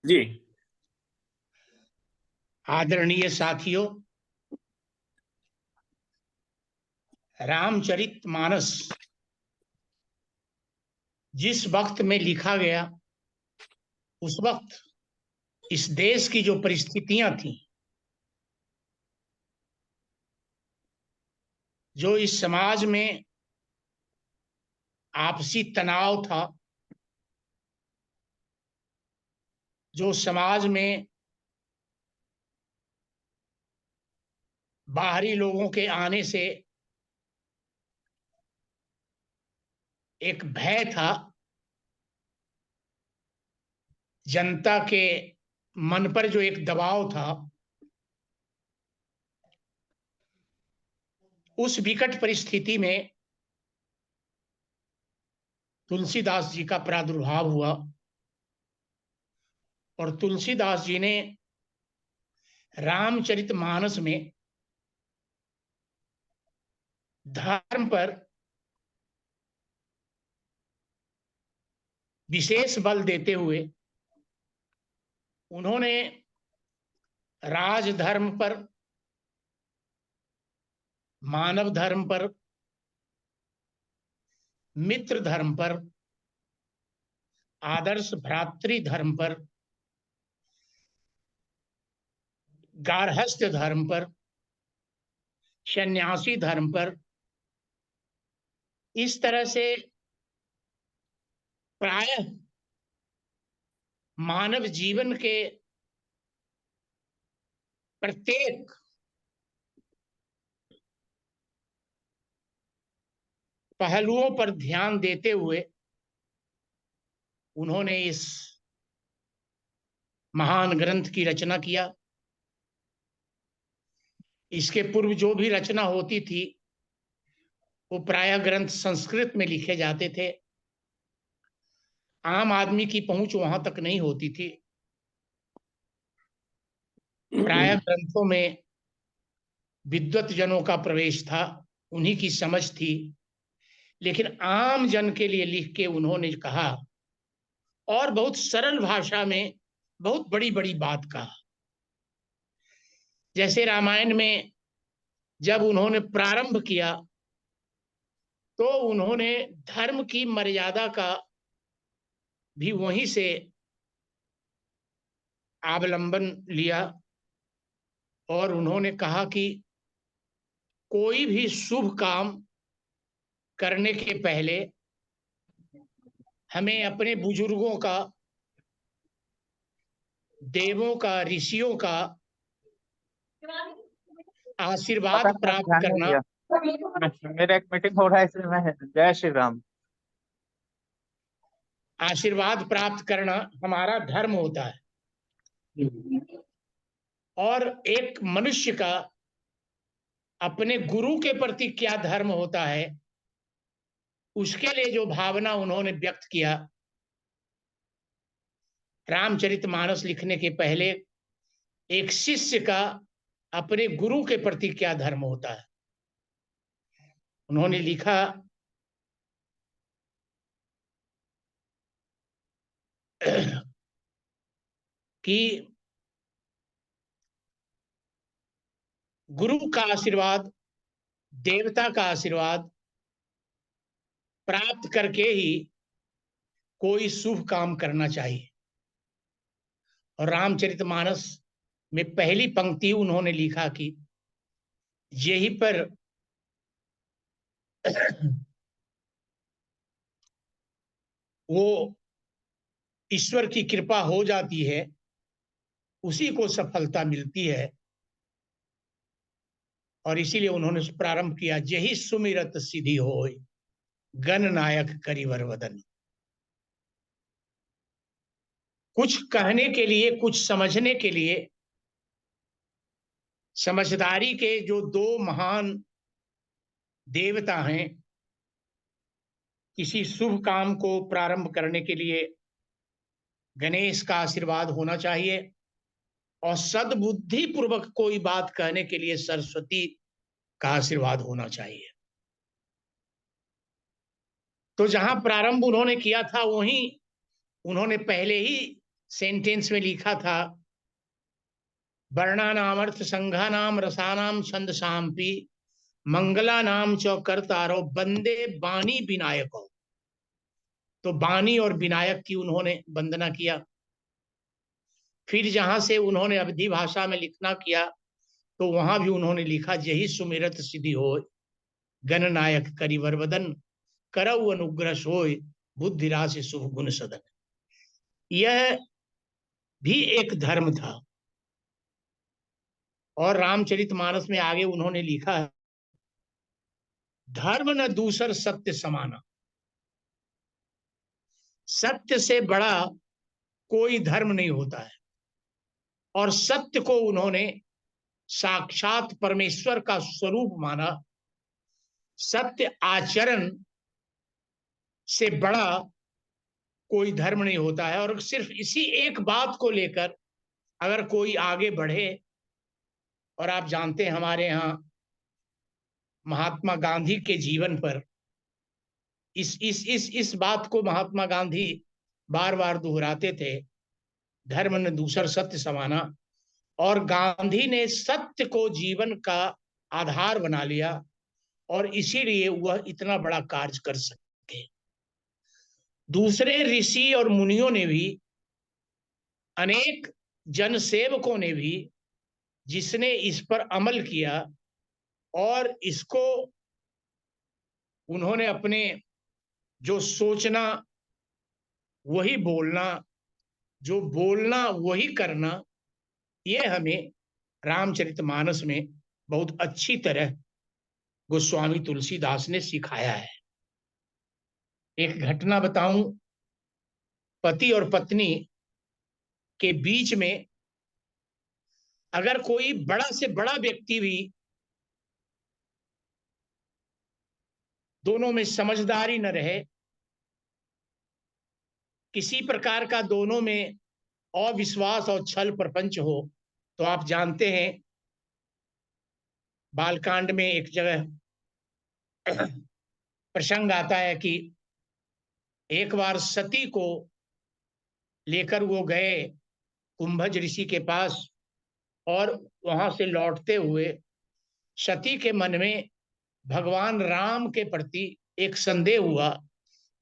जी। आदरणीय साथियों, रामचरितमानस जिस वक्त में लिखा गया, उस वक्त इस देश की जो परिस्थितियां थी, जो इस समाज में आपसी तनाव था, जो समाज में बाहरी लोगों के आने से एक भय था, जनता के मन पर जो एक दबाव था, उस विकट परिस्थिति में तुलसीदास जी का प्रादुर्भाव हुआ और तुलसीदास जी ने रामचरितमानस में धर्म पर विशेष बल देते हुए उन्होंने राजधर्म पर, मानव धर्म पर, मित्र धर्म पर, आदर्श भ्रातृ धर्म पर, गार्हस्थ्य धर्म पर, सन्यासी धर्म पर, इस तरह से प्रायः मानव जीवन के प्रत्येक पहलुओं पर ध्यान देते हुए उन्होंने इस महान ग्रंथ की रचना किया। इसके पूर्व जो भी रचना होती थी वो प्रायः ग्रंथ संस्कृत में लिखे जाते थे, आम आदमी की पहुंच वहां तक नहीं होती थी। प्रायः ग्रंथों में विद्वत जनों का प्रवेश था, उन्हीं की समझ थी, लेकिन आम जन के लिए लिख के उन्होंने कहा और बहुत सरल भाषा में बहुत बड़ी बड़ी बात कहा। जैसे रामायण में जब उन्होंने प्रारंभ किया तो उन्होंने धर्म की मर्यादा का भी वहीं से अवलंबन लिया और उन्होंने कहा कि कोई भी शुभ काम करने के पहले हमें अपने बुजुर्गों का, देवों का, ऋषियों का आशीर्वाद पता नहीं, प्राप्त ध्यान नहीं करना, दिया। मेरा एक मीटिंग हो रहा है इसलिए मैं, जय श्री राम। आशीर्वाद प्राप्त करना हमारा धर्म होता है। और एक मनुष्य का अपने गुरु के प्रति क्या धर्म होता है, उसके लिए जो भावना उन्होंने व्यक्त किया। रामचरितमानस लिखने के पहले एक शिष्य का अपने गुरु के प्रति क्या धर्म होता है, उन्होंने लिखा कि गुरु का आशीर्वाद, देवता का आशीर्वाद प्राप्त करके ही कोई शुभ काम करना चाहिए। और रामचरितमानस में पहली पंक्ति उन्होंने लिखा कि यही पर वो ईश्वर की कृपा हो जाती है, उसी को सफलता मिलती है। और इसीलिए उन्होंने प्रारंभ किया, यही सुमिरत सिद्धि होय, गण नायक करिवर वदन। कुछ कहने के लिए, कुछ समझने के लिए समझदारी के जो दो महान देवता हैं, किसी शुभ काम को प्रारंभ करने के लिए गणेश का आशीर्वाद होना चाहिए और सद्बुद्धि पूर्वक कोई बात कहने के लिए सरस्वती का आशीर्वाद होना चाहिए। तो जहां प्रारंभ उन्होंने किया था वहीं उन्होंने पहले ही सेंटेंस में लिखा था, वर्णानामर्थ संघानाम रसानाम छंद शांपी मंगला नाम च करतारो बंदे बानी विनायको। तो बानी और विनायक की उन्होंने वंदना किया। फिर जहां से उन्होंने अवधी भाषा में लिखना किया तो वहां भी उन्होंने लिखा, यही सुमिरत सिद्धि हो गणनायक करिवर वदन करऊ अनुग्रह सोय बुद्धि राशि शुभ गुण सदन। यह भी एक धर्म था। और रामचरितमानस में आगे उन्होंने लिखा है, धर्म न दूसर सत्य समाना। सत्य से बड़ा कोई धर्म नहीं होता है। और सत्य को उन्होंने साक्षात परमेश्वर का स्वरूप माना। सत्य आचरण से बड़ा कोई धर्म नहीं होता है। और सिर्फ इसी एक बात को लेकर अगर कोई आगे बढ़े, और आप जानते हैं हमारे यहाँ महात्मा गांधी के जीवन पर इस बात को महात्मा गांधी बार बार दोहराते थे, धर्म ने दूसर सत्य समाना। और गांधी ने सत्य को जीवन का आधार बना लिया और इसीलिए वह इतना बड़ा कार्य कर सके। दूसरे ऋषि और मुनियों ने भी, अनेक जनसेवकों ने भी, जिसने इस पर अमल किया और इसको उन्होंने अपने जो सोचना वही बोलना, जो बोलना वही करना, ये हमें रामचरितमानस में बहुत अच्छी तरह गोस्वामी तुलसीदास ने सिखाया है। एक घटना बताऊं, पति और पत्नी के बीच में अगर कोई बड़ा से बड़ा व्यक्ति भी, दोनों में समझदारी न रहे, किसी प्रकार का दोनों में अविश्वास और छल प्रपंच हो, तो आप जानते हैं बालकांड में एक जगह प्रसंग आता है कि एक बार सती को लेकर वो गए कुंभज ऋषि के पास, और वहां से लौटते हुए सती के मन में भगवान राम के प्रति एक संदेह हुआ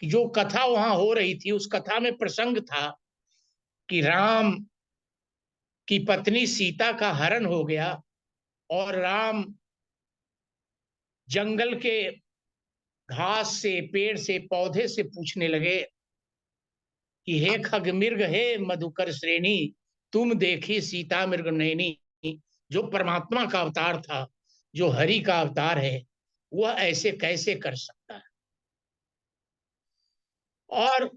कि जो कथा वहां हो रही थी उस कथा में प्रसंग था कि राम की पत्नी सीता का हरण हो गया और राम जंगल के घास से, पेड़ से, पौधे से पूछने लगे कि हे खग मृग, हे मधुकर श्रेणी, तुम देखी सीता मृग नैनी। जो परमात्मा का अवतार था, जो हरि का अवतार है, वह ऐसे कैसे कर सकता है। और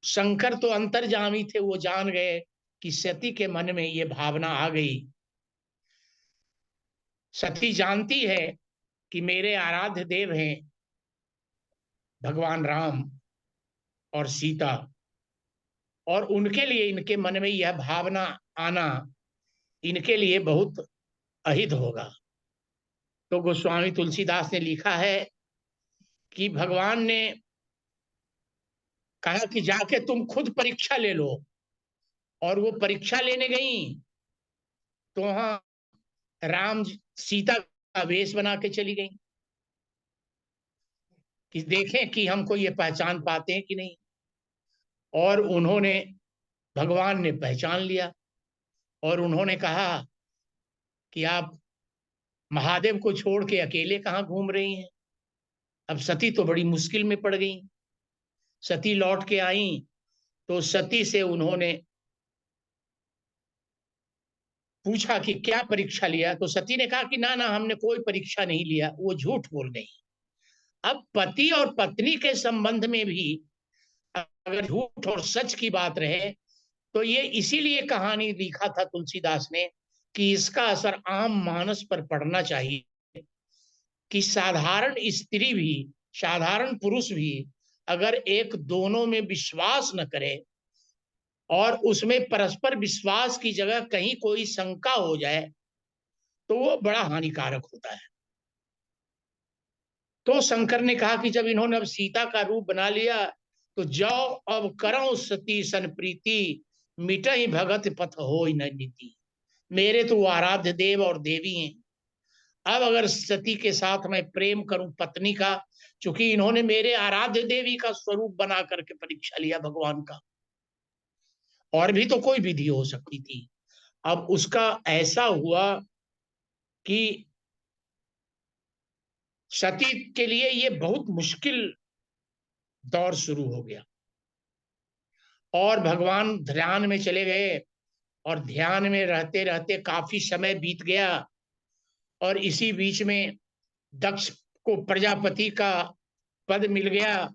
शंकर तो अंतर्यामी थे, वो जान गए कि सती के मन में ये भावना आ गई। सती जानती है कि मेरे आराध्य देव हैं भगवान राम और सीता, और उनके लिए इनके मन में यह भावना आना इनके लिए बहुत अहित होगा। तो गोस्वामी तुलसीदास ने लिखा है कि भगवान ने कहा कि जाके तुम खुद परीक्षा ले लो। और वो परीक्षा लेने गई तो वहां राम सीता का वेश बना के चली गई कि देखें कि हमको ये पहचान पाते हैं कि नहीं। और उन्होंने, भगवान ने पहचान लिया और उन्होंने कहा कि आप महादेव को छोड़ के अकेले कहाँ घूम रही हैं। अब सती तो बड़ी मुश्किल में पड़ गई। सती लौट के आई तो सती से उन्होंने पूछा कि क्या परीक्षा लिया। तो सती ने कहा कि ना ना, हमने कोई परीक्षा नहीं लिया। वो झूठ बोल गई। अब पति और पत्नी के संबंध में भी अगर झूठ और सच की बात रहे तो ये इसीलिए कहानी लिखा था तुलसीदास ने कि इसका असर आम मानस पर पड़ना चाहिए कि साधारण स्त्री भी, साधारण पुरुष भी अगर एक दोनों में विश्वास न करे और उसमें परस्पर विश्वास की जगह कहीं कोई शंका हो जाए तो वो बड़ा हानिकारक होता है। तो शंकर ने कहा कि जब इन्होंने अब सीता का रूप बना लिया तो जाओ अब करो सती सन प्रीति, मिटहि भगत पथ होय न नीति। मेरे तो वो आराध्य देव और देवी हैं। अब अगर सती के साथ मैं प्रेम करूं पत्नी का, चूंकि इन्होंने मेरे आराध्य देवी का स्वरूप बना करके परीक्षा लिया भगवान का, और भी तो कोई विधि हो सकती थी। अब उसका ऐसा हुआ कि सती के लिए ये बहुत मुश्किल दौर शुरू हो गया, और भगवान ध्यान में चले गए, और ध्यान में रहते रहते काफी समय बीत गया। और इसी बीच में दक्ष को प्रजापति का पद मिल गया,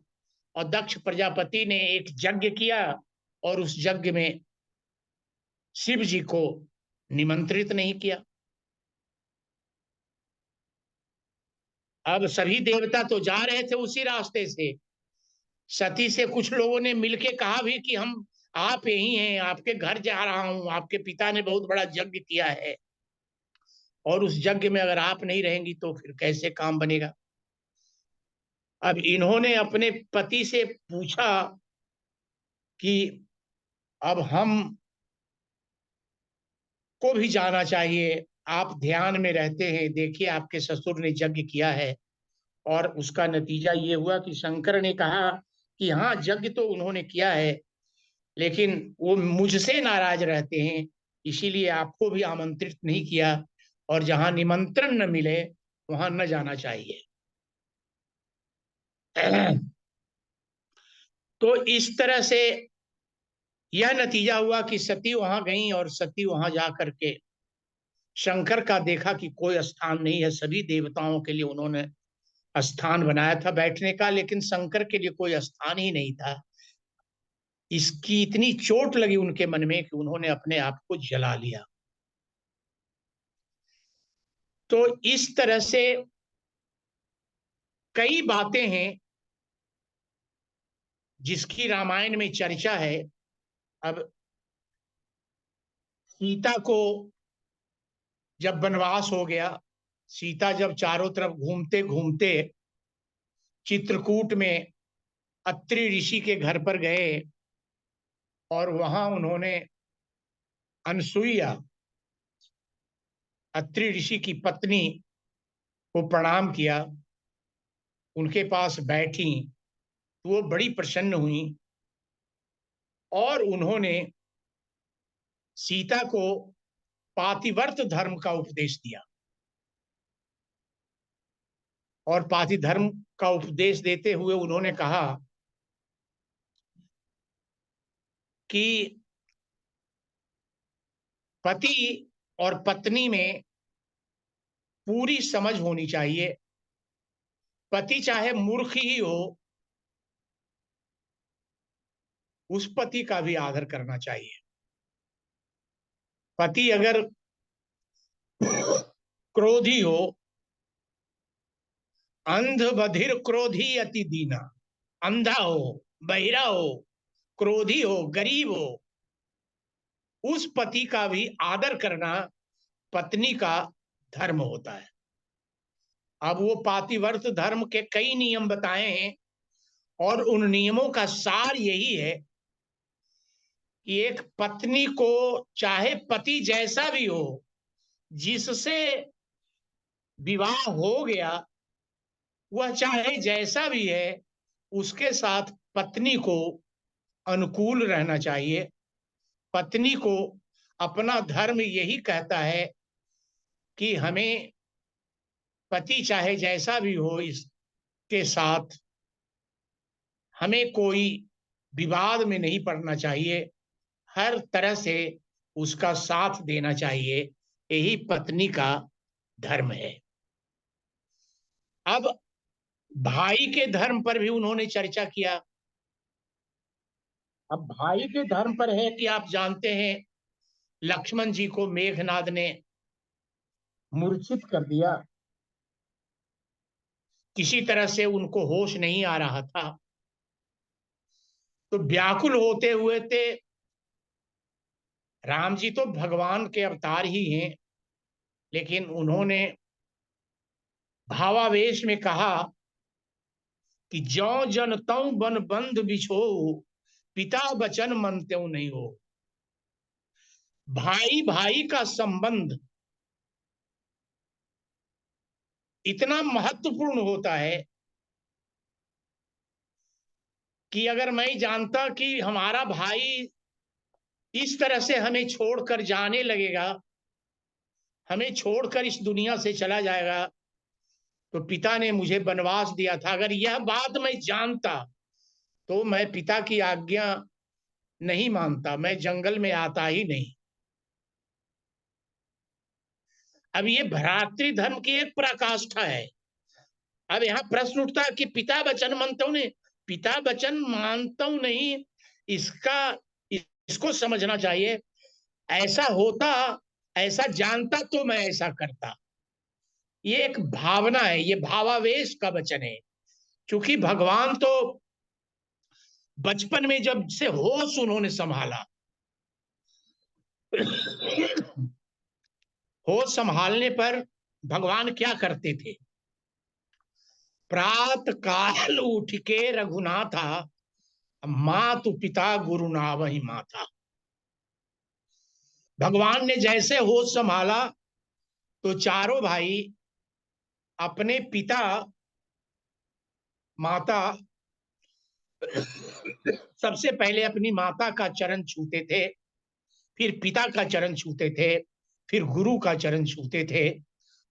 और दक्ष प्रजापति ने एक यज्ञ किया, और उस यज्ञ में शिव जी को निमंत्रित नहीं किया। अब सभी देवता तो जा रहे थे उसी रास्ते से। सती से कुछ लोगों ने मिलके कहा भी कि हम आप यही हैं, आपके घर जा रहा हूं, आपके पिता ने बहुत बड़ा यज्ञ किया है, और उस यज्ञ में अगर आप नहीं रहेंगी तो फिर कैसे काम बनेगा। अब इन्होंने अपने पति से पूछा कि अब हम को भी जाना चाहिए, आप ध्यान में रहते हैं, देखिए आपके ससुर ने यज्ञ किया है। और उसका नतीजा ये हुआ कि शंकर ने कहा कि हाँ, यज्ञ तो उन्होंने किया है, लेकिन वो मुझसे नाराज रहते हैं, इसीलिए आपको भी आमंत्रित नहीं किया, और जहां निमंत्रण न मिले वहां न जाना चाहिए। तो इस तरह से यह नतीजा हुआ कि सती वहां गई, और सती वहां जा करके शंकर का देखा कि कोई स्थान नहीं है। सभी देवताओं के लिए उन्होंने स्थान बनाया था बैठने का, लेकिन शंकर के लिए कोई स्थान ही नहीं था। इसकी इतनी चोट लगी उनके मन में कि उन्होंने अपने आप को जला लिया। तो इस तरह से कई बातें हैं जिसकी रामायण में चर्चा है। अब सीता को जब वनवास हो गया, सीता जब चारों तरफ घूमते घूमते चित्रकूट में अत्रि ऋषि के घर पर गए, और वहां उन्होंने अनसुईया, अत्रि ऋषि की पत्नी, को प्रणाम किया, उनके पास बैठी, तो वो बड़ी प्रसन्न हुई, और उन्होंने सीता को पातिव्रत धर्म का उपदेश दिया। और पाति धर्म का उपदेश देते हुए उन्होंने कहा कि पति और पत्नी में पूरी समझ होनी चाहिए। पति चाहे मूर्ख ही हो, उस पति का भी आदर करना चाहिए। पति अगर क्रोधी हो, अंध बधिर क्रोधी अति दीना, अंधा हो, बहिरा हो, क्रोधी हो, गरीब हो, उस पति का भी आदर करना पत्नी का धर्म होता है। अब वो पातिव्रत धर्म के कई नियम बताए हैं, और उन नियमों का सार यही है कि एक पत्नी को चाहे पति जैसा भी हो, जिससे विवाह हो गया, वह चाहे जैसा भी है, उसके साथ पत्नी को अनुकूल रहना चाहिए। पत्नी को अपना धर्म यही कहता है कि हमें पति चाहे जैसा भी हो, इसके साथ हमें कोई विवाद में नहीं पड़ना चाहिए, हर तरह से उसका साथ देना चाहिए। यही पत्नी का धर्म है। अब भाई के धर्म पर भी उन्होंने चर्चा किया। अब भाई के धर्म पर है कि आप जानते हैं, लक्ष्मण जी को मेघनाद ने मूर्छित कर दिया, किसी तरह से उनको होश नहीं आ रहा था। तो व्याकुल होते हुए थे, राम जी तो भगवान के अवतार ही हैं, लेकिन उन्होंने भावावेश में कहा कि जौ जन तौ बन बंध बिछो, पिता बचन मन त्यों नहीं हो। भाई भाई का संबंध इतना महत्वपूर्ण होता है कि अगर मैं जानता कि हमारा भाई इस तरह से हमें छोड़कर जाने लगेगा, हमें छोड़कर इस दुनिया से चला जाएगा, तो पिता ने मुझे वनवास दिया था, अगर यह बात मैं जानता तो मैं पिता की आज्ञा नहीं मानता, मैं जंगल में आता ही नहीं। अब ये भ्रातृ धर्म की एक पराकाष्ठा है। अब यहाँ प्रश्न उठता है कि पिता वचन मानता हूं नहीं, पिता वचन मानता हूं नहीं, इसका इसको समझना चाहिए। ऐसा होता, ऐसा जानता तो मैं ऐसा करता। ये एक भावना है, ये भावावेश का वचन है। क्योंकि भगवान तो बचपन में जब से होश उन्होंने संभाला, होश संभालने पर भगवान क्या करते थे? प्रात काल उठ के रघुनाथा, मातु पिता गुरु नावहि माता। भगवान ने जैसे होश संभाला तो चारों भाई अपने पिता माता, सबसे पहले अपनी माता का चरण छूते थे, फिर पिता का चरण छूते थे, फिर गुरु का चरण छूते थे।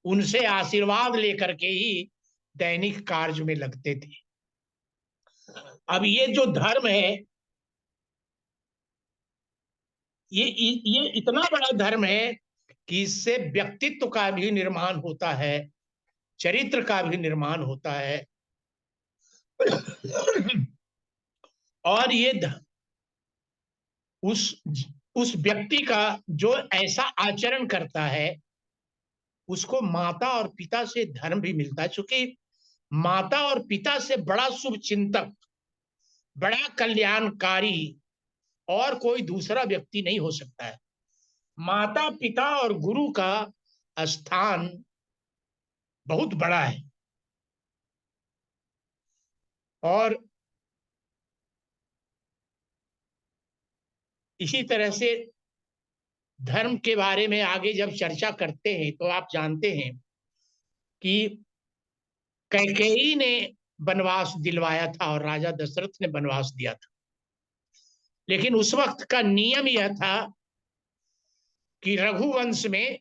उनसे आशीर्वाद लेकर के ही दैनिक कार्य में लगते थे। अब ये जो धर्म है, ये इतना बड़ा धर्म है कि इससे व्यक्तित्व का भी निर्माण होता है, चरित्र का भी निर्माण होता है। और ये उस उस व्यक्ति का जो ऐसा आचरण करता है, उसको माता और पिता से धर्म भी मिलता है। क्योंकि माता और पिता से बड़ा शुभ चिंतक, बड़ा कल्याणकारी और कोई दूसरा व्यक्ति नहीं हो सकता है। माता पिता और गुरु का स्थान बहुत बड़ा है। और इसी तरह से धर्म के बारे में आगे जब चर्चा करते हैं तो आप जानते हैं कि कैकेयी ने वनवास दिलवाया था और राजा दशरथ ने वनवास दिया था। लेकिन उस वक्त का नियम यह था कि रघुवंश में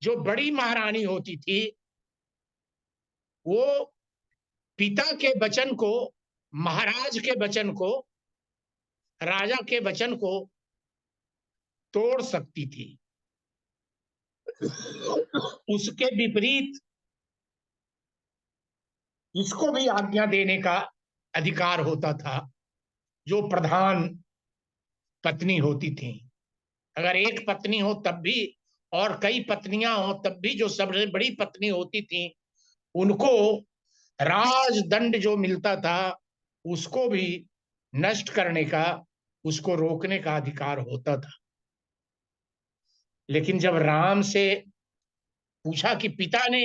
जो बड़ी महारानी होती थी, वो पिता के वचन को, महाराज के वचन को, राजा के वचन को तोड़ सकती थी। उसके विपरीत इसको भी आज्ञा देने का अधिकार होता था, जो प्रधान पत्नी होती थी। अगर एक पत्नी हो तब भी, और कई पत्नियां हो तब भी, जो सबसे बड़ी पत्नी होती थी उनको राजदंड जो मिलता था उसको भी नष्ट करने का, उसको रोकने का अधिकार होता था। लेकिन जब राम से पूछा कि पिता ने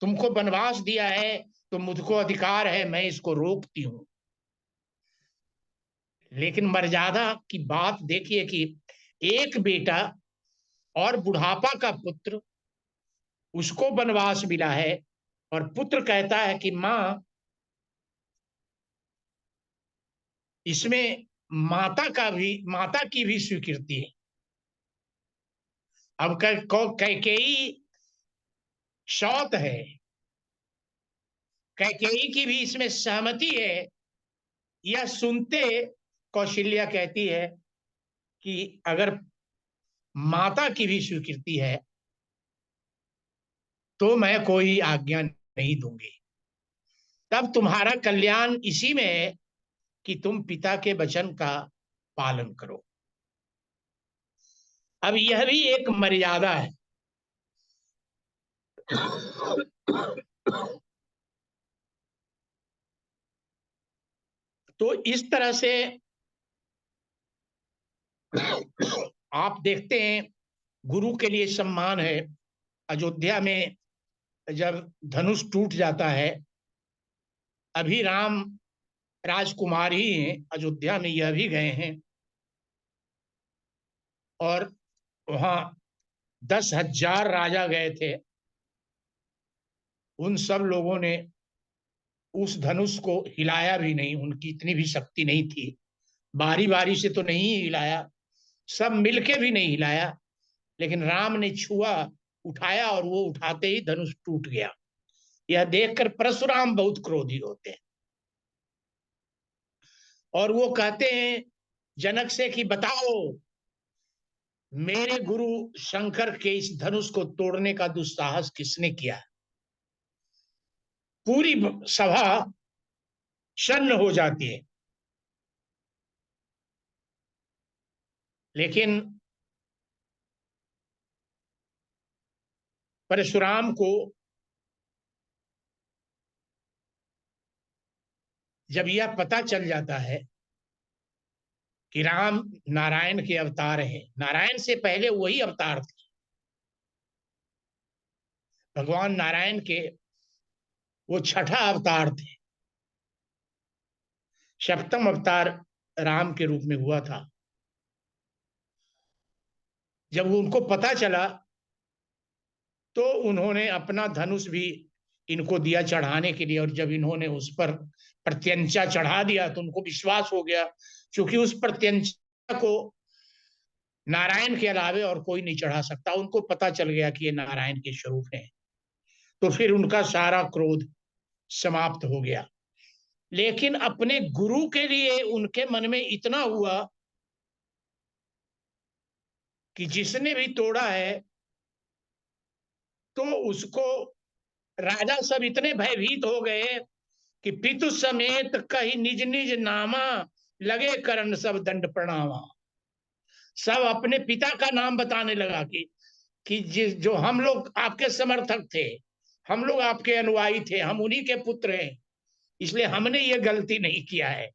तुमको वनवास दिया है तो मुझको अधिकार है, मैं इसको रोकती हूं। लेकिन मर्यादा की बात देखिए कि एक बेटा और बुढ़ापा का पुत्र, उसको वनवास मिला है और पुत्र कहता है कि मां, इसमें माता की भी स्वीकृति है। अब कैकेयी शौत है, कैकेयी की भी इसमें सहमति है। यह सुनते कौशल्या कहती है कि अगर माता की भी स्वीकृति है तो मैं कोई आज्ञा नहीं दूंगी। तब तुम्हारा कल्याण इसी में है कि तुम पिता के वचन का पालन करो। अब यह भी एक मर्यादा है। तो इस तरह से आप देखते हैं, गुरु के लिए सम्मान है। अयोध्या में जब धनुष टूट जाता है, अभी राम राजकुमार ही हैं, अयोध्या में यह भी गए हैं, और वहां 10,000 राजा गए थे। उन सब लोगों ने उस धनुष को हिलाया भी नहीं, उनकी इतनी भी शक्ति नहीं थी। बारी बारी से तो नहीं हिलाया, सब मिलके भी नहीं हिलाया, लेकिन राम ने छुआ, उठाया, और वो उठाते ही धनुष टूट गया। यह देखकर परशुराम बहुत क्रोधी होते हैं और वो कहते हैं जनक से कि बताओ, मेरे गुरु शंकर के इस धनुष को तोड़ने का दुस्साहस किसने किया। पूरी सभा शन्न हो जाती है। लेकिन परशुराम को जब यह पता चल जाता है कि राम नारायण के अवतार हैं, नारायण से पहले वही अवतार थे, भगवान नारायण के वो छठा अवतार थे, सप्तम अवतार राम के रूप में हुआ था। जब उनको पता चला तो उन्होंने अपना धनुष भी इनको दिया चढ़ाने के लिए, और जब इन्होंने उस पर प्रत्यंचा चढ़ा दिया तो उनको विश्वास हो गया, क्योंकि उस प्रत्यंचा को नारायण के अलावे और कोई नहीं चढ़ा सकता। उनको पता चल गया कि ये नारायण के स्वरूप हैं, तो फिर उनका सारा क्रोध समाप्त हो गया। लेकिन अपने गुरु के लिए उनके मन में इतना हुआ कि जिसने भी तोड़ा है तो उसको, राजा सब इतने भयभीत हो गए कि पितु समेत कही निज निज नामा, लगे करन सब दंड प्रणामा। सब अपने पिता का नाम बताने लगा कि जिस जो हम लोग आपके समर्थक थे, हम लोग आपके अनुयायी थे, हम उन्हीं के पुत्र हैं, इसलिए हमने ये गलती नहीं किया है।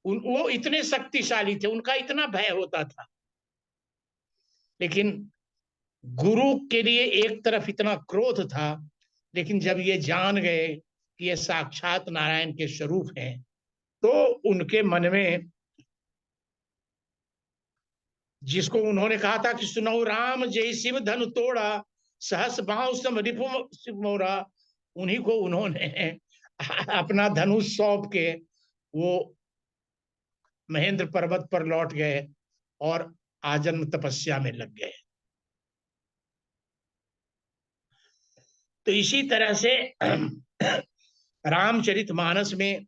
वो इतने शक्तिशाली थे, उनका इतना भय होता था। लेकिन गुरु के लिए एक तरफ इतना क्रोध था, लेकिन जब ये जान गए कि ये साक्षात नारायण के स्वरूप हैं, तो उनके मन में, जिसको उन्होंने कहा था कि सुनो राम जय शिव धनु तोड़ा, सहस बाहु सम रिपु मोरा, उन्हीं को उन्होंने अपना धनुष सौंप के वो महेंद्र पर्वत पर लौट गए और आजन्म तपस्या में लग गए। तो इसी तरह से रामचरितमानस में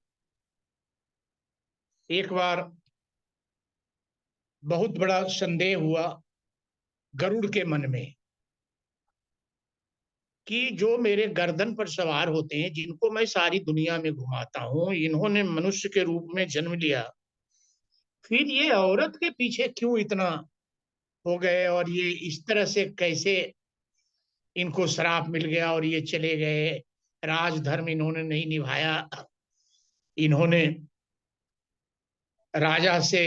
एक बार बहुत बड़ा संदेह हुआ गरुड़ के मन में कि जो मेरे गर्दन पर सवार होते हैं, जिनको मैं सारी दुनिया में घुमाता हूं, इन्होंने मनुष्य के रूप में जन्म लिया, फिर ये औरत के पीछे क्यों इतना हो गए, और ये इस तरह से कैसे इनको श्राप मिल गया और ये चले गए। राजधर्म इन्होंने नहीं निभाया, इन्होंने राजा से,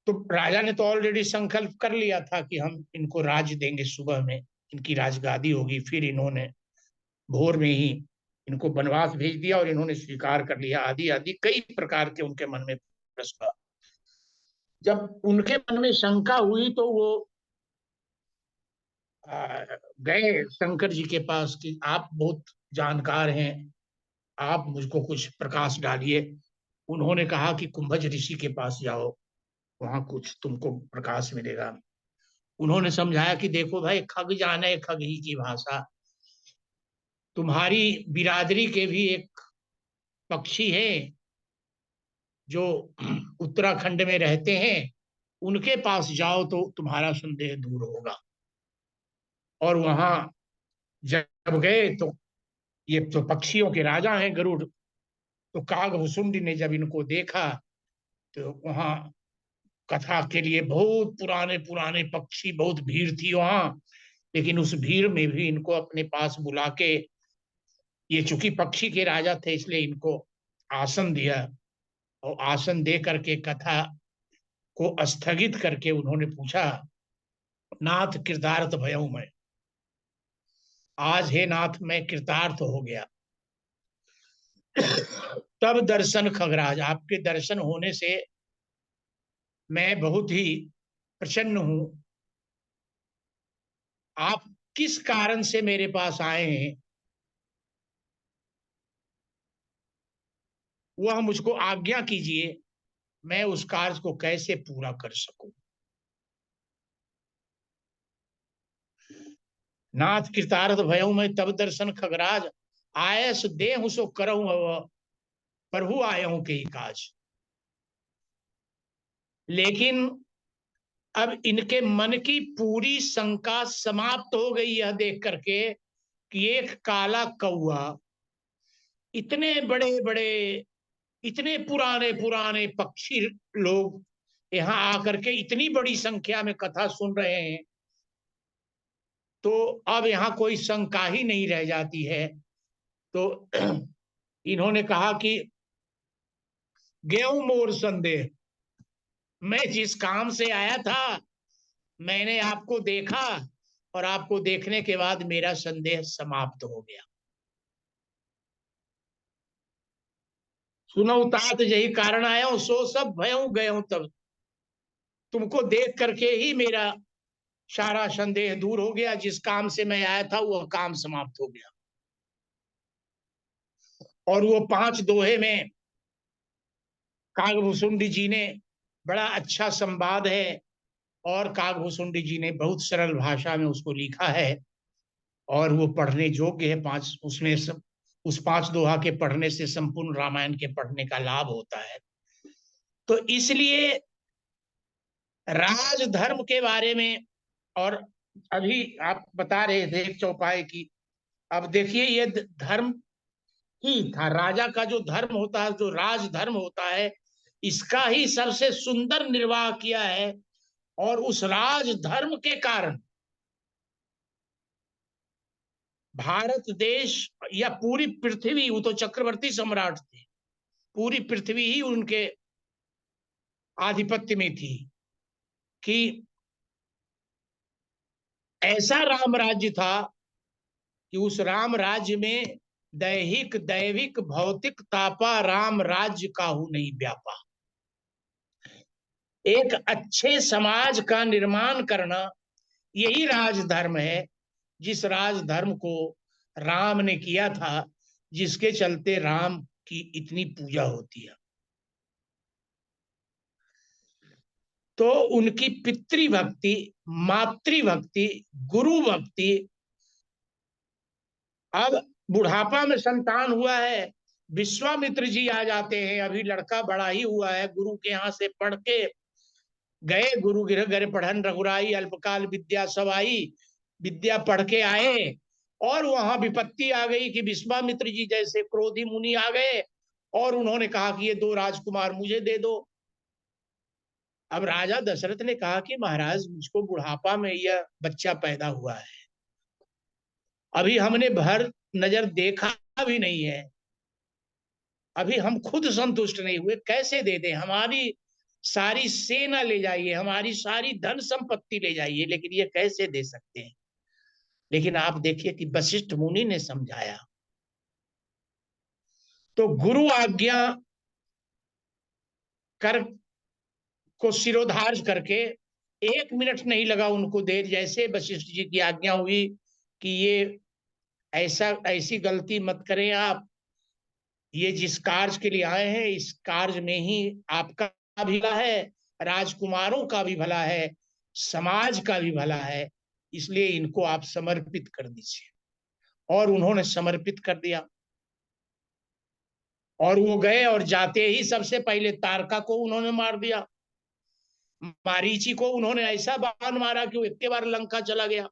तो राजा ने तो ऑलरेडी संकल्प कर लिया था कि हम इनको राज देंगे, सुबह में इनकी राजगादी होगी। फिर इन्होंने भोर में ही इनको वनवास भेज दिया और इन्होंने स्वीकार कर लिया। आदि आदि कई प्रकार के उनके मन में प्रश्न। जब उनके मन में शंका हुई तो वो गए शंकर जी के पास कि आप बहुत जानकार हैं, आप मुझको कुछ प्रकाश डालिए। उन्होंने कहा कि कुंभज ऋषि के पास जाओ, वहां कुछ तुमको प्रकाश मिलेगा। उन्होंने समझाया कि देखो भाई, खग जाने खग ही की भाषा, तुम्हारी बिरादरी के भी एक पक्षी है जो उत्तराखंड में रहते हैं, उनके पास जाओ तो तुम्हारा संदेह दूर होगा। और वहां जब गए तो ये तो पक्षियों के राजा हैं गरुड़, तो कागभुसुंडी ने जब इनको देखा तो वहां कथा के लिए बहुत पुराने पुराने पक्षी, बहुत भीड़ थी वहां, लेकिन उस भीड़ में भी इनको अपने पास बुला के, ये चूंकि पक्षी के राजा थे इसलिए इनको आसन दिया, और आसन दे करके कथा को स्थगित करके उन्होंने पूछा, नाथ कृतार्थ भयऊ मैं, आज हे नाथ मैं कृतार्थ हो गया। तब दर्शन खगराज, आपके दर्शन होने से मैं बहुत ही प्रसन्न हूं। आप किस कारण से मेरे पास आए हैं, वह मुझको आज्ञा कीजिए, मैं उस कार्य को कैसे पूरा कर सकूं। नाथ कृतार्थ भयऊ मैं तब दर्शन खगराज, आयस देहु सो करहूं अब प्रभु आयहूं के ही काज। लेकिन अब इनके मन की पूरी शंका समाप्त हो गई, यह देख करके कि एक काला कौआ, इतने बड़े बड़े, इतने पुराने पुराने पक्षी लोग यहाँ आकर के इतनी बड़ी संख्या में कथा सुन रहे हैं, तो अब यहाँ कोई शंका ही नहीं रह जाती है। तो इन्होंने कहा कि गेहूं मोर संदेह, मैं जिस काम से आया था मैंने आपको देखा, और आपको देखने के बाद मेरा संदेह समाप्त हो गया। सुनो तात यही कारण आया सो सब भयऊ गयो तब, तुमको देख करके ही मेरा सारा संदेह दूर हो गया, जिस काम से मैं आया था वह काम समाप्त हो गया। और वो 5 दोहे में कागभूषुंडी जी ने बड़ा अच्छा संवाद है, और कागभूषुंडी जी ने बहुत सरल भाषा में उसको लिखा है, और वो पढ़ने योग्य है। 5 उसमें सब, उस 5 दोहा के पढ़ने से संपूर्ण रामायण के पढ़ने का लाभ होता है। तो इसलिए राजधर्म के बारे में, और अभी आप बता रहे थे एक चौपाई की, अब देखिए ये धर्म ही था, राजा का जो धर्म होता है, जो राजधर्म होता है, इसका ही सबसे सुंदर निर्वाह किया है। और उस राजधर्म के कारण भारत देश या पूरी पृथ्वी, वो तो चक्रवर्ती सम्राट थे, पूरी पृथ्वी ही उनके आधिपत्य में थी, कि ऐसा राम राज्य था कि उस राम राज्य में दैहिक दैविक भौतिक तापा राम राज्य काहू नहीं व्यापा। एक अच्छे समाज का निर्माण करना यही राजधर्म है, जिस राजधर्म को राम ने किया था, जिसके चलते राम की इतनी पूजा होती है। तो उनकी पितृभक्ति, मातृभक्ति, गुरु भक्ति, अब बुढ़ापा में संतान हुआ है, विश्वामित्र जी आ जाते हैं, अभी लड़का बड़ा ही हुआ है, गुरु के यहाँ से पढ़ के गए, गुरु गृह घर पढ़न रघुराई, अल्पकाल विद्या सब आई, विद्या पढ़ के आए, और वहां विपत्ति आ गई कि विश्वामित्र जी जैसे क्रोधी मुनि आ गए, और उन्होंने कहा कि ये 2 राजकुमार मुझे दे दो। अब राजा दशरथ ने कहा कि महाराज मुझको बुढ़ापा में यह बच्चा पैदा हुआ है, अभी हमने भर नजर देखा भी नहीं है, अभी हम खुद संतुष्ट नहीं हुए, कैसे दे दें, हमारी सारी सेना ले जाइए, हमारी सारी धन संपत्ति ले जाइए, लेकिन ये कैसे दे सकते हैं। लेकिन आप देखिए कि वशिष्ठ मुनि ने समझाया, तो गुरु आज्ञा कर को सिरोधार्य करके 1 मिनट नहीं लगा उनको देर, जैसे वशिष्ठ जी की आज्ञा हुई कि ये ऐसा ऐसी गलती मत करें आप, ये जिस कार्य के लिए आए हैं इस कार्य में ही आपका भी भला है, राजकुमारों का भी भला है, समाज का भी भला है, इसलिए इनको आप समर्पित कर दीजिए। और उन्होंने समर्पित कर दिया, और वो गए, और जाते ही सबसे पहले तारका को उन्होंने मार दिया, मारीची को उन्होंने ऐसा बाण मारा कि वो एक बार लंका चला गया।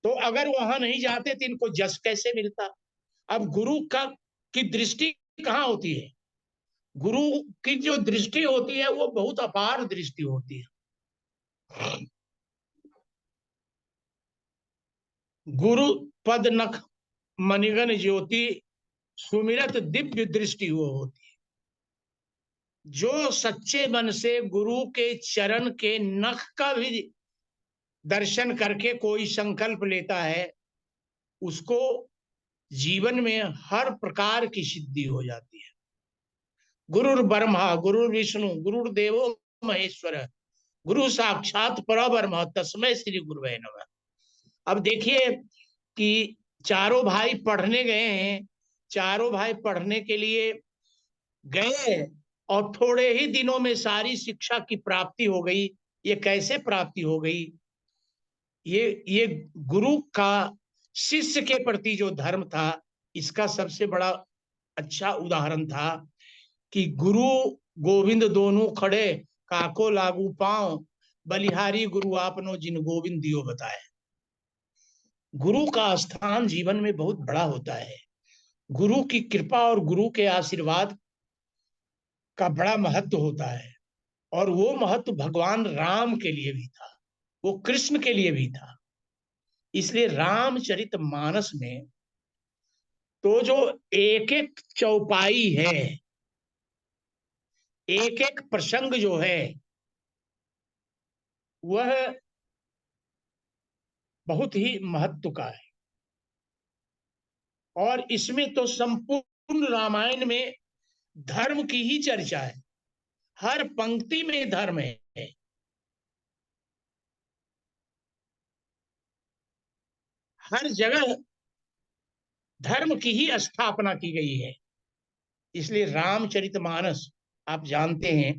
तो अगर वहां नहीं जाते तो इनको जस कैसे मिलता। अब गुरु का की दृष्टि कहाँ होती है, गुरु की जो दृष्टि होती है वो बहुत अपार दृष्टि होती है। गुरु पद नख मणिगण ज्योति, सुमिरत दिव्य दृष्टि वो होती है। जो सच्चे मन से गुरु के चरण के नख का भी दर्शन करके कोई संकल्प लेता है, उसको जीवन में हर प्रकार की सिद्धि हो जाती है। गुरुर् ब्रह्मा गुरुर्विष्णु गुरुर्देवो महेश्वर गुरु साक्षात परब्रह्म तस्मै श्री गुरुवे नमः। अब देखिए कि चारों भाई पढ़ने गए हैं, चारों भाई पढ़ने के लिए गए और थोड़े ही दिनों में सारी शिक्षा की प्राप्ति हो गई। ये कैसे प्राप्ति हो गई? ये गुरु का शिष्य के प्रति जो धर्म था, इसका सबसे बड़ा अच्छा उदाहरण था कि गुरु गोविंद दोनों खड़े, काको लागू पांव, बलिहारी गुरु आपनो जिन गोविंद दियो बताए। गुरु का स्थान जीवन में बहुत बड़ा होता है। गुरु की कृपा और गुरु के आशीर्वाद का बड़ा महत्व होता है, और वो महत्व भगवान राम के लिए भी था, वो कृष्ण के लिए भी था। इसलिए रामचरितमानस में तो जो एक एक चौपाई है, एक एक प्रसंग जो है, वह बहुत ही महत्व का है। और इसमें तो संपूर्ण रामायण में धर्म की ही चर्चा है, हर पंक्ति में धर्म है, हर जगह धर्म की ही स्थापना की गई है। इसलिए रामचरितमानस, आप जानते हैं,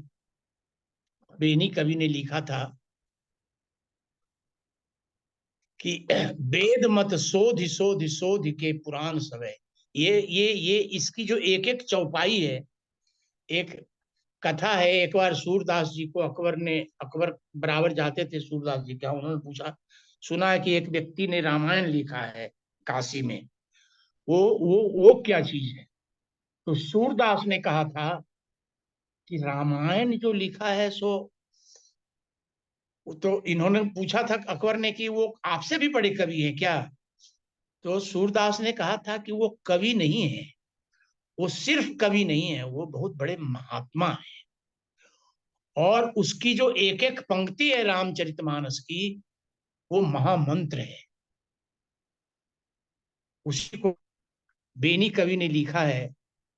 बेनी कवि ने लिखा था कि वेद मत शोध शोध शोध के पुराण सवै। ये इसकी जो एक एक चौपाई है, एक कथा है। एक बार सूरदास जी को अकबर बराबर जाते थे सूरदास जी क्या, उन्होंने पूछा, सुना है कि एक व्यक्ति ने रामायण लिखा है काशी में, वो क्या चीज है? तो सूरदास ने कहा था कि रामायण जो लिखा है सो, तो इन्होंने पूछा था अकबर ने कि वो आपसे भी बड़े कवि है क्या? तो सूरदास ने कहा था कि वो कवि नहीं है, वो सिर्फ कवि नहीं है, वो बहुत बड़े महात्मा है। और उसकी जो एक एक पंक्ति है रामचरितमानस की, वो महामंत्र है। उसी को बेनी कवि ने लिखा है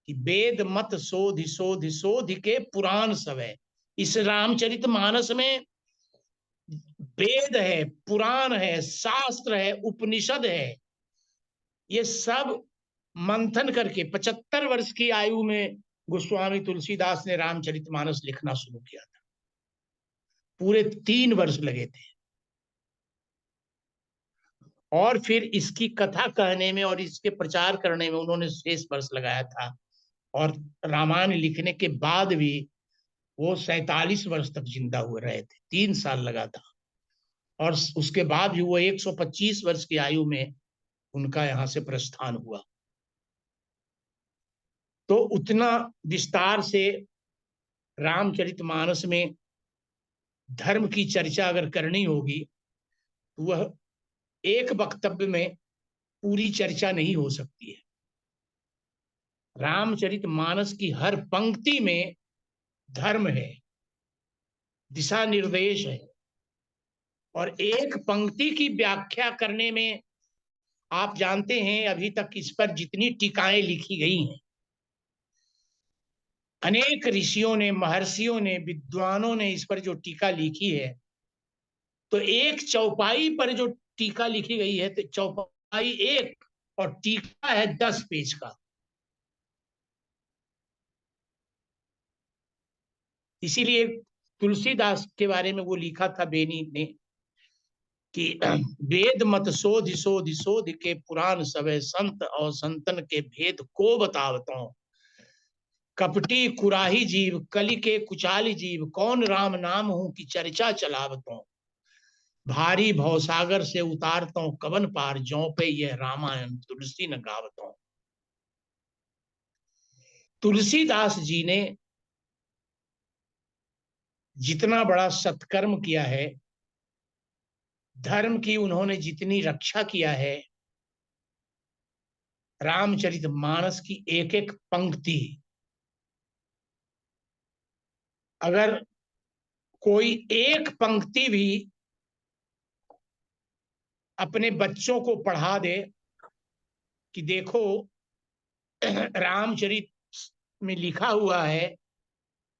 कि वेद मत शोध शोध शोध के पुराण सवै। इस रामचरितमानस में वेद है, पुराण है, शास्त्र है, उपनिषद है, ये सब मंथन करके 75 वर्ष की आयु में गोस्वामी तुलसीदास ने रामचरितमानस लिखना शुरू किया था। पूरे 3 वर्ष लगे थे। और फिर इसकी कथा कहने में और इसके प्रचार करने में उन्होंने शेष वर्ष लगाया था। और रामायण लिखने के बाद भी वो 47 वर्ष तक जिंदा हुए रहे थे, 3 साल लगा था। और उसके बाद भी वो 125 वर्ष की आयु में उनका यहाँ से प्रस्थान हुआ। तो उतना विस्तार से रामचरितमानस में धर्म की चर्चा अगर करनी होगी तो वह एक वक्तव्य में पूरी चर्चा नहीं हो सकती है। रामचरितमानस की हर पंक्ति में धर्म है, दिशा निर्देश है। और एक पंक्ति की व्याख्या करने में, आप जानते हैं अभी तक इस पर जितनी टीकाएं लिखी गई हैं, अनेक ऋषियों ने, महर्षियों ने, विद्वानों ने इस पर जो टीका लिखी है, तो एक चौपाई पर जो टीका लिखी गई है, तो चौपाई एक और टीका है 10 पेज का। इसीलिए तुलसीदास के बारे में वो लिखा था बेनी ने कि वेद मत शोध शोध शोध के पुराण सवै, संत और संतन के भेद को बतावतो। कपटी कुराही जीव कलि के कुचाली जीव, कौन राम नाम हूं कि चर्चा चलावतो। भारी भवसागर से उतारतो कवन पार, जौ पे यह रामायण तुलसी न गावतो। तुलसीदास जी ने जितना बड़ा सत्कर्म किया है, धर्म की उन्होंने जितनी रक्षा किया है, रामचरितमानस की एक एक पंक्ति, अगर कोई एक पंक्ति भी अपने बच्चों को पढ़ा दे कि देखो रामचरित में लिखा हुआ है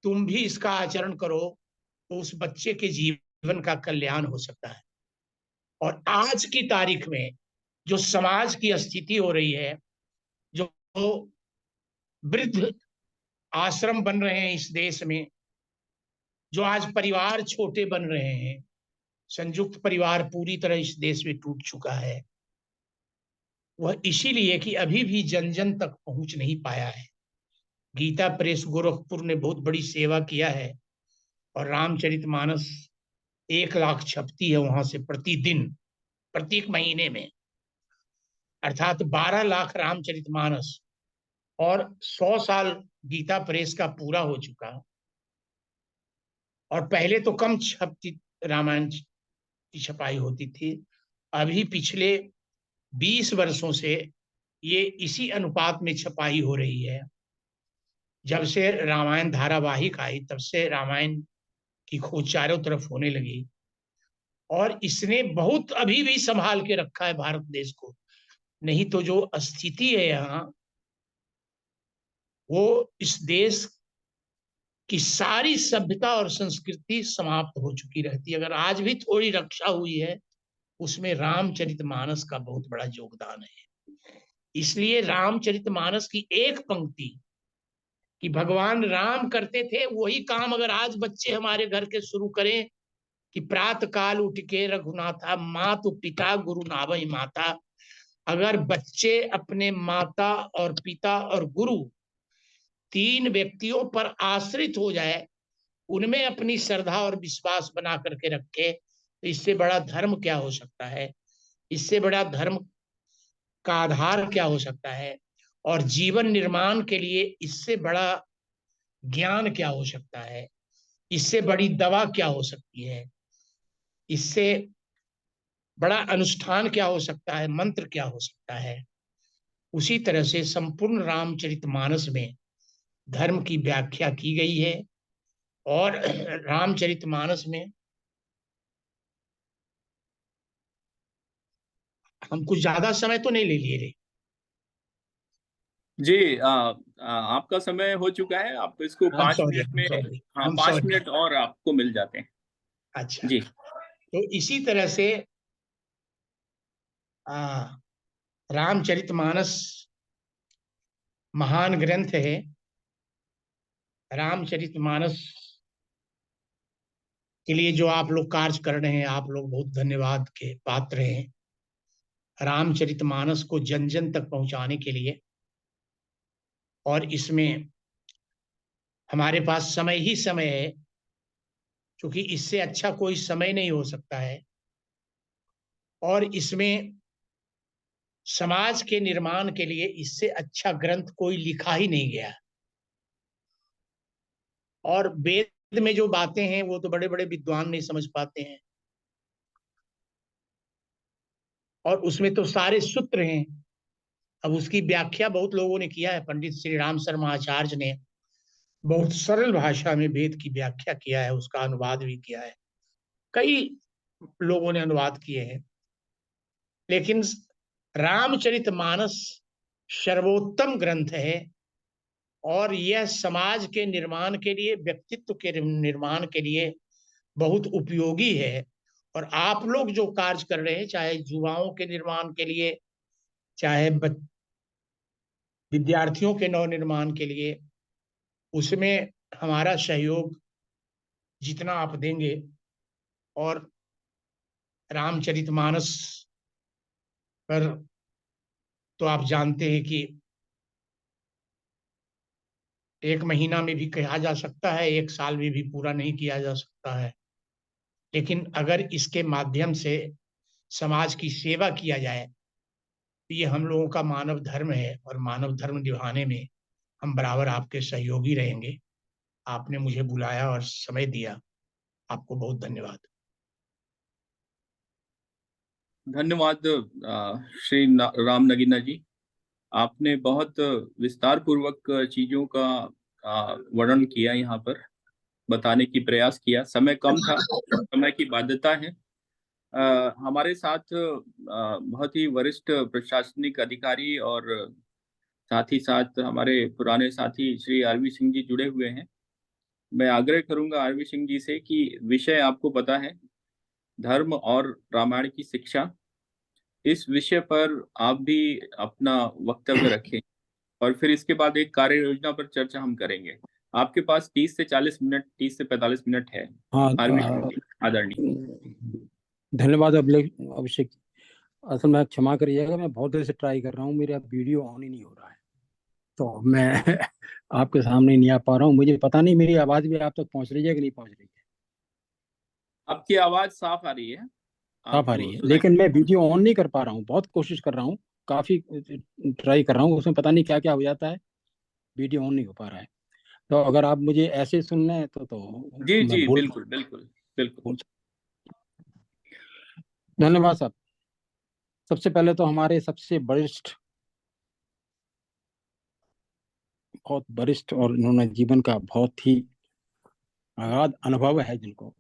तुम भी इसका आचरण करो तो उस बच्चे के जीवन का कल्याण हो सकता है। और आज की तारीख में जो समाज की स्थिति हो रही है, जो वृद्ध आश्रम बन रहे हैं इस देश में, जो आज परिवार छोटे बन रहे हैं, संयुक्त परिवार पूरी तरह इस देश में टूट चुका है, वह इसीलिए कि अभी भी जन जन तक पहुंच नहीं पाया है। गीता प्रेस गोरखपुर ने बहुत बड़ी सेवा किया है और रामचरितमानस 1 लाख छपती है वहां से प्रतिदिन, प्रत्येक महीने में, अर्थात 12 लाख रामचरितमानस। और 100 साल गीता प्रेस का पूरा हो चुका। और पहले तो कम छपती, रामायण की छपाई होती थी। अभी पिछले 20 वर्षों से ये इसी अनुपात में छपाई हो रही है। जब से रामायण धारावाहिक आई तब से रामायण की खोज चारों तरफ होने लगी और इसने बहुत अभी भी संभाल के रखा है भारत देश को। नहीं तो जो स्थिति है यहाँ, वो इस देश की सारी सभ्यता और संस्कृति समाप्त हो चुकी रहती। अगर आज भी थोड़ी रक्षा हुई है, उसमें रामचरितमानस का बहुत बड़ा योगदान है। इसलिए रामचरितमानस की एक पंक्ति कि भगवान राम करते थे, वही काम अगर आज बच्चे हमारे घर के शुरू करें कि प्रातः काल उठ के रघुनाथा मातु पिता गुरु नावई माता। अगर बच्चे अपने माता और पिता और गुरु 3 व्यक्तियों पर आश्रित हो जाए, उनमें अपनी श्रद्धा और विश्वास बना करके रखे, तो इससे बड़ा धर्म क्या हो सकता है? इससे बड़ा धर्म का आधार क्या हो सकता है? और जीवन निर्माण के लिए इससे बड़ा ज्ञान क्या हो सकता है? इससे बड़ी दवा क्या हो सकती है? इससे बड़ा अनुष्ठान क्या हो सकता है? मंत्र क्या हो सकता है? उसी तरह से संपूर्ण रामचरितमानस में धर्म की व्याख्या की गई है। और रामचरितमानस में हम कुछ ज्यादा समय तो नहीं ले लिए रे। जी, आपका समय हो चुका है। आप इसको हम 5 सॉरी, मिनट हम में, सॉरी, हाँ, हम 5 सॉरी। मिनट और आपको मिल जाते हैं। अच्छा, जी। तो इसी तरह से आ, रामचरितमानस महान ग्रंथ है। रामचरितमानस के लिए जो आप लोग कार्य कर रहे हैं, आप लोग बहुत धन्यवाद के पात्र हैं। रामचरितमानस को जन जन तक पहुंचाने के लिए, और इसमें हमारे पास समय ही समय है, क्योंकि इससे अच्छा कोई समय नहीं हो सकता है। और इसमें समाज के निर्माण के लिए इससे अच्छा ग्रंथ कोई लिखा ही नहीं गया। और वेद में जो बातें हैं वो तो बड़े बड़े विद्वान नहीं समझ पाते हैं, और उसमें तो सारे सूत्र हैं। अब उसकी व्याख्या बहुत लोगों ने किया है। पंडित श्री राम शर्मा आचार्य ने बहुत सरल भाषा में वेद की व्याख्या किया है, उसका अनुवाद भी किया है। कई लोगों ने अनुवाद किए हैं। लेकिन रामचरितमानस सर्वोत्तम ग्रंथ है, और यह समाज के निर्माण के लिए, व्यक्तित्व के निर्माण के लिए बहुत उपयोगी है। और आप लोग जो कार्य कर रहे हैं, चाहे युवाओं के निर्माण के लिए, चाहे विद्यार्थियों के नव निर्माण के लिए, उसमें हमारा सहयोग जितना आप देंगे। और रामचरितमानस पर तो आप जानते हैं कि 1 महीना में भी कहा जा सकता है, 1 साल में भी पूरा नहीं किया जा सकता है। लेकिन अगर इसके माध्यम से समाज की सेवा किया जाए, तो ये हम लोगों का मानव धर्म है, और मानव धर्म निभाने में हम बराबर आपके सहयोगी रहेंगे। आपने मुझे बुलाया और समय दिया, आपको बहुत धन्यवाद। धन्यवाद श्री राम नगीना जी। आपने बहुत विस्तार पूर्वक चीज़ों का वर्णन किया, यहाँ पर बताने की प्रयास किया। समय कम था, समय की बाध्यता है। हमारे साथ बहुत ही वरिष्ठ प्रशासनिक अधिकारी और साथ ही साथ हमारे पुराने साथी श्री आरवी सिंह जी जुड़े हुए हैं। मैं आग्रह करूंगा आरवी सिंह जी से कि विषय आपको पता है, धर्म और रामायण की शिक्षा, इस विषय पर आप भी अपना वक्तव्य रखें और फिर इसके बाद एक कार्य योजना पर चर्चा हम करेंगे। आपके पास 30 से 40 मिनट, 30 से 45 मिनट है हाँ। आरवी सिंह जी, आदरणीय। धन्यवाद अभिषेक। असल में क्षमा करिएगा, मैं बहुत देर से ट्राई कर रहा हूँ, मेरा वीडियो ऑन ही नहीं हो रहा है, तो मैं आपके सामने नहीं आ पा रहा हूँ। मुझे पता नहीं मेरी आवाज भी आप तक पहुंच रही है कि नहीं पहुंच रही है। आपकी आवाज साफ आ रही है, साफ आप आ रही है, सुनाई। लेकिन मैं वीडियो ऑन नहीं कर पा रहा हूँ। बहुत कोशिश कर रहा हूँ, काफी ट्राई कर रहा हूँ, उसमें पता नहीं क्या क्या हो जाता है, वीडियो ऑन नहीं हो पा रहा है। तो अगर आप मुझे ऐसे सुन लें जी मैं जी, बोल बिल्कुल बिल्कुल बिल्कुल। बोल धन्यवाद साहब। सबसे पहले तो हमारे सबसे वरिष्ठ, बहुत वरिष्ठ, और इन्होंने जीवन का बहुत ही अगाध अनुभव है, जिनको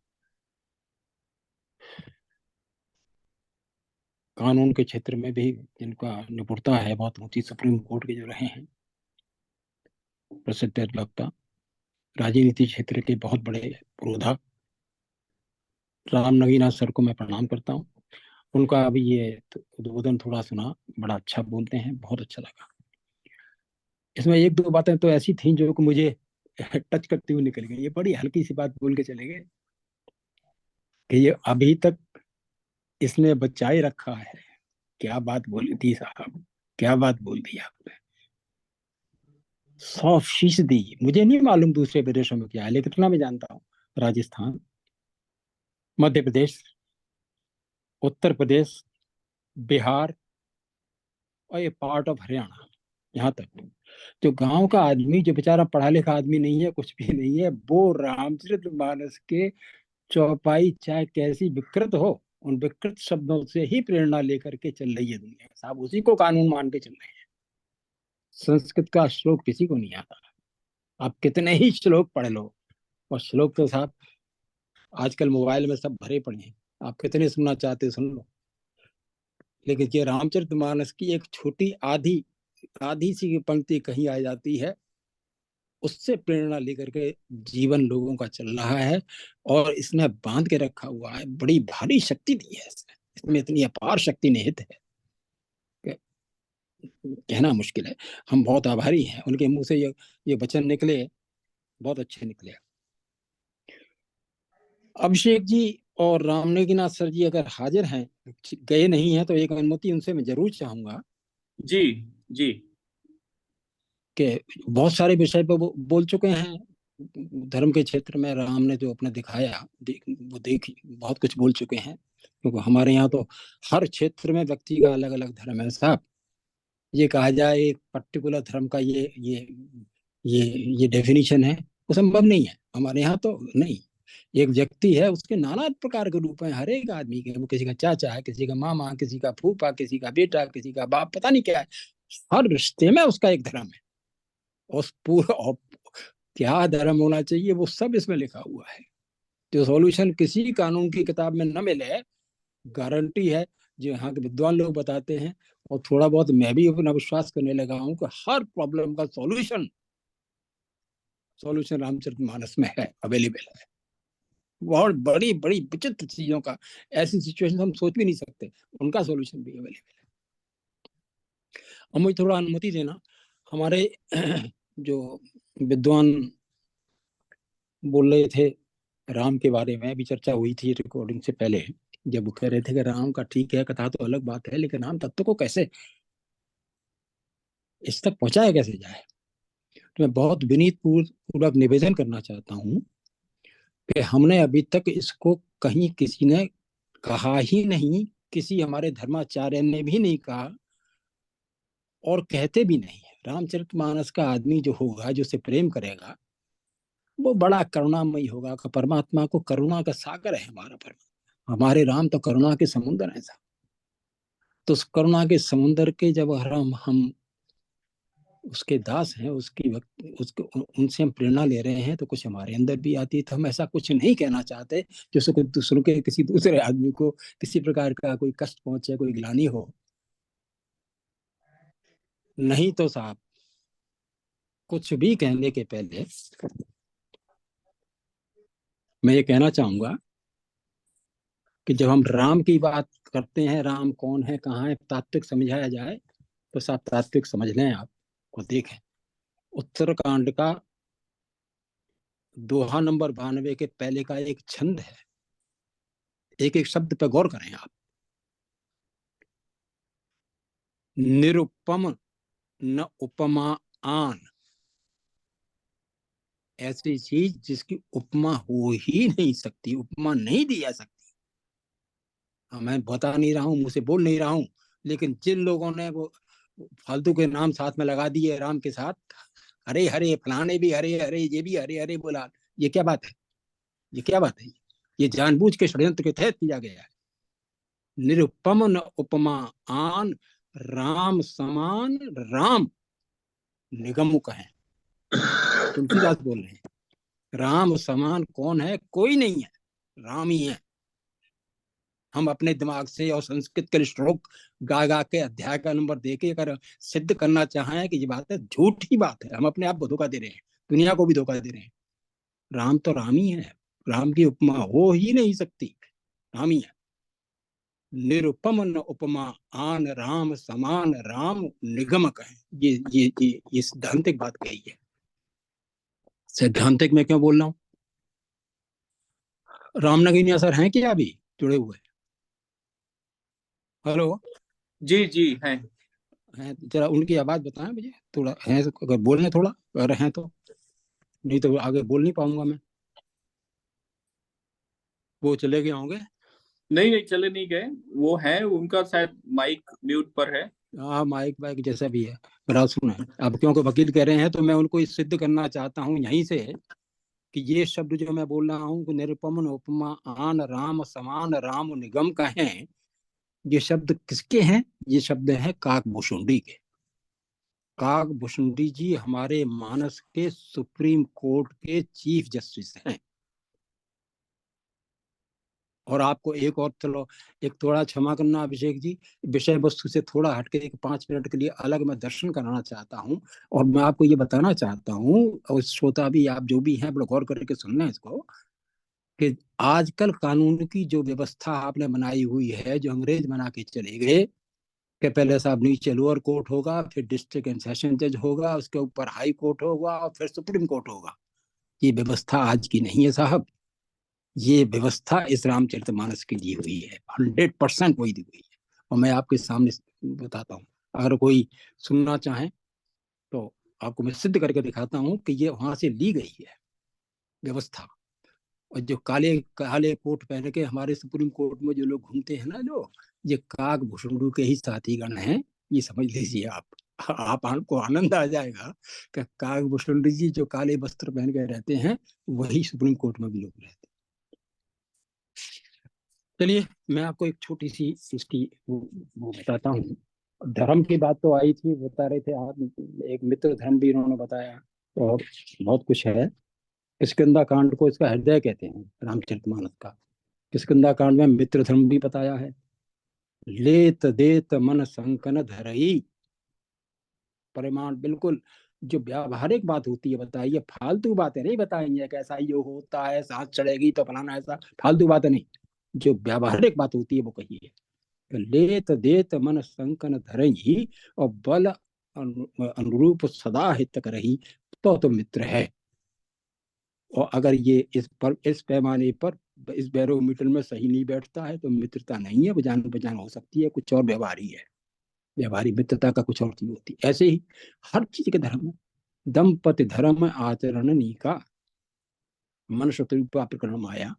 कानून के क्षेत्र में भी जिनका निपुणता है, बहुत ऊंची, सुप्रीम कोर्ट के जो रहे हैं, प्रसिद्ध अधिवक्ता, राजनीति क्षेत्र के बहुत बड़े पुरोधा, राम नगीना सर को मैं प्रणाम करता हूँ। उनका अभी ये उद्बोधन थोड़ा सुना, बड़ा अच्छा बोलते हैं, बहुत अच्छा लगा। इसमें एक दो बातें तो ऐसी थी जो कि मुझे टच करती हुई निकल गई। ये बड़ी हल्की सी बात बोल के चले गए कि ये अभी तक इसने बचाए रखा है। क्या बात बोली थी साहब, क्या बात बोल दी आपने। 100%। मुझे नहीं मालूम दूसरे प्रदेशों में क्या है, लेकिन इतना मैं जानता हूँ, राजस्थान, मध्य प्रदेश, उत्तर प्रदेश, बिहार और ये पार्ट ऑफ हरियाणा, यहाँ तक जो गांव का आदमी, जो बेचारा पढ़ा लिखा आदमी नहीं है, कुछ भी नहीं है, वो रामचरितमानस के चौपाई चाहे कैसी विकृत हो, उन विकृत शब्दों से ही प्रेरणा लेकर के चल रही है दुनिया साहब, उसी को कानून मान के चल रहे हैं। संस्कृत का श्लोक किसी को नहीं आता, आप कितने ही श्लोक पढ़ लो, और श्लोक तो साहब आजकल मोबाइल में सब भरे पड़े हैं, आप कितने सुनना चाहते सुन लो। लेकिन ये रामचरितमानस की एक छोटी आधी आधी सी पंक्ति कहीं आ जाती है, उससे प्रेरणा लेकर के जीवन लोगों का चल रहा है, और इसने बांध के रखा हुआ है, बड़ी भारी शक्ति दी है इसने, इसमें इतनी अपार शक्ति निहित है कि कहना मुश्किल है। हम बहुत आभारी हैं, उनके मुंह से ये वचन निकले, बहुत अच्छे निकले। अभिषेक जी और रामनेगीनाथ सर जी अगर हाजिर हैं, गए नहीं हैं, तो एक अनुमति उनसे मैं जरूर चाहूंगा जी जी। कि बहुत सारे विषय पर वो बोल चुके हैं। धर्म के क्षेत्र में राम ने जो अपने दिखाया, वो देख बहुत कुछ बोल चुके हैं, क्योंकि हमारे यहाँ तो हर क्षेत्र में व्यक्ति का अलग अलग धर्म है साहब। ये कहा जाए एक पर्टिकुलर धर्म का ये ये डेफिनेशन है, वो संभव नहीं है हमारे यहाँ तो। नहीं, एक व्यक्ति है, उसके नाना प्रकार के रूप हैं, हर एक आदमी के, वो किसी का चाचा है, किसी का मामा, किसी का फूफा, किसी का बेटा, किसी का बाप, पता नहीं क्या है, हर रिश्ते में उसका एक धर्म है। उस पूरा क्या धर्म होना चाहिए वो सब इसमें लिखा हुआ है। जो सॉल्यूशन किसी कानून की किताब में न मिले, गारंटी है जो यहाँ के विद्वान लोग बताते हैं, और थोड़ा बहुत मैं भी अपना विश्वास करने लगा हूँ कि हर प्रॉब्लम का सॉल्यूशन सॉल्यूशन रामचरितमानस में है, अवेलेबल है। बहुत बड़ी बड़ी विचित्र चीजों का, ऐसी सिचुएशन हम सोच भी नहीं सकते, उनका सॉल्यूशन भी अवेलेबल है। और मुझे थोड़ा अनुमति देना, हमारे जो विद्वान बोल रहे थे राम के बारे में, अभी चर्चा हुई थी रिकॉर्डिंग से पहले, जब वो कह रहे थे कि राम का ठीक है, कथा तो अलग बात है, लेकिन राम तत्व को कैसे इस तक पहुंचाया कैसे जाए। तो मैं बहुत विनीत पूर्वक निवेदन करना चाहता हूँ कि हमने अभी तक इसको कहीं किसी ने कहा ही नहीं, किसी हमारे धर्माचार्य ने भी नहीं कहा, और कहते भी नहीं है। रामचरितमानस का आदमी जो होगा, जो से प्रेम करेगा, वो बड़ा करुणामयी होगा। परमात्मा को करुणा का सागर है हमारा परमात्मा, हमारे राम तो करुणा के समुद्र है साहब। तो उस करुणा के समुद्र के जब हम उसके दास हैं, उसको उनसे हम प्रेरणा ले रहे हैं, तो कुछ हमारे अंदर भी आती है। तो हम ऐसा कुछ नहीं कहना चाहते जैसे कोई दूसरों के, किसी दूसरे आदमी को किसी प्रकार का कोई कष्ट पहुंचे, कोई ग्लानि हो। नहीं तो साहब, कुछ भी कहने के पहले मैं ये कहना चाहूंगा कि जब हम राम की बात करते हैं, राम कौन है, कहाँ है, तात्विक समझाया जाए तो साहब तात्विक समझ लें आप और देखें। उत्तरकांड का दोहा नंबर 92 के पहले का एक छंद है, एक एक शब्द पे गौर करें आप। निरुपम न उपमा आन, ऐसी चीज जिसकी उपमा हो ही नहीं सकती, उपमा नहीं दी जा सकती। मैं बता नहीं रहा हूँ, मुझसे बोल नहीं रहा हूँ, लेकिन जिन लोगों ने वो फालतू के नाम साथ में लगा दिए राम के साथ, हरे हरे फलाने भी हरे हरे, ये भी हरे हरे बोला, ये क्या बात है, ये क्या बात है? ये जानबूझ के षड्यंत्र के तहत किया गया है। निरुपम न उपमा आन, राम समान राम निगम कहें। तुलसीदास बोल रहे हैं, राम समान कौन है? कोई नहीं है, राम ही है। हम अपने दिमाग से और संस्कृत के श्लोक गा गा के अध्याय का नंबर दे के अगर सिद्ध करना चाहें कि ये बात है, झूठी बात है। हम अपने आप को धोखा दे रहे हैं, दुनिया को भी धोखा दे रहे हैं। राम तो राम ही है, राम की उपमा हो ही नहीं सकती, राम ही है। निरुपम न उपमा आन, राम समान राम निगम कहें। ये सिद्धांतिक बात कही है। सैद्धांतिक में क्यों बोल रहा हूँ? रामनगीनिया सर हैं क्या अभी जुड़े हुए? हेलो? जी जी हैं। हैं, जरा उनकी आवाज बताएं मुझे थोड़ा, है अगर बोलने थोड़ा, अगर हैं तो, नहीं तो आगे बोल नहीं पाऊंगा मैं। वो चले गए होंगे। नहीं नहीं, चले नहीं गए। वो हैं, उनका शायद माइक म्यूट पर है। हाँ, माइक वाइक जैसा भी है। बड़ा सुना है अब, क्योंकि वकील कह रहे हैं तो मैं उनको सिद्ध करना चाहता हूँ यहीं से कि ये शब्द जो मैं बोल रहा हूँ कि निरुपम उपमा आन, राम समान राम निगम का है, ये शब्द किसके हैं? ये शब्द हैं काकभूषुंडी के। काकभूषुंडी जी हमारे मानस के सुप्रीम कोर्ट के चीफ जस्टिस हैं। और आपको एक और, चलो एक थोड़ा क्षमा करना अभिषेक जी, विषय वस्तु से थोड़ा हटके एक 5 मिनट के लिए अलग मैं दर्शन कराना चाहता हूँ। और मैं आपको ये बताना चाहता हूँ, और श्रोता भी, आप जो भी हैं बड़ा गौर करके सुन लें इसको, कि आजकल कानून की जो व्यवस्था आपने बनाई हुई है, जो अंग्रेज बना के चले गए, कि पहले साहब नीचे लोअर कोर्ट होगा, फिर डिस्ट्रिक्ट एंड सेशन जज होगा, उसके ऊपर हाई कोर्ट होगा, और फिर सुप्रीम कोर्ट होगा। ये व्यवस्था आज की नहीं है साहब। ये व्यवस्था इस रामचरितमानस की दी हुई है, 100% वही दी हुई है। और मैं आपके सामने बताता हूँ, अगर कोई सुनना चाहे तो आपको मैं सिद्ध करके दिखाता हूँ कि ये वहां से ली गई है व्यवस्था। और जो काले काले कोट पहन के हमारे सुप्रीम कोर्ट में जो लोग घूमते हैं ना, जो ये काक भुसुंडू के ही साथीगण हैं, ये समझ लीजिए आप आपको आनंद आ जाएगा कि काक भुसुंडू जी जो काले वस्त्र पहन के रहते हैं, वही सुप्रीम कोर्ट में भी लोग रहते हैं। चलिए मैं आपको एक छोटी सी इसकी वो बताता हूँ। धर्म की बात तो आई थी, बता रहे थे आप, एक मित्र धर्म भी इन्होंने बताया, और बहुत कुछ है। किष्किंधा कांड को इसका हृदय कहते हैं रामचरितमानस का। किष्किंधा कांड में मित्र धर्म भी बताया है। लेत देत मन संकन धरई, परिमाण बिल्कुल जो व्यावहारिक बात होती है बताइए, फालतू बातें नहीं बताएंगे कि ऐसा ये होता है, सांस चढ़ेगी तो फलाना, ऐसा फालतू बातें नहीं, जो व्यावहारिक बात होती है वो कहिए। लेत देत मन संकन धरई, और बल अनुरूप सदा हित करही, तो मित्र है। और अगर ये इस पैमाने पर, इस बैरोमीटर में सही नहीं बैठता है तो मित्रता नहीं है, वो जान पहचान हो सकती है, कुछ और व्यवहार ही है। व्यवहारिक मित्रता का कुछ और चीज होती है। ऐसे ही हर चीज के धर्म में, दंपति धर्म आचरण का मनुष्य प्रकरण आया,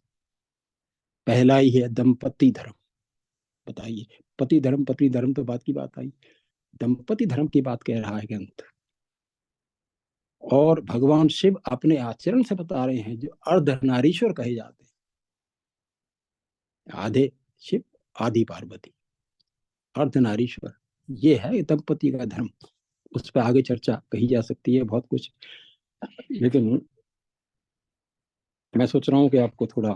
पहला ही है दंपति धर्म। बताइए, पति धर्म पत्नी धर्म तो बात की बात आई, दंपति धर्म की बात कह रहा है कि अंत। और भगवान शिव अपने आचरण से बता रहे हैं, जो अर्धनारीश्वर कहे जाते हैं, आधे शिव आदि पार्वती, अर्धनारीश्वर, ये है दंपति का धर्म। उस पर आगे चर्चा कही जा सकती है बहुत कुछ, लेकिन मैं सोच रहा हूँ कि आपको थोड़ा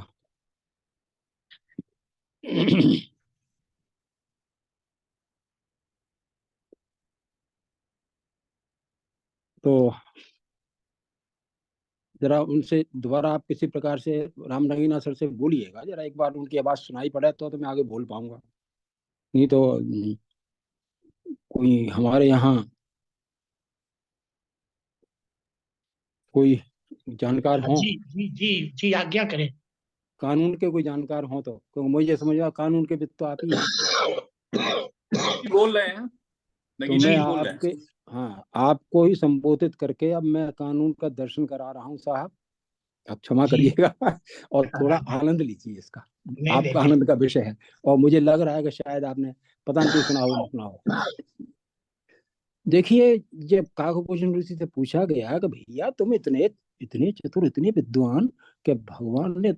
तो जरा उनसे दोबारा आप किसी प्रकार से राम नगीना सर से बोलिएगा, जरा एक बार उनकी आवाज सुनाई पड़े तो मैं आगे बोल पाऊंगा। नहीं तो कोई हमारे यहाँ कोई जानकार हो, जी जी जी जी, आज्ञा करें। कानून के कोई जानकार हो तो, क्योंकि मुझे समझ आ कानून के विद तो आप ही हैं। बोल रहे हैं, तो नगीना मैं जी बोल रहे आपके, हैं। हाँ, आपको ही संबोधित करके अब मैं कानून का दर्शन करा रहा हूँ साहब, आप क्षमा जी। करिएगा और थोड़ा आनंद लीजिए इसका, नहीं आपका नहीं आनंद का विषय है। और मुझे लग रहा है कि शायद आपने पता नहीं सुना हो ना सुना हो। देखिए, जब काकभूषण ऋषि से पूछा गया कि भैया तुम इतने इतने चतुर, इतने विद्वान, कि भगवान ने,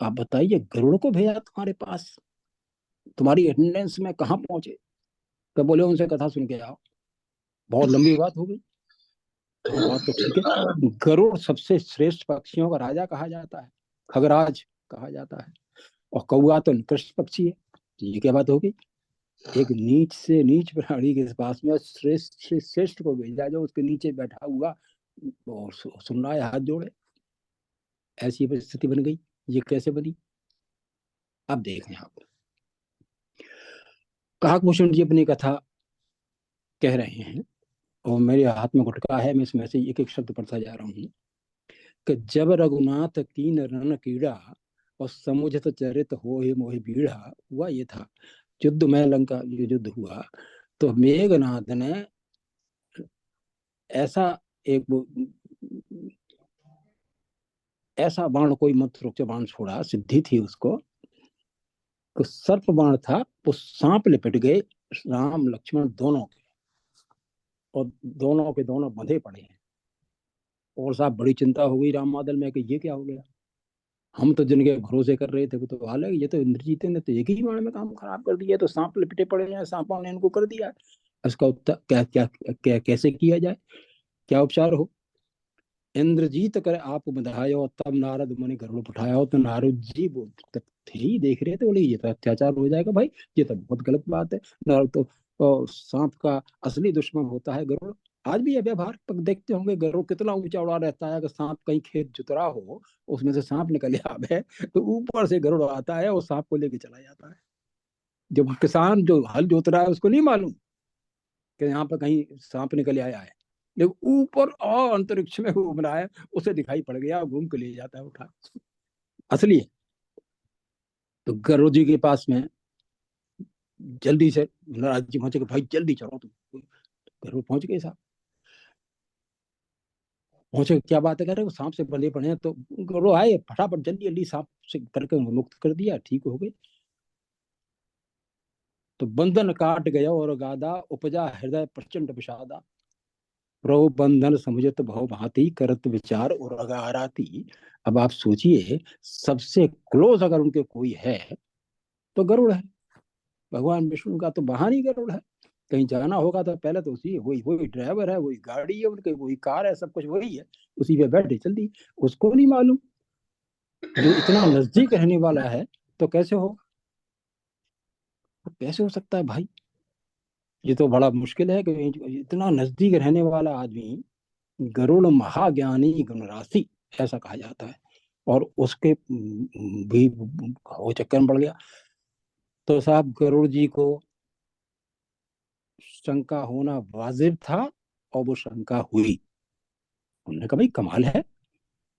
आप बताइए, गरुड़ को भेजा तुम्हारे पास, तुम्हारी अटेंडेंस में कहाँ पहुंचे? तो बोले उनसे कथा सुन के आओ। बहुत लंबी बात हो गई। हाँ, बात तो ठीक है। गरुड़ सबसे श्रेष्ठ पक्षियों का राजा कहा जाता है, खगराज कहा जाता है, और कौआ तो निकृष्ट पक्षी है। तो ये क्या बात होगी? एक नीच से नीच प्राणी के पास में श्रेष्ठ से श्रेष्ठ को भेजा, जो उसके नीचे बैठा हुआ और सुन रहा है हाथ जोड़े। ऐसी परिस्थिति बन गई। ये कैसे बनी? अब देखें आप, काकभूषण जी अपनी कथा कह रहे हैं, और मेरे हाथ में गुटका है, मैं इसमें से एक एक शब्द पढ़ता जा रहा हूँ कि जब रघुनाथ कीन रण कीड़ा, और समुझत चरित हो मोहि बीड़ा। हुआ ये था, युद्ध में लंका युद्ध हुआ, तो मेघनाथ ने ऐसा एक ऐसा बाण, कोई मंत्र बाण छोड़ा, सिद्धि थी उसको, तो सर्प बाण था, वो सांप लिपट गए राम लक्ष्मण दोनों के, और दोनों के दोनों बंधे पड़े हैं। और साहब बड़ी चिंता हो गई राम बादल में कि ये क्या हो गया, हम तो जिनके भरोसे कर रहे थे वो तो हाल है, ये तो इंद्रजीत ने तो एक ही बाण में काम खराब कर दिया, तो सांप लिपटे पड़े हैं, सांपों ने इनको कर दिया। इसका उत्तर क्या क्या, क्या कैसे किया जाए, क्या उपचार हो? इंद्रजीत कर आप बधायो, तब नारद मुनि गरुड़ उठाया। तो नारद जी वो थे ही, देख रहे थे, बोले ये तो अत्याचार हो जाएगा भाई, ये तो बहुत गलत बात है। नारद तो सांप का असली दुश्मन होता है गरुड़। आज भी ये व्यवहार पर देखते होंगे, गरुड़ कितना ऊंचा उड़ा रहता है, अगर सांप कहीं खेत जुतरा हो, उसमें से सांप निकल आवे, तो ऊपर से गरुड़ आता है और सांप को लेके चला जाता है। जब किसान जो हल जोत रहा है उसको नहीं मालूम कि यहाँ पर कहीं सांप निकल आया है, लेकिन ऊपर और अंतरिक्ष में घूम रहा है, उसे दिखाई पड़ गया, घूम के ले जाता है उठा, असली है। तो गरुड़ जी के पास में जल्दी से नारद जी पहुंचे कि भाई जल्दी चलो तुम। गरुड़ पहुंच गए साहब, पहुंचे, क्या बात है, कह रहे हो सांप से बंधे पड़े हैं, तो गरुड़ आए फटाफट जल्दी जल्दी सांप से करके उनको मुक्त कर दिया, ठीक हो गए। तो बंधन काट गया और गादा, उपजा हृदय प्रचंड विषादा। प्रभु बंधन समझत भव भांति, करत विचार और अगाराती। अब आप सोचिए, सबसे क्लोज अगर उनके कोई है तो गरुड़ है। भगवान विष्णु का तो वाहन ही गरुड़ है। कहीं जाना होगा तो पहले तो उसी, वही वही ड्राइवर है, वही गाड़ी है उनकी, वही कार है, सब कुछ वही है, उसी पे बैठे चलती। उसको नहीं मालूम, जो इतना नजदीक रहने वाला है, तो कैसे हो, कैसे हो सकता है भाई? ये तो बड़ा मुश्किल है कि इतना नजदीक रहने वाला आदमी, गरुड़ महाज्ञानी गुणराशि, ऐसा कहा जाता है। और उसके भी वो चक्कर में पड़ गया। तो साहब गरुड़ जी को शंका होना वाजिब था, और वो शंका हुई। उन्होंने कहा भाई कमाल है,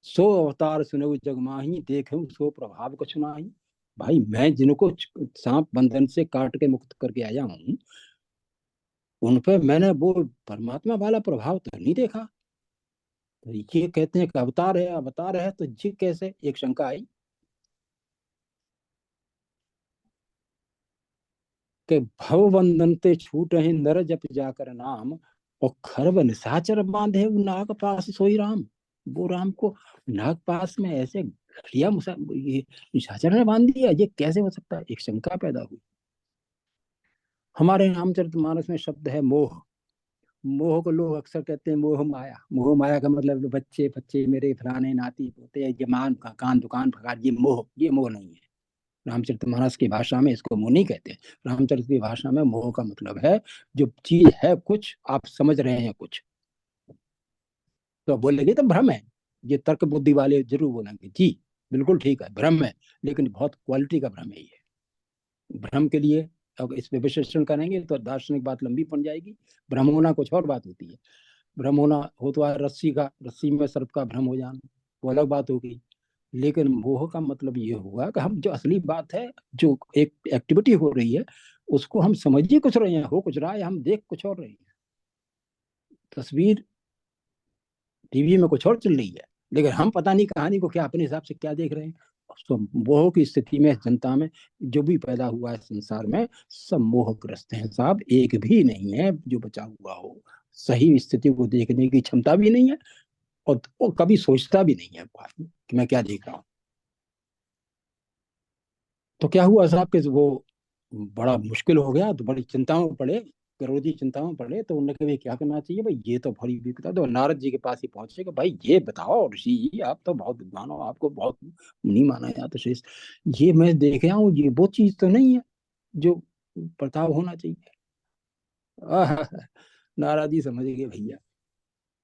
सो अवतार सुनो जग माही, देखे सो प्रभाव कुछ नाही। भाई मैं जिनको सांप बंधन से काट के मुक्त करके आया हूँ, उन पर मैंने वो परमात्मा वाला प्रभाव तो नहीं देखा। तो ये कहते हैं कि अवतार है, अवतार है, तो ये कैसे, एक शंका आई कि भव बंधन ते छूट है नर जप जाकर नाम, और खरब निशाचर बांधे नाग पास सोई राम। वो राम को नाग पास में ऐसे घटिया ये निशाचर ने बांध दिया, ये कैसे हो सकता है, एक शंका पैदा हुई। हमारे रामचरितमानस में शब्द है मोह। मोह को लोग अक्सर कहते हैं मोह माया। मोह माया का मतलब बच्चे बच्चे मेरे फलाने नाती पोते जमान का कान दुकान फकार, ये मोह नहीं है। रामचरितमानस की भाषा में इसको मोह नहीं कहते। रामचरित की भाषा में मोह का मतलब है जो चीज है कुछ, आप समझ रहे हैं कुछ, तो बोलेंगे तो भ्रम है। ये तर्क बुद्धि वाले जरूर बोलेंगे जी बिल्कुल ठीक है, भ्रम है, लेकिन बहुत क्वालिटी का भ्रम है ये। भ्रम के लिए अब इस पे विश्लेषण करेंगे तो दार्शनिक बात लंबी पड़ जाएगी। भ्रम होना कुछ और बात होती है, भ्रम होना हो तो रस्सी में सर्प का भ्रम हो जाना, वो अलग बात होगी। लेकिन मोह का मतलब ये हुआ कि हम जो असली बात है, जो एक एक्टिविटी हो रही है, उसको हम समझ ही कुछ रहे हैं, हो कुछ रहा है, हम देख कुछ और रहे हैं। तस्वीर टीवी में कुछ और चल रही है, लेकिन हम पता नहीं कहानी को क्या अपने हिसाब से क्या देख रहे हैं। तो मोह की स्थिति में जनता में जो भी पैदा हुआ है संसार में, सब मोहग्रस्त हैं साहब। एक भी नहीं है जो बचा हुआ हो, सही स्थिति को देखने की क्षमता भी नहीं है, और वो कभी सोचता भी नहीं है कि मैं क्या देख रहा हूँ। तो क्या हुआ साहब कि वो बड़ा मुश्किल हो गया, तो बड़ी चिंताओं में पड़े, करोड़ जी चिंताओं में पड़े। तो उन्होंने कहा क्या करना चाहिए भाई, ये तो बड़ी विपदा। तो नारद जी के पास ही पहुंचे कि भाई ये बताओ ऋषि जी, आप तो बहुत विद्वान हो, आपको बहुत नहीं माना जाता शेष, ये मैं देख रहा हूँ, ये वो चीज तो नहीं है जो प्रताप होना चाहिए। नारद जी समझ गए भैया,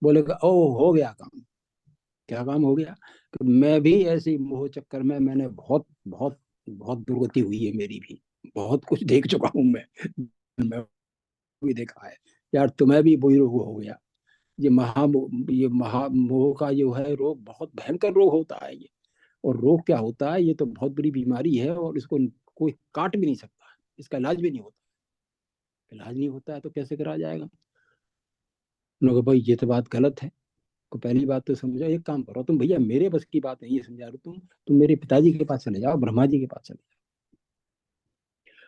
बोले ओ हो गया काम। क्या काम हो गया कि मैं भी ऐसे मोह चक्कर में, मैंने बहुत बहुत बहुत दुर्गति हुई है मेरी भी, बहुत कुछ देख चुका हूं मैं भी देखा है यार। तुम्हें भी वही रोग हो गया। ये महामोह का जो है रोग बहुत भयंकर रोग होता है ये। और रोग क्या होता है, ये तो बहुत बड़ी बीमारी है, और इसको कोई काट भी नहीं सकता, इसका इलाज भी नहीं होता। इलाज नहीं होता है तो कैसे करा जाएगा। लोग भाई ये तो बात गलत है। तो पहली बात तो समझो, एक काम करो तुम भैया, मेरे बस की बात नहीं है समझा रहा, तुम मेरे पिताजी के पास चले जाओ, ब्रह्मा जी के पास चले जाओ।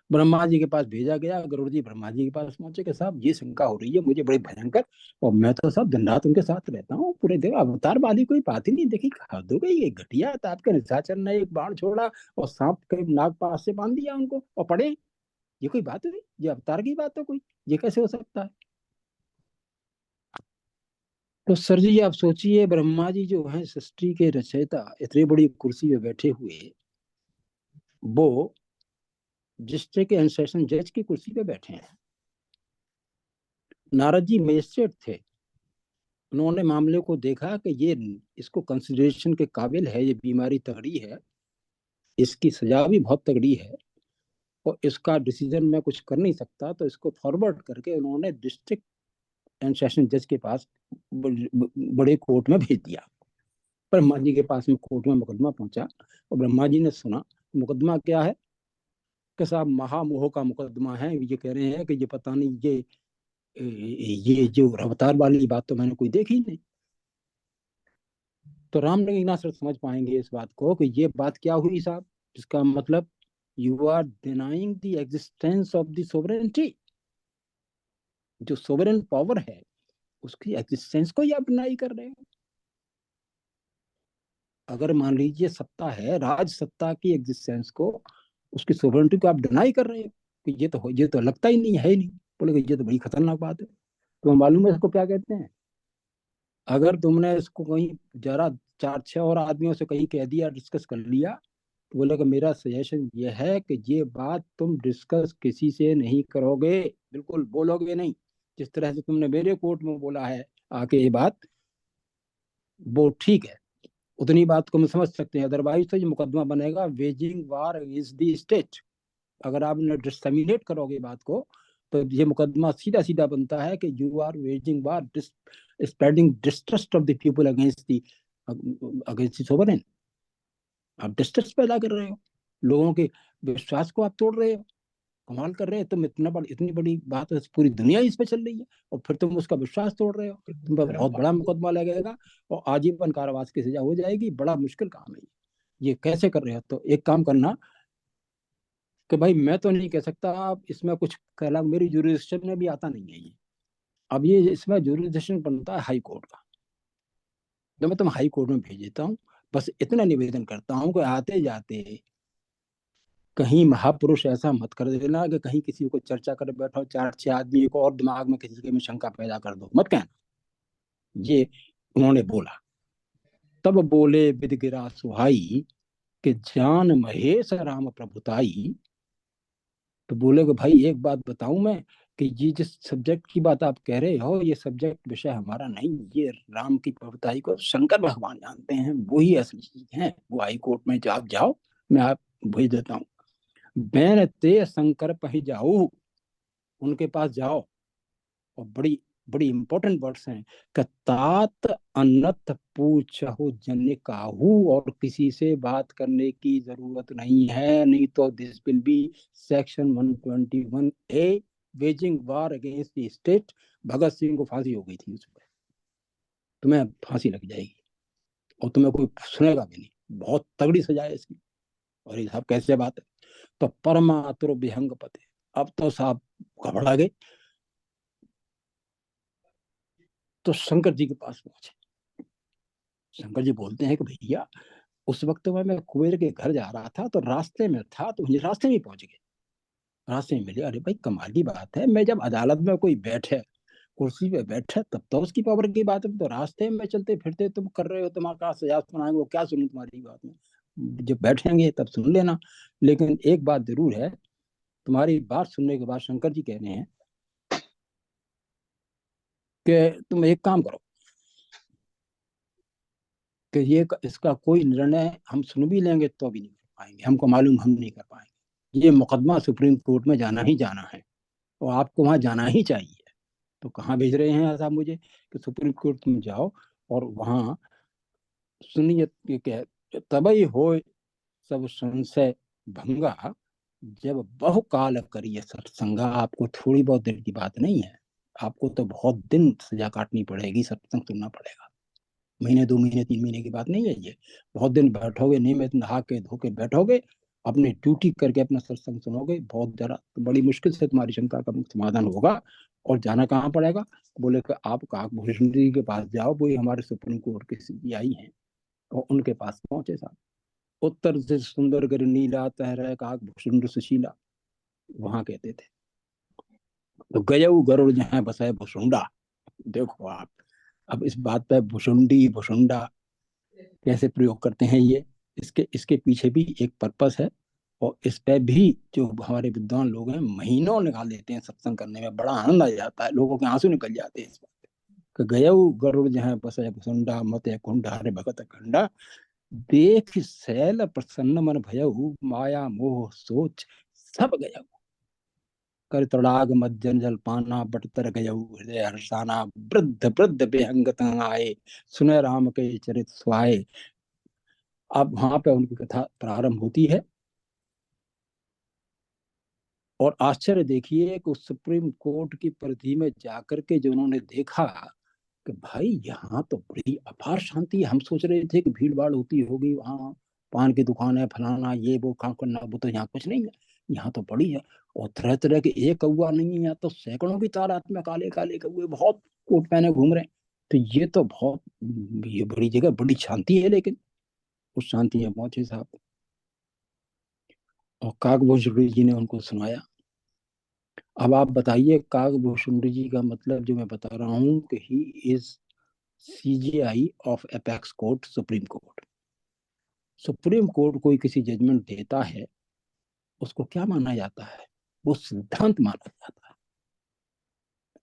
ब्रह्मा जी के पास भेजा गया, गरुड़ जी ब्रह्मा जी के पास पहुंचे कि साहब ये शंका हो रही है मुझे बड़ी भयंकर, और मैं तो साहब दिन रात उनके साथ रहता हूँ पूरे दिन, अवतार वाली कोई बात ही नहीं देखी, हद हो गई, ये घटिया था आपके निशाचर ने एक बाण छोड़ा और सांप के नाग पास से बांध दिया उनको और पड़े। ये कोई बात हुई, ये अवतार की बात है कोई, ये कैसे हो सकता है। तो सर जी आप सोचिए, ब्रह्मा जी जो है सृष्टि के रचयिता, इतनी बड़ी कुर्सी में बैठे हुए, वो डिस्ट्रिक्ट एडमिनिस्ट्रेशन जज की कुर्सी पे बैठे हैं। नारद जी मजिस्ट्रेट थे, उन्होंने मामले को देखा कि ये इसको कंसिडरेशन के काबिल है, ये बीमारी तगड़ी है, इसकी सजा भी बहुत तगड़ी है, और इसका डिसीजन मैं कुछ कर नहीं सकता, तो इसको फॉरवर्ड करके उन्होंने डिस्ट्रिक्ट एंड सेशन जज के पास बड़े कोर्ट में भेज दिया। ब्रह्मा जी के पास में कोर्ट में मुकदमा पहुंचा, और ब्रह्मा जी ने सुना मुकदमा क्या है कि साहब महामोह का मुकदमा है, ये कह रहे हैं कि ये पता नहीं ये जो अवतार वाली बात तो मैंने कोई देखी नहीं। तो राम रहीना सर समझ पाएंगे इस बात को कि ये बात क्या हुई साहब, इसका मतलब you are denying the existence of the sovereignty, जो सोवरेन पावर है उसकी एग्जिस्टेंस को ही आप डिनाई कर रहे हो। अगर मान लीजिए सत्ता है, राज सत्ता की एग्जिस्टेंस को, उसकी सोवरेनिटी को आप डिनाई कर रहे हो कि ये तो लगता ही नहीं है ही नहीं, बोले ये तो बड़ी खतरनाक बात है। तो मालूम है इसको क्या कहते हैं, अगर तुमने इसको कहीं जरा 4-6 और आदमियों से कहीं कह दिया, डिस्कस कर लिया, तो बोले कि मेरा सजेशन ये है कि ये बात तुम डिस्कस किसी से नहीं करोगे, बिल्कुल बोलोगे नहीं। जिस तरह से तुमने मेरे कोर्ट में बोला है आके ये बात, वो ठीक है, उतनी बात को हम समझ सकते हैं। अदरवाइज तो ये मुकदमा बनेगा waging war is the state. अगर आप डिसमिनेट करोगे बात को, तो ये मुकदमा सीधा सीधा बनता है कि you are waging war, spreading distrust of the people against sovereign. आप डिस्ट्रस्ट पैदा कर रहे हो, लोगों के विश्वास को आप तोड़ रहे हो, कमाल कर रहे हैं तुम। इतनी बड़ी बात है, पूरी दुनिया इस पे चल रही है, और फिर तुम उसका विश्वास तोड़ रहे हो, तुम पर बहुत बड़ा मुकदमा लगेगा और आजीवन कारावास की सजा हो जाएगी। बड़ा मुश्किल काम है ये कैसे कर रहे हो। तो एक काम करना कि भाई मैं तो नहीं कह सकता, आप इसमें कुछ कहला, मेरी जुरिडिक्शन में भी आता नहीं है ये। अब ये इसमें जुरिडिक्शन बनता है हाई कोर्ट का, तो मैं तुम हाई कोर्ट में भेज देता हूँ। बस इतना निवेदन करता हूँ कि आते जाते कहीं महापुरुष ऐसा मत कर देना कि कहीं किसी को चर्चा कर बैठो, 4-6 आदमी को और दिमाग में किसी के में शंका पैदा कर दो, मत कहना। ये उन्होंने बोला। तब बोले विद गिरा सुहाई कि जान महेश राम प्रभुताई। तो बोले कि भाई एक बात बताऊं मैं, कि ये जिस सब्जेक्ट की बात आप कह रहे हो, ये सब्जेक्ट विषय हमारा नहीं, ये राम की प्रभुताई को शंकर भगवान जानते हैं, वही असली चीज है। वो हाई कोर्ट में जो आप जाओ, मैं आप भेज देता हूँ, बैन ते शंकर पही जाऊ, उनके पास जाओ। और बड़ी बड़ी इंपॉर्टेंट वर्ड्स हैं कि तात अनथ पूछहु जन काहू, और किसी से बात करने की जरूरत नहीं है, नहीं तो this will be section 121A, waging war against the state. Bhagat Singh को फांसी हो गई थी उस पर, तुम्हें फांसी लग जाएगी और तुम्हें कोई सुनेगा भी नहीं, बहुत तगड़ी सजा है इसकी। और ये साहब कैसे बात है, तो परमातुर विहंग पते। अब तो साहब घबरा गए, तो शंकर जी के पास पहुंचे। शंकर जी बोलते हैं कि भैया, उस वक्त मैं कुबेर के घर जा रहा था, तो रास्ते में था, तो मुझे रास्ते में पहुंच गए, रास्ते में मिले। अरे भाई कमाल की बात है, मैं जब अदालत में कोई बैठे, कुर्सी पे बैठे, तब तो उसकी पावर की बात है, तो रास्ते में चलते फिरते तुम कर रहे हो, तुम्हारा सजा सुनाएंगे, वो क्या सुनूं तुम्हारी बात में, जब बैठेंगे तब सुन लेना। लेकिन एक बात जरूर है, तुम्हारी बात सुनने के बाद शंकर जी कह रहे हैं कि तुम एक काम करो, कि ये इसका कोई निर्णय हम सुन भी लेंगे तो भी नहीं कर पाएंगे, हमको मालूम हम नहीं कर पाएंगे, ये मुकदमा सुप्रीम कोर्ट में जाना ही जाना है, और आपको वहां जाना ही चाहिए। तो कहाँ भेज रहे हैं साहब मुझे, कि सुप्रीम कोर्ट में जाओ और वहां सुनिए, तबई हो सब संशय भंगा, जब बहुकाल करिए सत्संगा। आपको थोड़ी बहुत देर की बात नहीं है, आपको तो बहुत दिन सजा काटनी पड़ेगी, सत्संग सुनना पड़ेगा। महीने 2 महीने 3 महीने की बात नहीं है ये, बहुत दिन बैठोगे, नियमित नहा के धो के बैठोगे, अपनी ड्यूटी करके अपना सत्संग सुनोगे, बहुत जरा तो बड़ी मुश्किल से तुम्हारी शंका का समाधान होगा। और जाना कहाँ पड़ेगा, बोले कि आप काकभूषण जी के पास जाओ, वही हमारे सुप्रीम कोर्ट के सीबीआई हैं। और उनके पास पहुंचे साहब, उत्तर से सुंदर कर नीला तहरा काकभूषण सुशीला, वहां कहते थे। तो गयऊ गरुड़ जहाँ बसाए भुसुंडा, देखो आप, अब इस बात पे भुसुंडी भुसुंडा कैसे प्रयोग करते हैं, ये इसके इसके पीछे भी एक पर्पस है। और इस पे भी जो हमारे विद्वान लोग हैं महीनों निकाल देते हैं सत्संग करने में, बड़ा आनंद आ जाता है, लोगों के आंसू निकल जाते हैं इस बात पे। गयऊ गरुड़ जहाँ बसे भुसुंडा मते कुंडा हरे भगत खंडा, देख सैल प्रसन्न मन भयऊ, माया मोह सोच सब गयऊ, कर तड़ाग मज्जन जल पाना, बटतर गयऊ हृदय हर्षाना, वृद्ध वृद्ध बेहंगत आए, सुने राम के चरित सुहाए। अब वहां पे उनकी कथा प्रारंभ होती है, और आश्चर्य देखिए कि उस सुप्रीम कोर्ट की परिधि में जाकर के जो उन्होंने देखा कि भाई यहाँ तो बड़ी अपार शांति है। हम सोच रहे थे कि भीड़ भाड़ होती होगी वहाँ, पान की दुकान है, फलाना ये वो काम करना, वो तो यहाँ कुछ नहीं है, यहाँ तो बड़ी है। और तरह तरह के एक कौआ नहीं है, यहाँ तो सैकड़ों की तादाद में काले काले कौए बहुत कोट पहने घूम रहे हैं। तो ये तो बहुत, ये बड़ी जगह, बड़ी शांति है। लेकिन उस शांति में पहुंचे साहब, और काकभूषण जी ने उनको सुनाया। अब आप बताइए, काकभूषण जी का मतलब जो मैं बता रहा हूँ कि he is CGI of apex court, supreme court. Supreme court कोई किसी जजमेंट देता है, उसको क्या माना जाता है, वो सिद्धांत माना जाता है।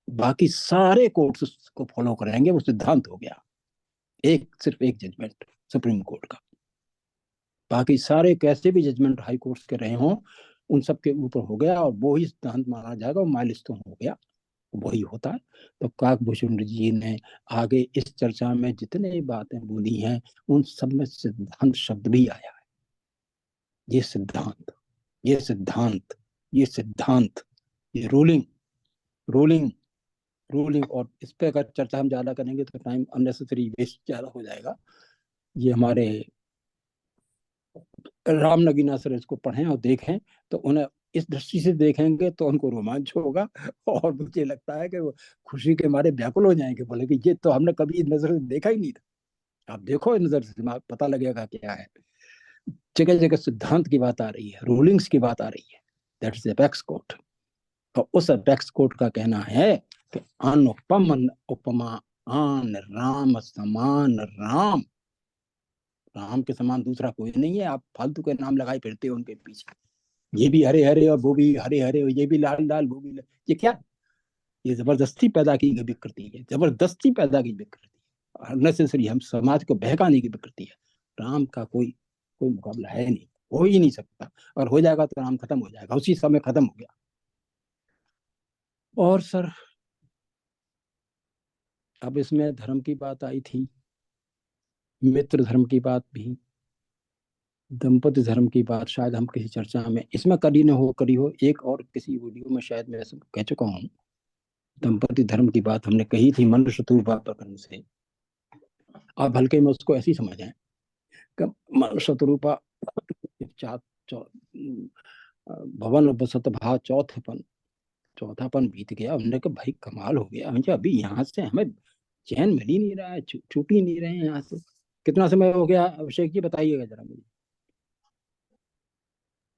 बाकी सारे कोर्ट्स उसको फॉलो करेंगे, वो सिद्धांत हो गया। एक सिर्फ एक जजमेंट सुप्रीम कोर्ट का, बाकी सारे कैसे भी जजमेंट हाई कोर्ट के रहे हों, उन सब के ऊपर हो गया, और वो ही सिद्धांत माना जाएगा, वो माइलस्टोन हो गया, वही होता है। तो काकभूषण जी ने आगे इस चर्चा में जितने बातें बोली हैं, उन सब में सिद्धांत शब्द भी आया है। ये सिद्धांत, ये सिद्धांत, ये सिद्धांत, ये रूलिंग रूलिंग रूलिंग। और इस पे अगर चर्चा हम ज्यादा करेंगे तो टाइम अननेसेसरी वेस्ट ज्यादा हो जाएगा। ये हमारे राम नगीना सर इसको पढ़ें और देखें, तो उन्हें इस दृष्टि से देखेंगे तो उनको रोमांच होगा, और मुझे लगता है कि वो खुशी के मारे व्याकुल हो जाएंगे, बोले कि ये तो हमने कभी नजर से देखा ही नहीं था। आप देखो नजर से, पता लगेगा क्या है। जगह जगह सिद्धांत की बात आ रही है, रूलिंग्स की बात आ रही है, दैट इज अपेक्स कोर्ट। और उस अपेक्स कोर्ट का कहना है कि अनुपम उपमा आन राम समान राम, राम के समान दूसरा कोई नहीं है। आप फालतू के नाम लगाए फिरते हो उनके पीछे, ये भी हरे हरे और वो भी हरे हरे, ये भी लाल लाल वो भी लाल। ये क्या, ये जबरदस्ती पैदा की गई विकृति है, जबरदस्ती पैदा की विकृति है, अननेसेसरी हम समाज को बहकाने की विकृति है। राम का कोई कोई मुकाबला है नहीं, हो ही नहीं सकता, और हो जाएगा तो राम खत्म हो जाएगा, उसी समय खत्म हो गया। और सर अब इसमें धर्म की बात आई थी, मित्र धर्म की बात भी, दंपति धर्म की बात शायद हम किसी चर्चा में इसमें करी हो, एक और किसी वीडियो में शायद मैं सब कह चुका हूँ। दंपति धर्म की बात हमने कही थी मनुष्य शत्रुपा प्रकरण से। आप हल्के में उसको ऐसी समझें कि मनुष्य शत्रुपा भवन बसत भाव चौथापन बीत गया। हमने कहा भाई कमाल हो गया, मुझे अभी यहाँ से हमें चैन मिल ही नहीं रहा है, छूट ही नहीं रहे हैं यहाँ से। कितना समय हो गया अभिषेक जी, बताइएगा जरा मुझे।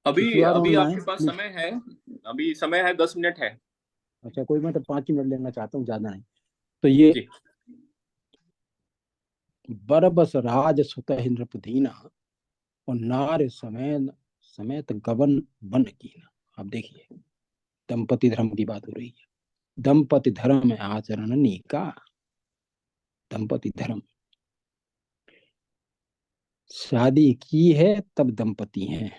अभी अभी ऑनलाइन आपके पास समय है, अभी समय है 10 मिनट है। अच्छा, कोई मैं तो 5 मिनट लेना चाहता हूँ, ज्यादा नहीं। तो ये जी बरबस राज सुत इंद्रपदीना और नार समेत गवन बन कीना। अब देखिए दंपति धर्म की बात हो रही है, दंपति धर्म आचरण का, दंपति धर्म, शादी की है तब दंपति हैं।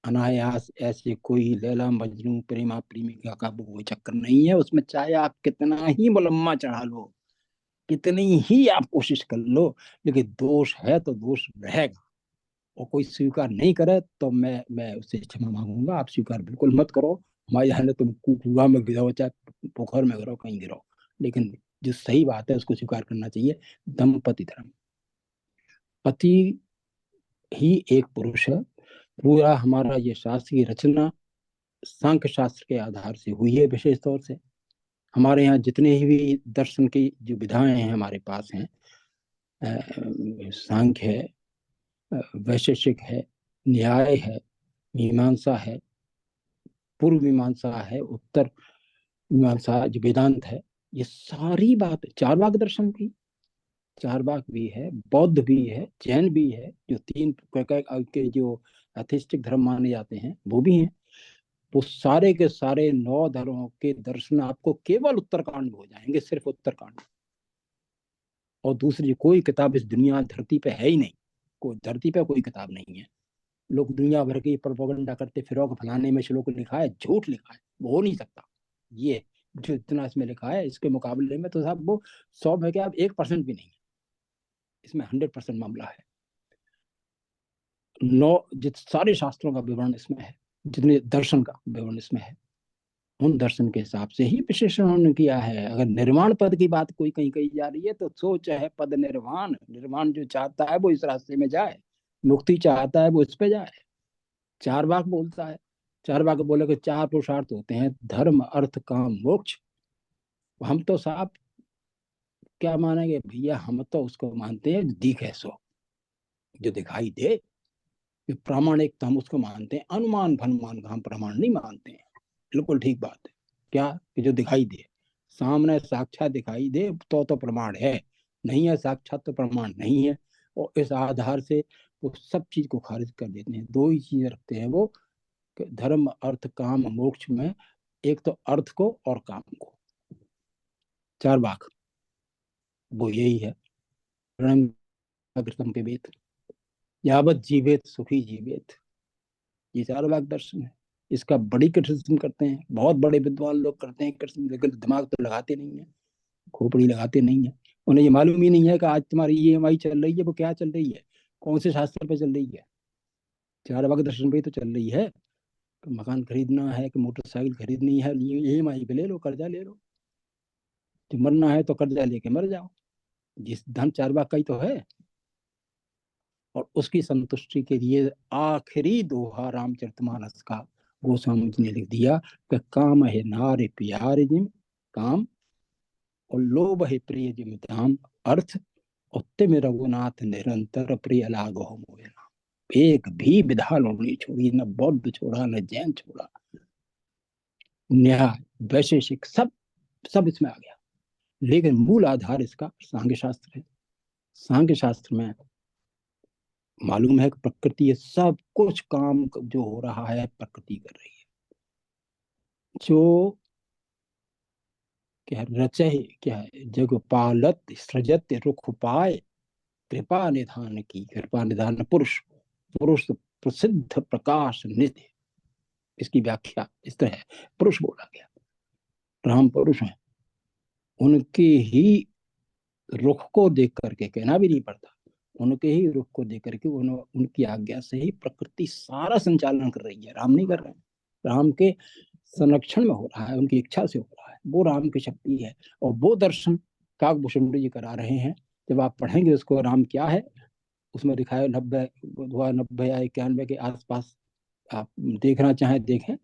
अनायास ऐसे कोई लैला मजनू प्रेमा प्रेमिका का वो चक्कर नहीं है उसमें, चाहे आप कितना ही मुलम्मा चढ़ा लो, कितनी ही आप कोशिश कर लो, लेकिन दोष है तो दोष रहेगा। और कोई स्वीकार नहीं करे तो मैं उससे क्षमा मांगूंगा, आप स्वीकार बिल्कुल मत करो। हमारे यहाँ तुम कुआं में गिरो चाहे पोखर में गिरो, कहीं गिरो, लेकिन जो सही बात है उसको स्वीकार करना चाहिए। दंपति धर्म, पति ही एक पुरुष है। पूरा हमारा ये शास्त्र की रचना सांख्य शास्त्र के आधार से हुई है। विशेष तौर से हमारे यहाँ जितने भी दर्शन की जो विधाएं हैं हमारे पास हैं, सांख्य है, वैशेषिक है, न्याय है, मीमांसा है, पूर्व मीमांसा है, उत्तर मीमांसा जो वेदांत है, ये सारी बात, चारवाक दर्शन भी, चारवाक भी है, बौद्ध भी है, जैन भी है, जो तीन के जो एथिस्टिक धर्म माने जाते हैं वो भी हैं। वो सारे के सारे 9 धर्मों के दर्शन आपको केवल उत्तरकांड में हो जाएंगे, सिर्फ उत्तरकांड। और दूसरी कोई किताब इस दुनिया धरती पे है ही नहीं, कोई धरती पे कोई किताब नहीं है। लोग दुनिया भर की प्रोपेगेंडा करते फिरो कि फलाने में श्लोक लिखा है, झूठ लिखा है, वो हो नहीं सकता। ये जो इतना इसमें लिखा है इसके मुकाबले में तो साहब वो 100 में क्या 1% भी नहीं है, इसमें 100% मामला है। 9 सारे शास्त्रों का विवरण इसमें है, जितने दर्शन का विवरण इसमें है, उन दर्शन के हिसाब से ही विशेषण उन्होंने किया है। अगर निर्वाण पद की बात कोई कहीं कही जा रही है तो सोच है पद निर्वाण, निर्वाण जो चाहता है वो इस रास्ते में जाए, मुक्ति चाहता है वो इस पे जाए। चार वाक बोलता है, चार वाक बोले कि 4 पुरुषार्थ होते हैं, धर्म अर्थ काम मोक्ष। हम तो साहब क्या मानेंगे भैया, हम तो उसको मानते हैं दिखे सो, जो दिखाई दे, प्रामाणिक तो हम उसको मानते हैं। अनुमान भनुमान का हम प्रमाण नहीं मानते हैं। बिल्कुल ठीक बात है, क्या कि जो दिखाई दे, सामने साक्षात दिखाई दे तो प्रमाण है, नहीं है साक्षात तो प्रमाण नहीं है। और इस आधार से वो सब चीज को खारिज कर देते हैं। 2 ही चीजें रखते हैं वो, धर्म अर्थ काम मोक्ष में, एक तो अर्थ को और काम को, 4 वाक वो यही है। रणम पे वेद यावत जीवेत सुखी जीवेत, ये 4 वाक दर्शन है। इसका बड़ी क्रिटिसिज्म करते हैं, बहुत बड़े विद्वान लोग करते हैं क्रिटिसिज्म, लेकिन दिमाग तो लगाते नहीं है, खोपड़ी लगाते नहीं है। उन्हें ये मालूम ही नहीं है कि आज तुम्हारी EMI चल रही है वो क्या चल रही है, कौन से शास्त्र पे चल रही है। 4 वाक दर्शन पे तो चल रही है कि मकान खरीदना है कि मोटरसाइकिल खरीदनी है, EMI पे ले लो, कर्जा ले लो, जो मरना है तो कर्जा लेके मर जाओ, जिस धन 4 वाक का ही तो है। और उसकी संतुष्टि के लिए आखिरी दोहा रामचरितमानस का गोस्वामी जी ने लिख दिया कि काम है नारे प्यारे जिम काम, और लोभ है प्रिय जिम धाम अर्थ, उत्तम रघुनाथ निरंतर प्रिय लागो हो मोयना। एक भी विधा नहीं छोड़ी, न बौद्ध छोड़ा न जैन छोड़ा, न्याय वैशेषिक सब सब इसमें आ गया। लेकिन मूल आधार इसका सांख्य शास्त्र है। सांख्य शास्त्र में मालूम है कि प्रकृति ये सब कुछ काम जो हो रहा है प्रकृति कर रही है। जो क्या रचय, क्या है, जग पालत सृजत रुख पाए, कृपा निधान की, कृपा निधान पुरुष, पुरुष प्रसिद्ध प्रकाश निधि। इसकी व्याख्या इस तरह है, पुरुष बोला गया, राम पुरुष हैं, उनके ही रुख को देख करके, कहना भी नहीं पड़ता, उनके ही रुख को देख करके उनकी आज्ञा से ही प्रकृति सारा संचालन कर रही है, राम नहीं कर रहे हैं। राम के संरक्षण में हो रहा है, उनकी इच्छा से हो रहा है, वो राम की शक्ति है। और वो दर्शन काकभूषण जी करा रहे हैं। जब आप पढ़ेंगे उसको, राम क्या है, उसमें लिखा है 90 या 91 के आसपास, आप देखना चाहें देखें,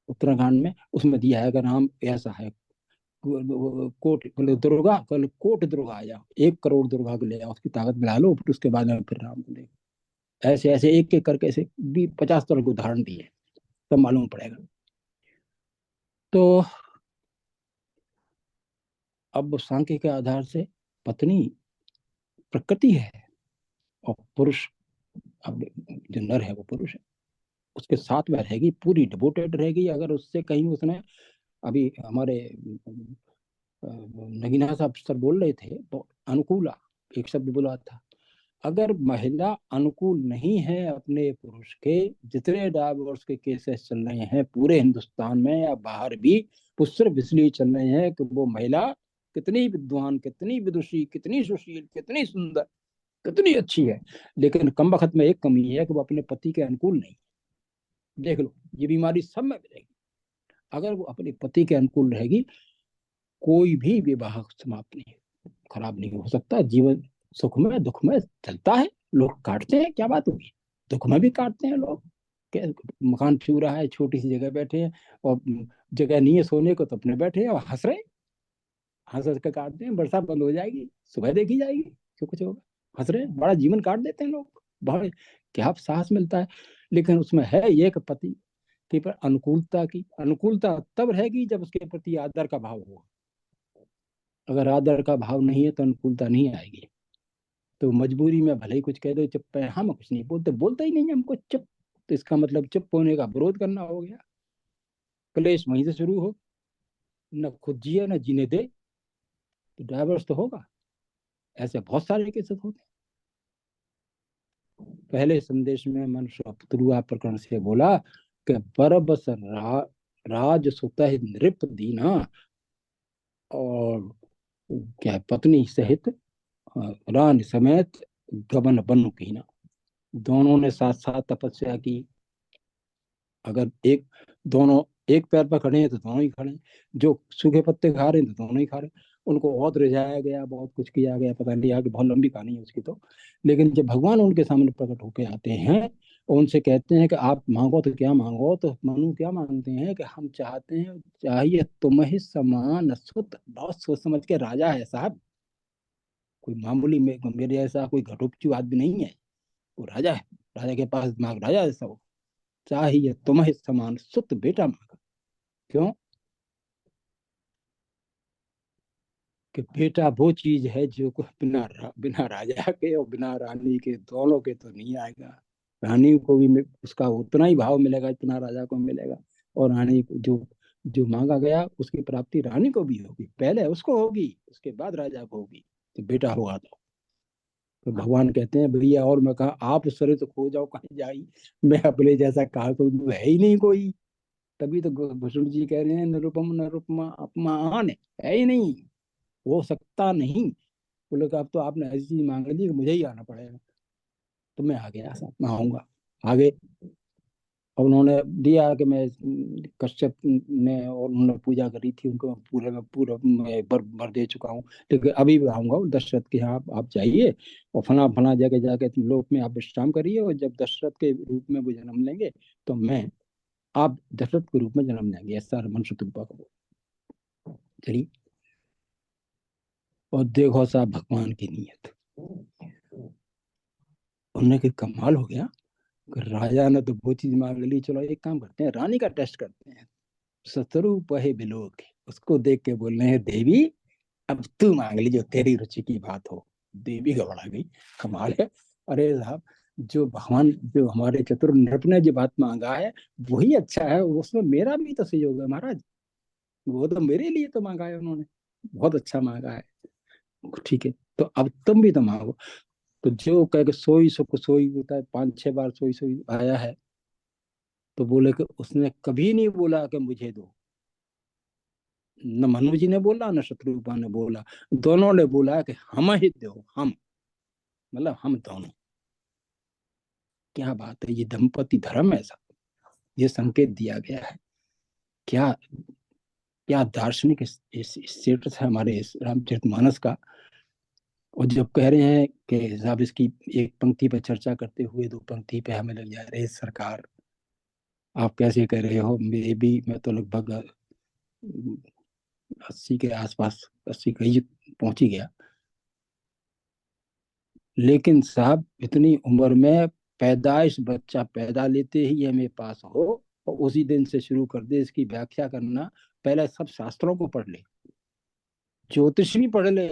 उत्तराखंड में उसमें दिया है, अगर राम ऐसा है, कोट दुर्गा, कल कोट दुर्गा आया, 1 करोड़ दुर्गा को ले आओ, उसकी ताकत मिला लो, फिर उसके बाद में फिर राम को देखो। ऐसे ऐसे एक एक करके ऐसे 50 तरह के उदाहरण दिए, तब मालूम पड़ेगा। तो अब सांख्य के आधार से पत्नी प्रकृति है और पुरुष, अब जो नर है वो पुरुष है, उसके साथ में रहेगी, पूरी डिवोटेड रहेगी। अगर उससे कहीं उसने, अभी हमारे नगीना साहब सर बोल रहे थे, तो अनुकूला एक शब्द बोला था, अगर महिला अनुकूल नहीं है अपने पुरुष के, जितने डाइवोर्स के केसेस चल रहे हैं पूरे हिंदुस्तान में या बाहर भी, वो सिर्फ इसलिए चल रहे हैं कि वो महिला कितनी विद्वान, कितनी विदुषी, कितनी सुशील, कितनी सुंदर, कितनी अच्छी है, लेकिन कम वक्त में एक कमी है कि वो अपने पति के अनुकूल नहीं। देख लो, ये बीमारी सब में मिलेगी। अगर वो अपने पति के अनुकूल रहेगी, कोई भी विवाह समाप्त नहीं, खराब नहीं हो सकता। जीवन सुख में दुख में चलता है, लोग काटते हैं, क्या बात होगी, दुख में भी काटते हैं लोग। मकान छू रहा है, छोटी सी जगह बैठे हैं और जगह नहीं है सोने को, तो अपने बैठे हैं और हंस रहे, हंस हंस कर काटते हैं। बरसात बंद हो जाएगी, सुबह देखी जाएगी, क्यों कुछ होगा, हंस रहे हैं, बड़ा जीवन काट देते हैं लोग, बड़ा क्या साहस मिलता है। लेकिन उसमें है ये कि पति के पर अनुकूलता की, अनुकूलता तब रहेगी जब उसके प्रति आदर का भाव हो। अगर आदर का भाव नहीं है तो अनुकूलता नहीं आएगी। तो मजबूरी में भले ही कुछ कह दो, चुप है, हम कुछ नहीं बोलते, बोलता ही नहीं हमको चुप, तो इसका मतलब चुप होने का विरोध करना हो गया। क्लेश वहीं से शुरू हो, न खुद जिए न जीने दे, तो डाइवर्स तो होगा। ऐसे बहुत सारे केसेस होते हैं। पहले संदेश में मनुष्य पुतरुआ प्रकरण से बोला कि बरबस राज सुतः नृप दीना, और क्या पत्नी सहित रान समेत गबन बनु कीना। दोनों ने साथ साथ तपस्या की। अगर दोनों एक पैर पर खड़े हैं तो दोनों ही खड़े हैं, जो सूखे पत्ते खा रहे हैं तो दोनों ही खा रहे हैं। उनको बहुत रिझाया गया, बहुत कुछ किया गया, पता नहीं, आगे बहुत लंबी कहानी है उसकी तो। लेकिन जब भगवान उनके सामने प्रकट होकर आते हैं और उनसे कहते हैं कि आप मांगो तो क्या मांगो, तो मनु क्या मांगते हैं कि हम चाहते हैं, चाहिए तुम्हें समान सुत। बहुत सोच समझ के राजा है साहब, कोई मामूली मेरे जैसा कोई घटोपचू आदमी नहीं है, वो राजा है। राजा के पास दिमाग राजा जैसा हो। चाहिए तुम्हें समान सुत बेटा मांगा। क्यों? कि बेटा वो चीज है जो को बिना राजा के और बिना रानी के, दोनों के तो नहीं आएगा। रानी को भी उसका उतना ही भाव मिलेगा जितना राजा को मिलेगा, और रानी को जो जो मांगा गया उसकी प्राप्ति रानी को भी होगी, पहले उसको होगी, उसके बाद राजा को होगी। तो बेटा होगा तो भगवान कहते हैं भैया, और मैं कहा आप उस तरह तो खो जाओ, कहीं जाई, मैं अपने जैसा कहा तो है ही नहीं कोई। तभी तो भूषण जी कह रहे हैं निरुपम निरुपमा अपमान है ही नहीं, हो सकता नहीं। बोले कि अब तो आपने ऐसी चीज मांग ली कि मुझे ही आना पड़ेगा। तो मैं आ गया, साथ में आऊंगा आगे। और उन्होंने दिया कि मैं कश्यप ने, और उन्होंने पूजा करी थी उनको, पूरा मैं बर दे चुका हूँ। लेकिन अभी भी आऊंगा दशरथ के यहाँ, आप जाइए और फला फला जगह जाके तुम लोक में आप विश्राम करिए, और जब दशरथ के रूप में वो जन्म लेंगे तो मैं, आप दशरथ के रूप में जन्म लेंगे, ऐसा मनुष्य तुब्बा को। चलिए, और देखो साहब भगवान की नीयत, उन्होंने कि कमाल हो गया, राजा ने तो वो चीज मांग ली, चलो एक काम करते हैं, रानी का टेस्ट करते हैं। शत्रु पहे बिलोक, उसको देख के बोल रहे हैं देवी अब तू मांग ली जो तेरी रुचि की बात हो। देवी घबरा गई, कमाल है। अरे साहब, जो भगवान, जो हमारे चतुर नृप ने जो बात मांगा है वही अच्छा है, उसमें मेरा भी तो सहयोग है महाराज, वो तो मेरे लिए तो मांगा है उन्होंने। बहुत अच्छा मांगा है, ठीक है, तो अब तुम भी तो मांगो। तो जो कह के सोई सुख सोई होता है, 5-6 बार सोई सोई आया है, तो बोले कि उसने कभी नहीं बोला कि मुझे दो, न मनु जी ने बोला न शत्रुपा ने बोला, दोनों ने बोला कि हम ही दो, हम मतलब हम दोनों। क्या बात है, ये दंपति धर्म है सब, ये संकेत दिया गया है। क्या क्या दार्शनिक स्टेटस है हमारे इस रामचरितमानस का। और जब कह रहे हैं कि साहब इसकी एक पंक्ति पे चर्चा करते हुए 2 पंक्ति पे हमें लग जा रहे सरकार, आप कैसे कह रहे हो, मैं तो लगभग 80 के आसपास, 80 कहीं पहुंच ही गया। लेकिन साहब इतनी उम्र में पैदाइश, बच्चा पैदा लेते ही एमए पास हो और उसी दिन से शुरू कर दे इसकी व्याख्या करना। पहले सब शास्त्रों को पढ़ ले, ज्योतिष भी पढ़ ले,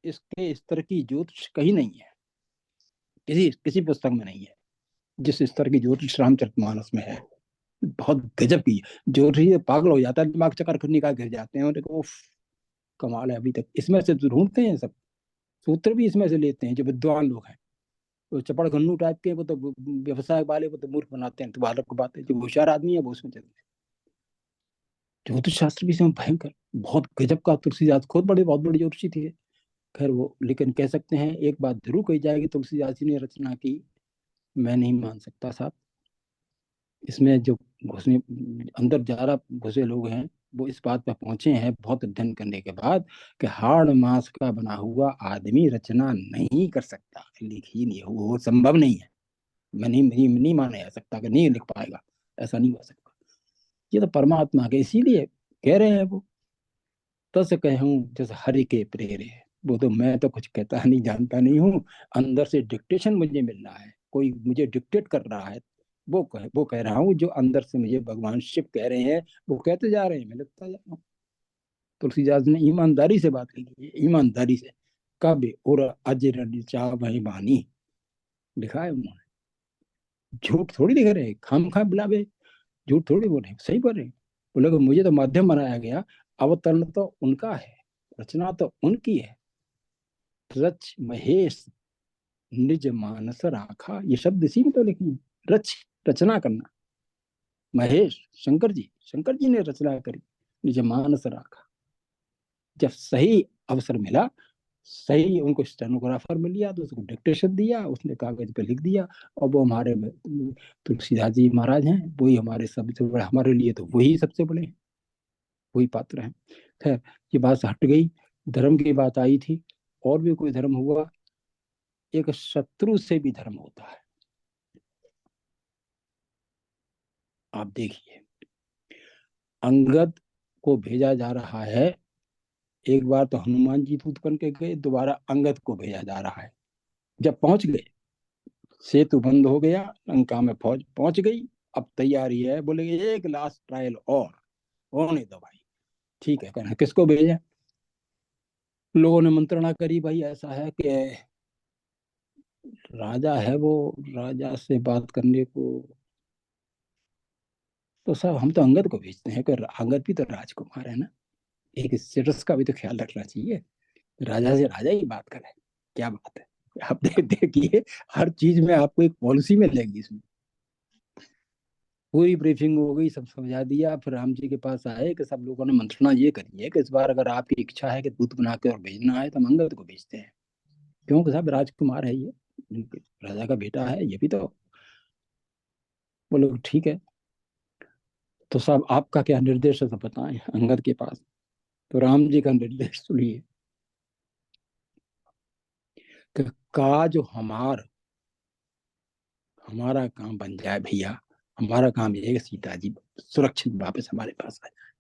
इसके स्तर की ज्योतिष कहीं नहीं है, किसी किसी पुस्तक में नहीं है जिस स्तर की ज्योतिष रामचरितमानस में है। बहुत गजब की ज्योतिष, पागल हो जाता है, दिमाग चक्कर खुद निकाल गिर जाते हैं और उफ, कमाल है। अभी तक इसमें से ढूंढते हैं सब सूत्र भी इसमें से लेते हैं जो विद्वान लोग हैं। तो चपड़ घन्नू टाइप के वो तो व्यवसाय वाले वो तो मूर्ख बनाते हैं, तो बालक को बात है, जो होशियार आदमी है वो उसमें चलते हैं। ज्योतिष शास्त्र भी इसमें भयंकर, बहुत गजब का। तुलसीदास खुद बड़े बहुत बड़े ज्योतिषी थे, खैर वो, लेकिन कह सकते हैं एक बात जरूर कही जाएगी, तुलसीदास जी ने रचना की, मैं नहीं मान सकता साहब। इसमें जो घुसने अंदर जा रहा घुसे लोग हैं, वो इस बात पर पहुंचे हैं बहुत अध्ययन करने के बाद कि हाड़ मांस का बना हुआ आदमी रचना नहीं कर सकता, लिख ही नहीं, वो संभव नहीं है। मैं नहीं माना जा सकता कि नहीं लिख पाएगा, ऐसा नहीं हो सकता। ये तो परमात्मा के, इसीलिए कह रहे हैं वो, तस कहूं जैसे हरि के प्रेरे। वो तो मैं तो कुछ कहता नहीं, जानता नहीं हूँ, अंदर से डिक्टेशन मुझे मिल रहा है, कोई मुझे डिक्टेट कर रहा है, वो कह रहा हूँ, जो अंदर से मुझे भगवान शिव कह रहे हैं, वो कहते जा रहे हैं, मैं लिखता जा रहा हूँ। तुलसीदास ने ईमानदारी से बात लिखी है, ईमानदारी से। कब और अजर चाह वही बानी लिखा है उन्होंने, झूठ थोड़ी लिख रहे हैं, खाम खा बुलावे, झूठ थोड़ी बोल रहे, सही बोल रहे। बोले कि मुझे तो माध्यम बनाया गया, अवतरण तो उनका है, रचना तो उनकी है। रच महेश निज मानस राखा, ये शब्द इसी में तो लिखे हैं, रच रचना करना। महेश शंकर जी ने रचना करी, निज मानस राखा। जब सही अवसर मिला, सही उनको स्टेनोग्राफर मिल गया, तो उसको डिक्टेशन दिया, उसने कागज पे लिख दिया। और वो हमारे तुलसीदास जी महाराज हैं, वही हमारे सबसे बड़े, हमारे लिए तो वही सबसे बड़े हैं, वही पात्र हैं। खैर, ये बात हट गई, धर्म की बात आई थी। और भी कोई धर्म हुआ, एक शत्रु से भी धर्म होता है। आप देखिए, अंगद को भेजा जा रहा है, एक बार तो हनुमान जी दूत बन के गए, दोबारा अंगद को भेजा जा रहा है। जब पहुंच गए, सेतु बंद हो गया, लंका में फौज पहुंच गई, अब तैयारी है, बोले एक लास्ट ट्रायल और होने दो भाई। ठीक है, कहना किसको भेजे, लोगों ने मंत्रणा करी, भाई ऐसा है कि राजा है वो, राजा से बात करने को, तो साहब हम तो अंगद को भेजते हैं, कि अंगद भी तो राजकुमार है ना, एक स्टेटस का भी तो ख्याल रखना चाहिए, राजा से राजा ही बात करे, क्या बात है। आप देखिए, हर चीज में आपको एक पॉलिसी मिलेगी इसमें। पूरी ब्रीफिंग हो गई, सब समझा दिया, फिर राम जी के पास आए कि सब लोगों ने मंत्रणा ये करी है कि इस बार अगर आपकी इच्छा है कि दूत बना के और भेजना है, तो हम अंगद को भेजते हैं, क्योंकि साहब राजकुमार है ये, राजा का बेटा है ये भी तो। बोलो ठीक है, तो साहब आपका क्या निर्देश है तो बताएं अंगद के पास। तो राम जी का निर्देश सुनिए कि काज हमारा काम बन जाए भैया, हमारा काम ये है कि सीता जी सुरक्षित वापस हमारे पास आ जाए,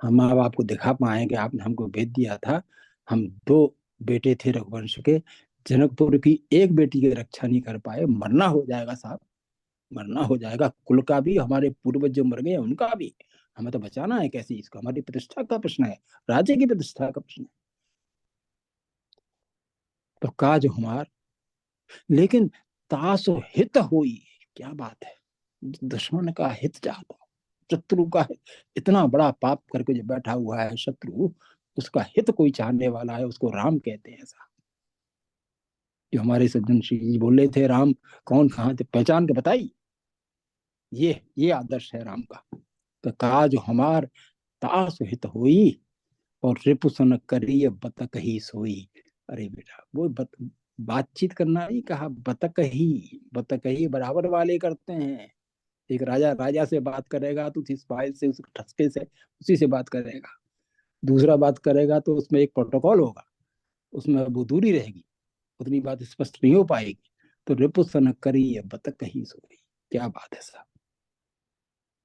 हम अब आपको दिखा पाए कि आपने हमको भेज दिया था, हम 2 बेटे थे रघुवंश के, जनकपुर की एक बेटी की रक्षा नहीं कर पाए, मरना हो जाएगा साहब, मरना हो जाएगा, कुल का भी, हमारे पूर्वज जो मर गए उनका भी, हमें तो बचाना है कैसे, इसको हमारी प्रतिष्ठा का प्रश्न है, राज्य की प्रतिष्ठा का प्रश्न है। तो काज हमार, लेकिन तासो हित हुई, क्या बात है, दुश्मन का हित चाहता, शत्रु का, इतना बड़ा पाप करके जो बैठा हुआ है शत्रु, उसका हित कोई चाहने वाला है उसको राम कहते हैं। ऐसा जो हमारे सज्जन श्री जी बोल रहे थे, राम कौन कहाँ थे पहचान के बताई, ये आदर्श है राम का। तो कहा जो हमार तासु हित होई और रिपुसन करिय बतक ही सोई। अरे बेटा वो बातचीत करना नहीं कहा, बतक ही बराबर वाले करते हैं। एक राजा राजा से बात करेगा तो उस फाइल से, उस ठसके से, उसी से बात करेगा। दूसरा बात करेगा तो उसमें एक प्रोटोकॉल होगा, उसमें वो दूरी रहेगी, उतनी बात स्पष्ट नहीं हो पाएगी। तो रिपुसन करिय बतक ही सोई, क्या बात है साहब।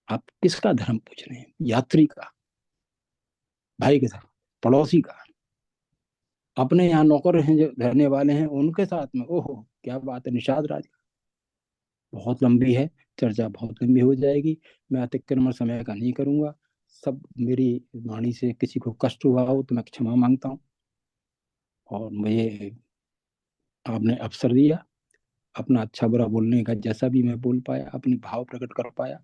आप किसका धर्म पूछ रहे हैं? यात्री का, भाई के साथ, पड़ोसी का, अपने यहाँ नौकर रहने वाले हैं उनके साथ में। ओहो क्या बात है। निषाद राज बहुत लंबी है, चर्चा बहुत लंबी हो जाएगी, मैं अतिक्रमण समय का नहीं करूंगा। सब मेरी वाणी से किसी को कष्ट हुआ हो तो मैं क्षमा मांगता हूँ। और मुझे आपने अवसर दिया अपना अच्छा बुरा बोलने का, जैसा भी मैं बोल पाया, अपनी भाव प्रकट कर पाया।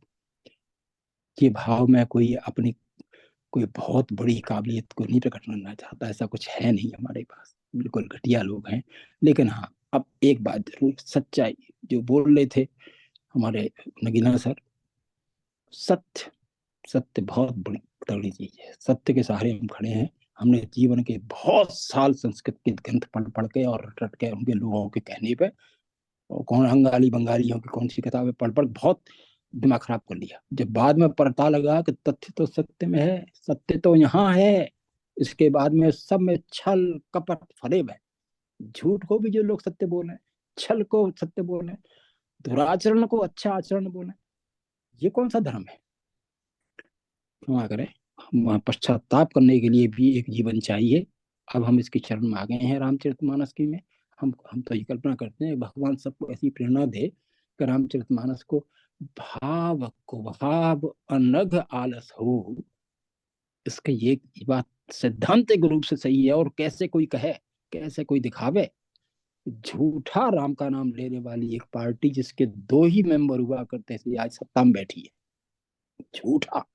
ये भाव में कोई बहुत बड़ी काबिलियत को नहीं प्रकट करना चाहता, ऐसा कुछ है नहीं हमारे पास, बिल्कुल घटिया लोग हैं। लेकिन हाँ, अब एक बात जरूर, सच्चाई जो बोल रहे थे हमारे नगीना सर, सत्य, सत्य बहुत बड़ी तगड़ी चीज है। सत्य के सहारे हम खड़े हैं। हमने जीवन के बहुत साल संस्कृत के ग्रंथ पढ़ पढ़ के और रट के उनके लोगों के कहने पे, और कौन अंगाली बंगालियों की कौन सी किताबें पढ़ पढ़ बहुत दिमाग खराब कर लिया। जब बाद में पता लगा कि तथ्य तो सत्य में है, सत्य तो यहाँ है, इसके बाद में सब में छल कपट फरेब है। झूठ को भी जो लोग सत्य बोले, छल को सत्य बोले, दुराचरण को अच्छा आचरण बोले, ये कौन सा धर्म है? क्षमा करें, पश्चाताप करने के लिए भी एक जीवन चाहिए। अब हम इसके चरण में आ गए हैं रामचरितमानस की में। हम तो ये कल्पना करते हैं भगवान सबको ऐसी प्रेरणा दे कि रामचरितमानस को भाव अनघ आलस हो। इसका ये बात सैद्धांतिक रूप से सही है। और कैसे कोई कहे, कैसे कोई दिखावे, झूठा राम का नाम लेने वाली एक पार्टी जिसके 2 ही मेंबर हुआ करते थे आज सत्ता में बैठी है। झूठा,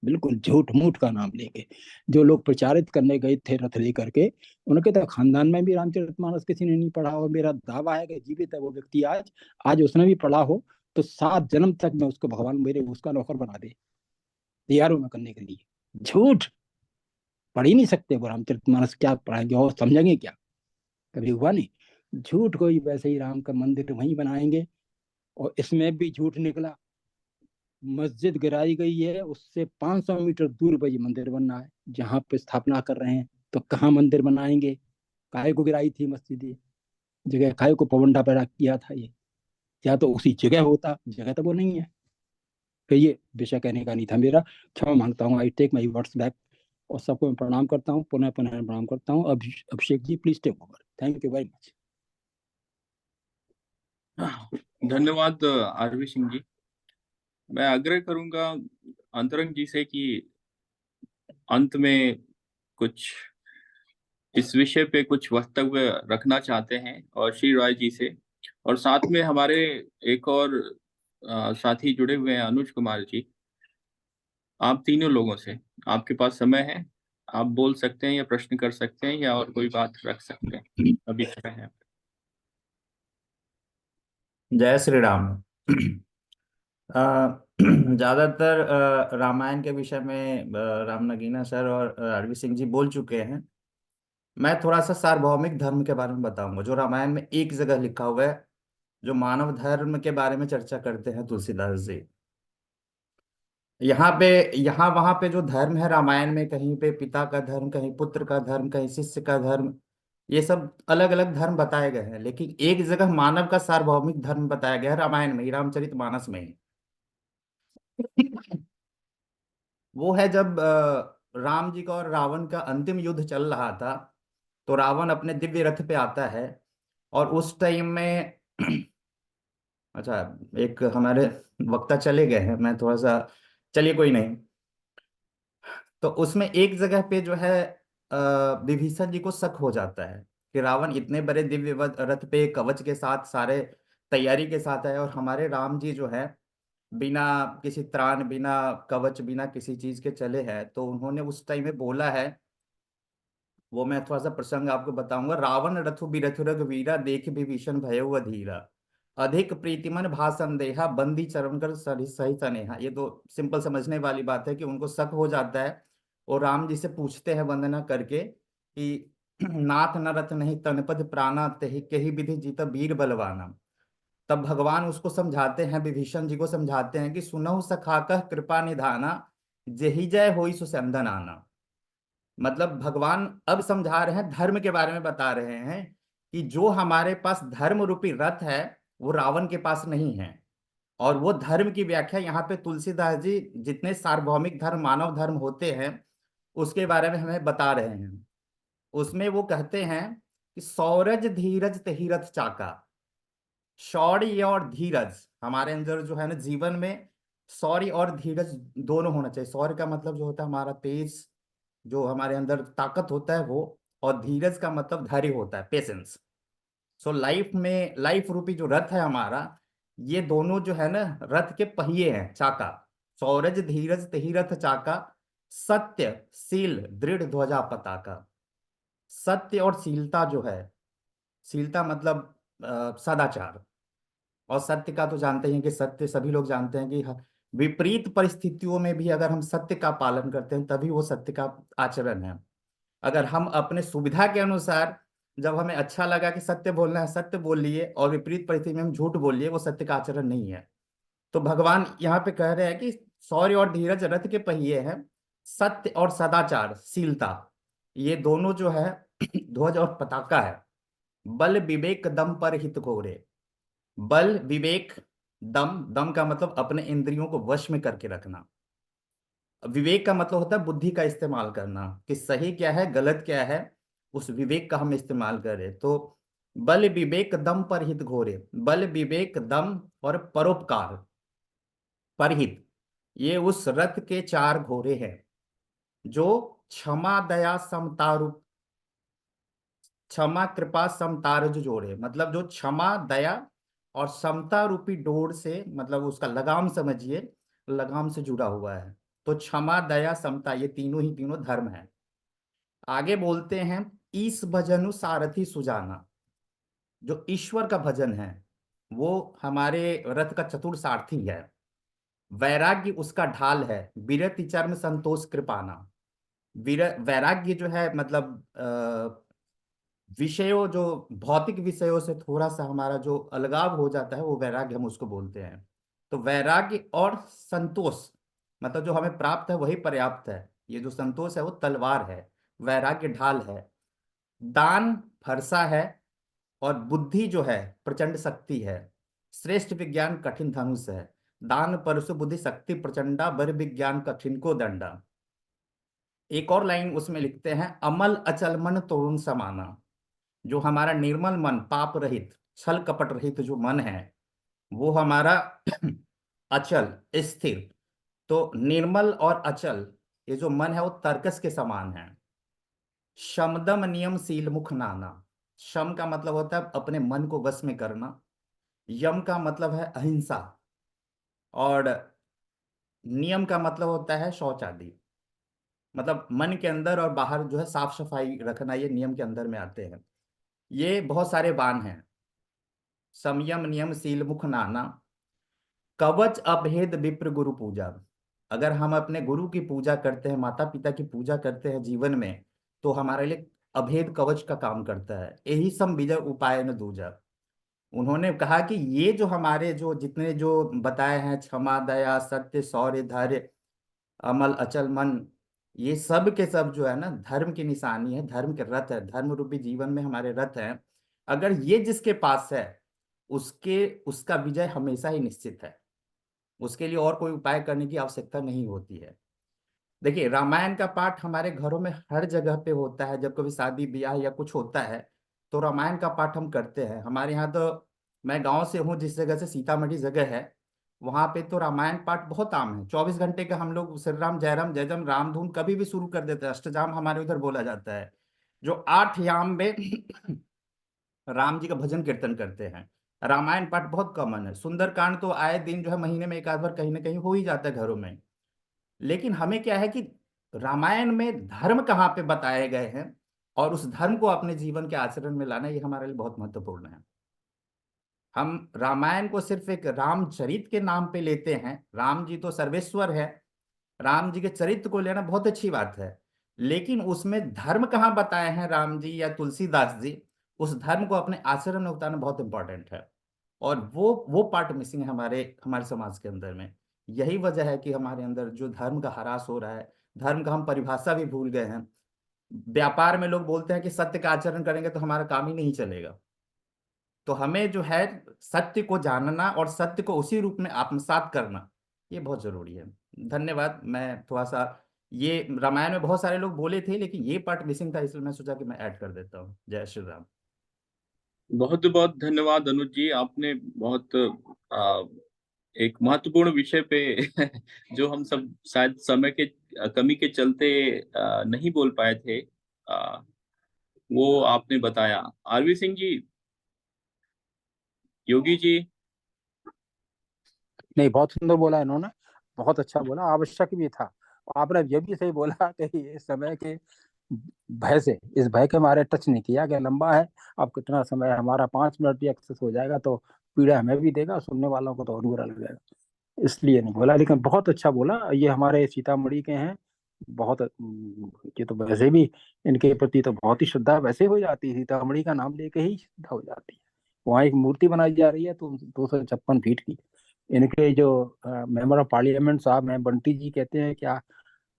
बिल्कुल झूठ मूठ का नाम लेके जो लोग प्रचारित करने गए थे रथ लेकर के, उनके तो खानदान में भी रामचरितमानस किसी ने नहीं पढ़ा। और मेरा दावा है कि जीवित है वो व्यक्ति आज, आज उसने भी पढ़ा हो तो 7 जन्म तक मैं उसको भगवान मेरे उसका नौकर बना दे, तैयार हूं मैं करने के लिए। झूठ पढ़ ही नहीं सकते वो रामचरितमानस, क्या पढ़ाएंगे और समझेंगे क्या? कभी हुआ नहीं। झूठ को ही वैसे ही राम का मंदिर वहीं बनाएंगे। और इसमें भी झूठ निकला, मस्जिद गिराई गई है, उससे 500 मीटर दूर पर ये मंदिर बनना है जहाँ पे स्थापना कर रहे हैं। तो कहाँ मंदिर बनाएंगे? काहे को गिराई थी मस्जिद ये जगह, काहे को पवंडा पैदा किया था ये? या तो उसी जगह होता, जगह तो वो नहीं है। तो ये विषय कहने का नहीं था मेरा, क्षमा मांगता हूँ, I take my words back. और सबको मैं प्रणाम करता हूँ, पुनः पुनः प्रणाम करता हूँ। Abhishek ji please take over, thank you very much. धन्यवाद आरवी सिंह जी। मैं आग्रह करूंगा अंतरंग जी से कि अंत में कुछ इस विषय पे कुछ वक्तव्य रखना चाहते हैं और श्री राय जी से, और साथ में हमारे एक और साथी जुड़े हुए हैं अनुज कुमार जी। आप तीनों लोगों से, आपके पास समय है, आप बोल सकते हैं या प्रश्न कर सकते हैं या और कोई बात रख सकते हैं, अभी समय है। जय श्री राम। ज्यादातर रामायण के विषय में राम नगीना सर और आरवी सिंह जी बोल चुके हैं। मैं थोड़ा सा सार्वभौमिक धर्म के बारे में बताऊंगा जो रामायण में एक जगह लिखा हुआ है, जो मानव धर्म के बारे में चर्चा करते हैं तुलसीदास जी। यहाँ पे, यहाँ वहां पे जो धर्म है रामायण में, कहीं पे पिता का धर्म, कहीं पुत्र का धर्म, कहीं शिष्य का धर्म, ये सब अलग अलग धर्म बताए गए हैं। लेकिन एक जगह मानव का सार्वभौमिक धर्म बताया गया है रामायण में ही, रामचरितमानस में ही। वो है जब राम जी का और रावण का अंतिम युद्ध चल रहा था, तो रावण अपने दिव्य रथ पे आता है और उस टाइम में अच्छा, एक हमारे वक्ता चले गए हैं, मैं थोड़ा सा, चलिए कोई नहीं। तो उसमें एक जगह पे जो है विभीषण जी को शक हो जाता है कि रावण इतने बड़े दिव्य रथ पे कवच के साथ, सारे तैयारी के साथ है, और हमारे राम जी जो है बिना किसी त्राण, बिना कवच, बिना किसी चीज के चले हैं। तो उन्होंने उस टाइम में बोला है वो मैं थोड़ा सा प्रसंग आपको बताऊंगा। रावण रथु बिरथु रघुवीरा देख विभीषण भयउ अधीरा, अधिक प्रीतिमन भा संदेहा बंदी चरण कर सही सही सनेहा। ये तो सिंपल समझने वाली बात है कि उनको शक हो जाता है और राम जी से पूछते हैं वंदना करके कि नाथ नरथ नहीं तनपद प्राणा तेहि केहि विधि जीत वीर बलवाना। तब भगवान उसको समझाते हैं, विभीषण जी को समझाते हैं कि सुनहु सखा कह कृपा निधाना, जेहि जय होई सुसंदन आना। मतलब भगवान अब समझा रहे हैं, धर्म के बारे में बता रहे हैं कि जो हमारे पास धर्म रूपी रथ है वो रावण के पास नहीं है। और वो धर्म की व्याख्या यहाँ पे तुलसीदास जी जितने सार्वभौमिक धर्म मानव धर्म होते हैं उसके बारे में हमें बता रहे हैं। उसमें वो कहते हैं कि सौरज धीरज तेहि रथ चाका। शौर्य और धीरज हमारे अंदर जो है ना जीवन में, शौर्य और धीरज दोनों होना चाहिए। शौर्य का मतलब जो होता है हमारा तेज, जो हमारे अंदर ताकत होता है वो, और धीरज का मतलब धैर्य होता है, पेशेंस। सो लाइफ में, लाइफ रूपी जो रथ है हमारा, ये दोनों जो है ना रथ के पहिए हैं, चाका। सौरज धीरज तेहि रथ चाका, सत्य शील दृढ़ ध्वजा पताका। सत्य और शीलता जो है, शीलता मतलब सदाचार, और सत्य का तो जानते ही हैं कि सत्य सभी लोग जानते हैं कि विपरीत परिस्थितियों में भी अगर हम सत्य का पालन करते हैं तभी वो सत्य का आचरण है। अगर हम अपने सुविधा के अनुसार, जब हमें अच्छा लगा कि सत्य बोलना है सत्य बोल लिए, और विपरीत परिस्थिति में हम झूठ बोल लिए, वो सत्य का आचरण नहीं है। तो भगवान यहाँ पे कह रहे हैं कि शौर्य और धीरज रथ के पहिए हैं, सत्य और सदाचार शीलता ये दोनों जो है ध्वज और पताका है। बल विवेक दम पर हित घोरे। बल विवेक दम, दम का मतलब अपने इंद्रियों को वश में करके रखना। विवेक का मतलब होता है बुद्धि का इस्तेमाल करना, कि सही क्या है गलत क्या है, उस विवेक का हम इस्तेमाल करें। तो बल विवेक दम पर हित घोरे, बल विवेक दम और परोपकार परहित, ये उस रथ के चार घोड़े हैं जो क्षमा दया समता रूप, क्षमा कृपा समतारज जोड़े। मतलब जो क्षमा दया और समता रूपी डोर से, मतलब उसका लगाम समझिए, लगाम से जुड़ा हुआ है। तो क्षमा दया समता ये तीनों ही तीनों धर्म है। आगे बोलते हैं ईस भजनु सारथी सुजाना। जो ईश्वर का भजन है वो हमारे रथ का चतुर सारथी है। वैराग्य उसका ढाल है, विरति चर्म संतोष कृपाना। वैराग्य जो है मतलब विषयों, जो भौतिक विषयों से थोड़ा सा हमारा जो अलगाव हो जाता है वो वैराग्य हम उसको बोलते हैं। तो वैराग्य और संतोष मतलब जो हमें प्राप्त है वही पर्याप्त है। ये जो संतोष है वो तलवार है, वैराग्य ढाल है, दान फरसा है, और बुद्धि जो है प्रचंड शक्ति है। श्रेष्ठ विज्ञान कठिन धनुष है, दान परशु बुद्धि शक्ति प्रचंडा, बर विज्ञान कठिन को दंडा। एक और लाइन उसमें लिखते हैं अमल अचल मन तोरण समाना। जो हमारा निर्मल मन, पाप रहित छल कपट रहित जो मन है वो हमारा अचल स्थिर। तो निर्मल और अचल ये जो मन है वो तर्कस के समान है। शमदम नियम शील मुख नाना। शम का मतलब होता है अपने मन को वश में करना, यम का मतलब है अहिंसा, और नियम का मतलब होता है शौच आदि। मतलब मन के अंदर और बाहर जो है साफ सफाई रखना, ये नियम के अंदर में आते हैं। ये बहुत सारे बाण हैं, संयम नियम शील मुख नाना, कवच अभेद विप्र गुरु पूजा। अगर हम अपने गुरु की पूजा करते हैं, माता पिता की पूजा करते हैं जीवन में, तो हमारे लिए अभेद कवच का काम करता है। यही सम विजय उपाय न दूजा। उन्होंने कहा कि ये जो हमारे जो जितने जो बताए हैं, क्षमा दया सत्य शौर्य धैर्य अमल अचल मन, ये सब के सब जो है ना धर्म की निशानी है, धर्म के रथ है, धर्म रूपी जीवन में हमारे रथ हैं। अगर ये जिसके पास है उसके उसका विजय हमेशा ही निश्चित है। उसके लिए और कोई उपाय करने की आवश्यकता नहीं होती है। देखिए रामायण का पाठ हमारे घरों में हर जगह पे होता है। जब कभी शादी ब्याह या कुछ होता है तो रामायण का पाठ हम करते हैं। हमारे यहाँ तो, मैं गांव से हूँ जिस जगह से सीतामढ़ी जगह है, वहां पे तो रामायण पाठ बहुत आम है। 24 घंटे का हम लोग श्री राम जयराम जयजम राम धुन कभी भी शुरू कर देते हैं। अष्टजाम हमारे उधर बोला जाता है, जो 8 याम में राम जी का भजन कीर्तन करते हैं। रामायण पाठ बहुत कॉमन है। सुंदरकांड तो आए दिन जो है महीने में एक आध बार कहीं ना कहीं हो ही जाता है घरों में। लेकिन हमें क्या है कि रामायण में धर्म कहाँ पे बताए गए हैं, और उस धर्म को अपने जीवन के आचरण में लाना, ये हमारे लिए बहुत महत्वपूर्ण है। हम रामायण को सिर्फ एक रामचरित के नाम पे लेते हैं, राम जी तो सर्वेश्वर है, राम जी के चरित्र को लेना बहुत अच्छी बात है, लेकिन उसमें धर्म कहाँ बताए हैं राम जी या तुलसीदास जी, उस धर्म को अपने आचरण में उतारना बहुत इंपॉर्टेंट है। और वो पार्ट मिसिंग है हमारे हमारे समाज के अंदर में। यही वजह है कि हमारे अंदर जो धर्म का ह्रास हो रहा है, धर्म का हम परिभाषा भी भूल गए हैं। व्यापार में लोग बोलते हैं कि सत्य का आचरण करेंगे तो हमारा काम ही नहीं चलेगा। तो हमें जो है सत्य को जानना और सत्य को उसी रूप में आत्मसात करना, ये बहुत जरूरी है। धन्यवाद। मैं थोड़ा सा, ये रामायण में बहुत सारे लोग बोले थे लेकिन ये पार्ट मिसिंग था, इसलिए मैं सोचा कि मैं ऐड कर देता हूँ। जय श्री राम। बहुत बहुत धन्यवाद अनुज जी, आपने बहुत आ, एक महत्वपूर्ण विषय पे जो हम सब शायद समय के कमी के चलते नहीं बोल पाए थे, आ, वो आपने बताया। आरवी सिंह जी, योगी जी। नहीं, बहुत सुंदर बोला इन्होंने, बहुत अच्छा बोला, आवश्यक भी था। आपने ये भी सही बोला कि इस समय के भय से, इस भय के मारे टच नहीं किया कि लंबा है, अब कितना समय, हमारा 5 मिनट भी एक्सेस हो जाएगा तो पीड़ा हमें भी देगा, सुनने वालों को तो और बुरा लगेगा, इसलिए नहीं बोला। लेकिन बहुत अच्छा बोला। ये हमारे सीतामढ़ी के हैं, बहुत ये तो वैसे भी इनके प्रति तो बहुत ही श्रद्धा वैसे हो जाती है, सीतामढ़ी का नाम लेके ही श्रद्धा हो जाती है। वहाँ एक मूर्ति बनाई जा रही है तो 256 फीट की। इनके जो मेंबर ऑफ पार्लियामेंट साहब हैं, बंटी जी कहते हैं क्या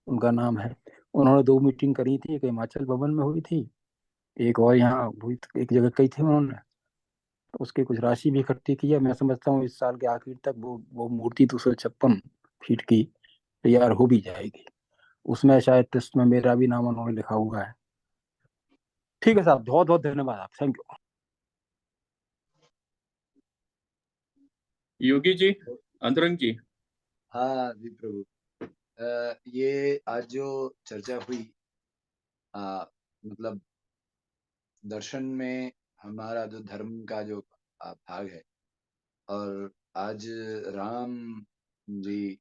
उनका नाम है, उन्होंने 2 मीटिंग करी थी, एक हिमाचल भवन में हुई थी, एक और यहाँ हुई, एक जगह कही थी उन्होंने, तो उसकी कुछ राशि भी इकट्ठी की है। मैं समझता हूँ इस साल के आखिर तक वो मूर्ति 256 फीट की तैयार हो भी जाएगी। उसमें शायद टेस्ट में मेरा भी नाम उन्होंने लिखा हुआ है। ठीक है साहब, बहुत बहुत धन्यवाद आप, थैंक यू। योगी जी, अंतरंग जी। हाँ जी प्रभु। ये आज जो चर्चा हुई, मतलब दर्शन में हमारा जो धर्म का जो भाग है, और आज राम जी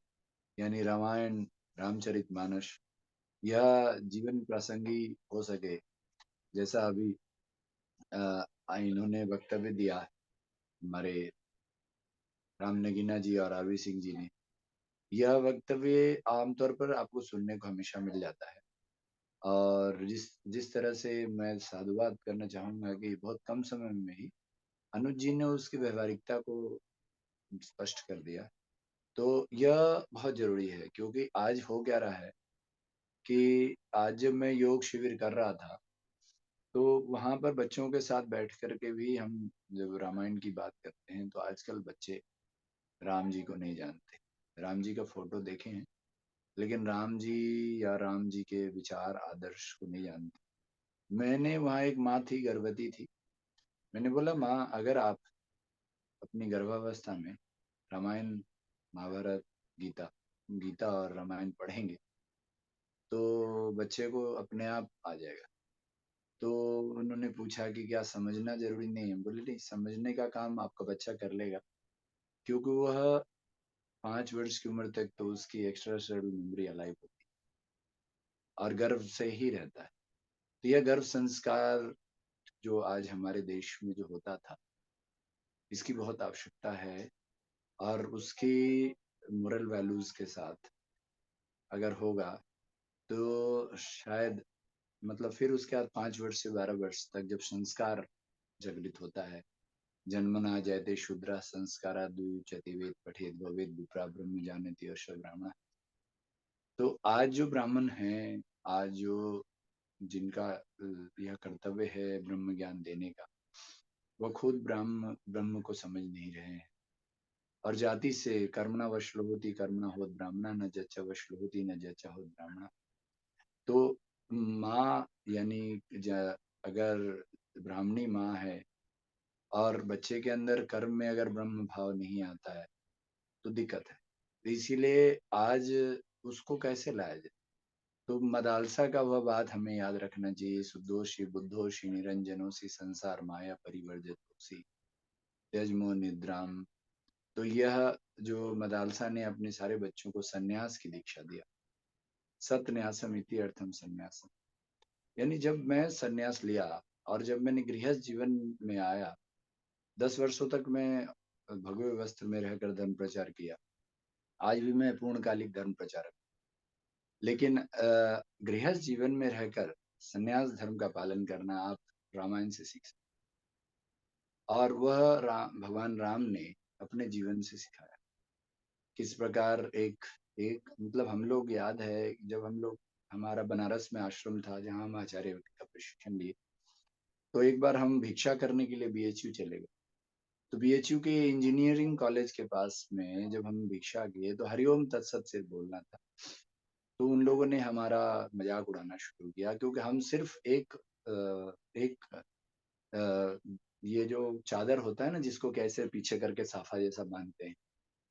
यानी रामायण, रामचरितमानस, यह जीवन प्रसंगी हो सके, जैसा अभी इन्होंने वक्तव्य दिया है हमारे राम नगीना जी और आरवी सिंह जी ने, यह वक्तव्य आमतौर पर आपको सुनने को हमेशा मिल जाता है। और जिस जिस तरह से मैं साधुवाद करना चाहूंगा कि बहुत कम समय में ही अनुज जी ने उसकी व्यवहारिकता को स्पष्ट कर दिया। तो यह बहुत जरूरी है, क्योंकि आज हो क्या रहा है कि आज जब मैं योग शिविर कर रहा था तो वहां पर बच्चों के साथ बैठ करके भी हम जब रामायण की बात करते हैं तो आजकल बच्चे राम जी को नहीं जानते। राम जी का फोटो देखे हैं लेकिन राम जी या राम जी के विचार आदर्श को नहीं जानते। मैंने वहाँ, एक माँ थी, गर्भवती थी, मैंने बोला माँ, अगर आप अपनी गर्भावस्था में रामायण, महाभारत, गीता गीता और रामायण पढ़ेंगे तो बच्चे को अपने आप आ जाएगा। तो उन्होंने पूछा कि क्या समझना जरूरी नहीं है? बोले नहीं, समझने का काम आपका बच्चा कर लेगा, क्योंकि वह 5 वर्ष की उम्र तक तो उसकी एक्स्ट्रा सेलुलर मेमोरी अलाइव होती है और गर्भ से ही रहता है। तो यह गर्भ संस्कार जो आज हमारे देश में जो होता था, इसकी बहुत आवश्यकता है। और उसकी मोरल वैल्यूज के साथ अगर होगा तो शायद, मतलब फिर उसके बाद 5 वर्ष से 12 वर्ष तक जब संस्कार जागृत होता है, जन्मना जयते शूद्रा संस्कारा दुचति वेद पठेत भवेद विप्रा ब्रह्म जानति यश ब्राह्मण। तो आज जो ब्राह्मण हैं, आज जो जिनका यह कर्तव्य है ब्रह्म ज्ञान देने का, वह खुद ब्रह्म को समझ नहीं रहे हैं। और जाति से कर्मणा वश्लोहोति कर्मणा होत ब्राह्मणा न जच्चा वश्लोहोति न जच्चा होत ब्राह्मणा। तो माँ यानी अगर ब्राह्मणी माँ है और बच्चे के अंदर कर्म में अगर ब्रह्म भाव नहीं आता है तो दिक्कत है। तो इसीलिए आज उसको कैसे लाया जाए? तो मदालसा का वह बात हमें याद रखना चाहिए, शुद्धोषी बुद्धोषी निरंजनोषी संसार माया परिवर्जितोषी त्यजमो निद्राम। तो यह जो मदालसा ने अपने सारे बच्चों को सन्यास की दीक्षा दिया, सत्न्यासम इति अर्थम सन्यासम। यानी जब मैं संन्यास लिया और जब मैंने गृहस्थ जीवन में आया, 10 वर्षों तक मैं भगवे वस्त्र में रहकर धर्म प्रचार किया। आज भी मैं पूर्णकालिक धर्म प्रचारक, लेकिन गृहस्थ जीवन में रहकर संन्यास धर्म का पालन करना आप रामायण से सीख सकते हैं। और वह भगवान राम ने अपने जीवन से सिखाया किस प्रकार एक एक मतलब हम लोग याद है जब हम लोग हमारा बनारस में आश्रम था जहाँ हम आचार्य का प्रशिक्षण लिए, तो एक बार हम भिक्षा करने के लिए बीएचयू चले गए। तो बीएचयू के इंजीनियरिंग कॉलेज के पास में जब हम भिक्षा किए तो हरिओम तत्सत से बोलना था। तो उन लोगों ने हमारा मजाक उड़ाना शुरू किया क्योंकि हम सिर्फ ये जो चादर होता है ना जिसको कैसे पीछे करके साफा जैसा बांधते हैं,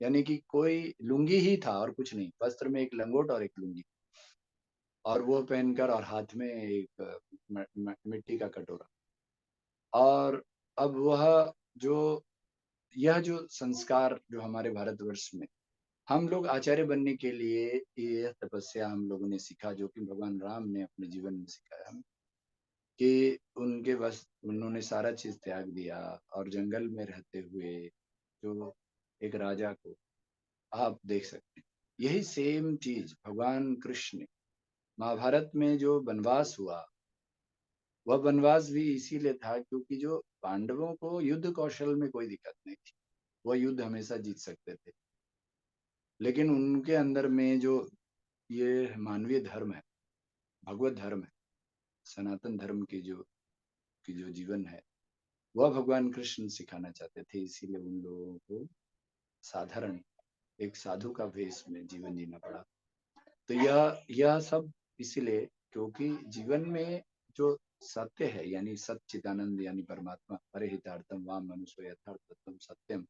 यानी कि कोई लुंगी ही था और कुछ नहीं, वस्त्र में एक लंगोट और एक लुंगी, और वो पहनकर और हाथ में एक मिट्टी का कटोरा। और अब यह जो संस्कार जो हमारे भारतवर्ष में हम लोग आचार्य बनने के लिए यह तपस्या हम लोगों ने सीखा, जो कि भगवान राम ने अपने जीवन में सिखाया हमें कि उनके बस उन्होंने सारा चीज त्याग दिया और जंगल में रहते हुए जो एक राजा को आप देख सकते हैं। यही सेम चीज भगवान कृष्ण ने महाभारत में जो वनवास हुआ, वह वनवास भी इसीलिए था क्योंकि जो पांडवों को युद्ध कौशल में कोई दिक्कत नहीं थी, वह युद्ध हमेशा जीत सकते थे, लेकिन उनके अंदर में जो ये मानवीय धर्म है, भगवत धर्म है, सनातन धर्म की जो जीवन है, वह भगवान कृष्ण सिखाना चाहते थे। इसीलिए उन लोगों को साधारण एक साधु का वेश में जीवन जीना पड़ा। तो यह सब इसीलिए क्योंकि जीवन में जो सत्य है यानी सच्चिदानंद यानी परमात्मा, हरे हितार्थम वाम मनुष्य यथार्थम सत्यम,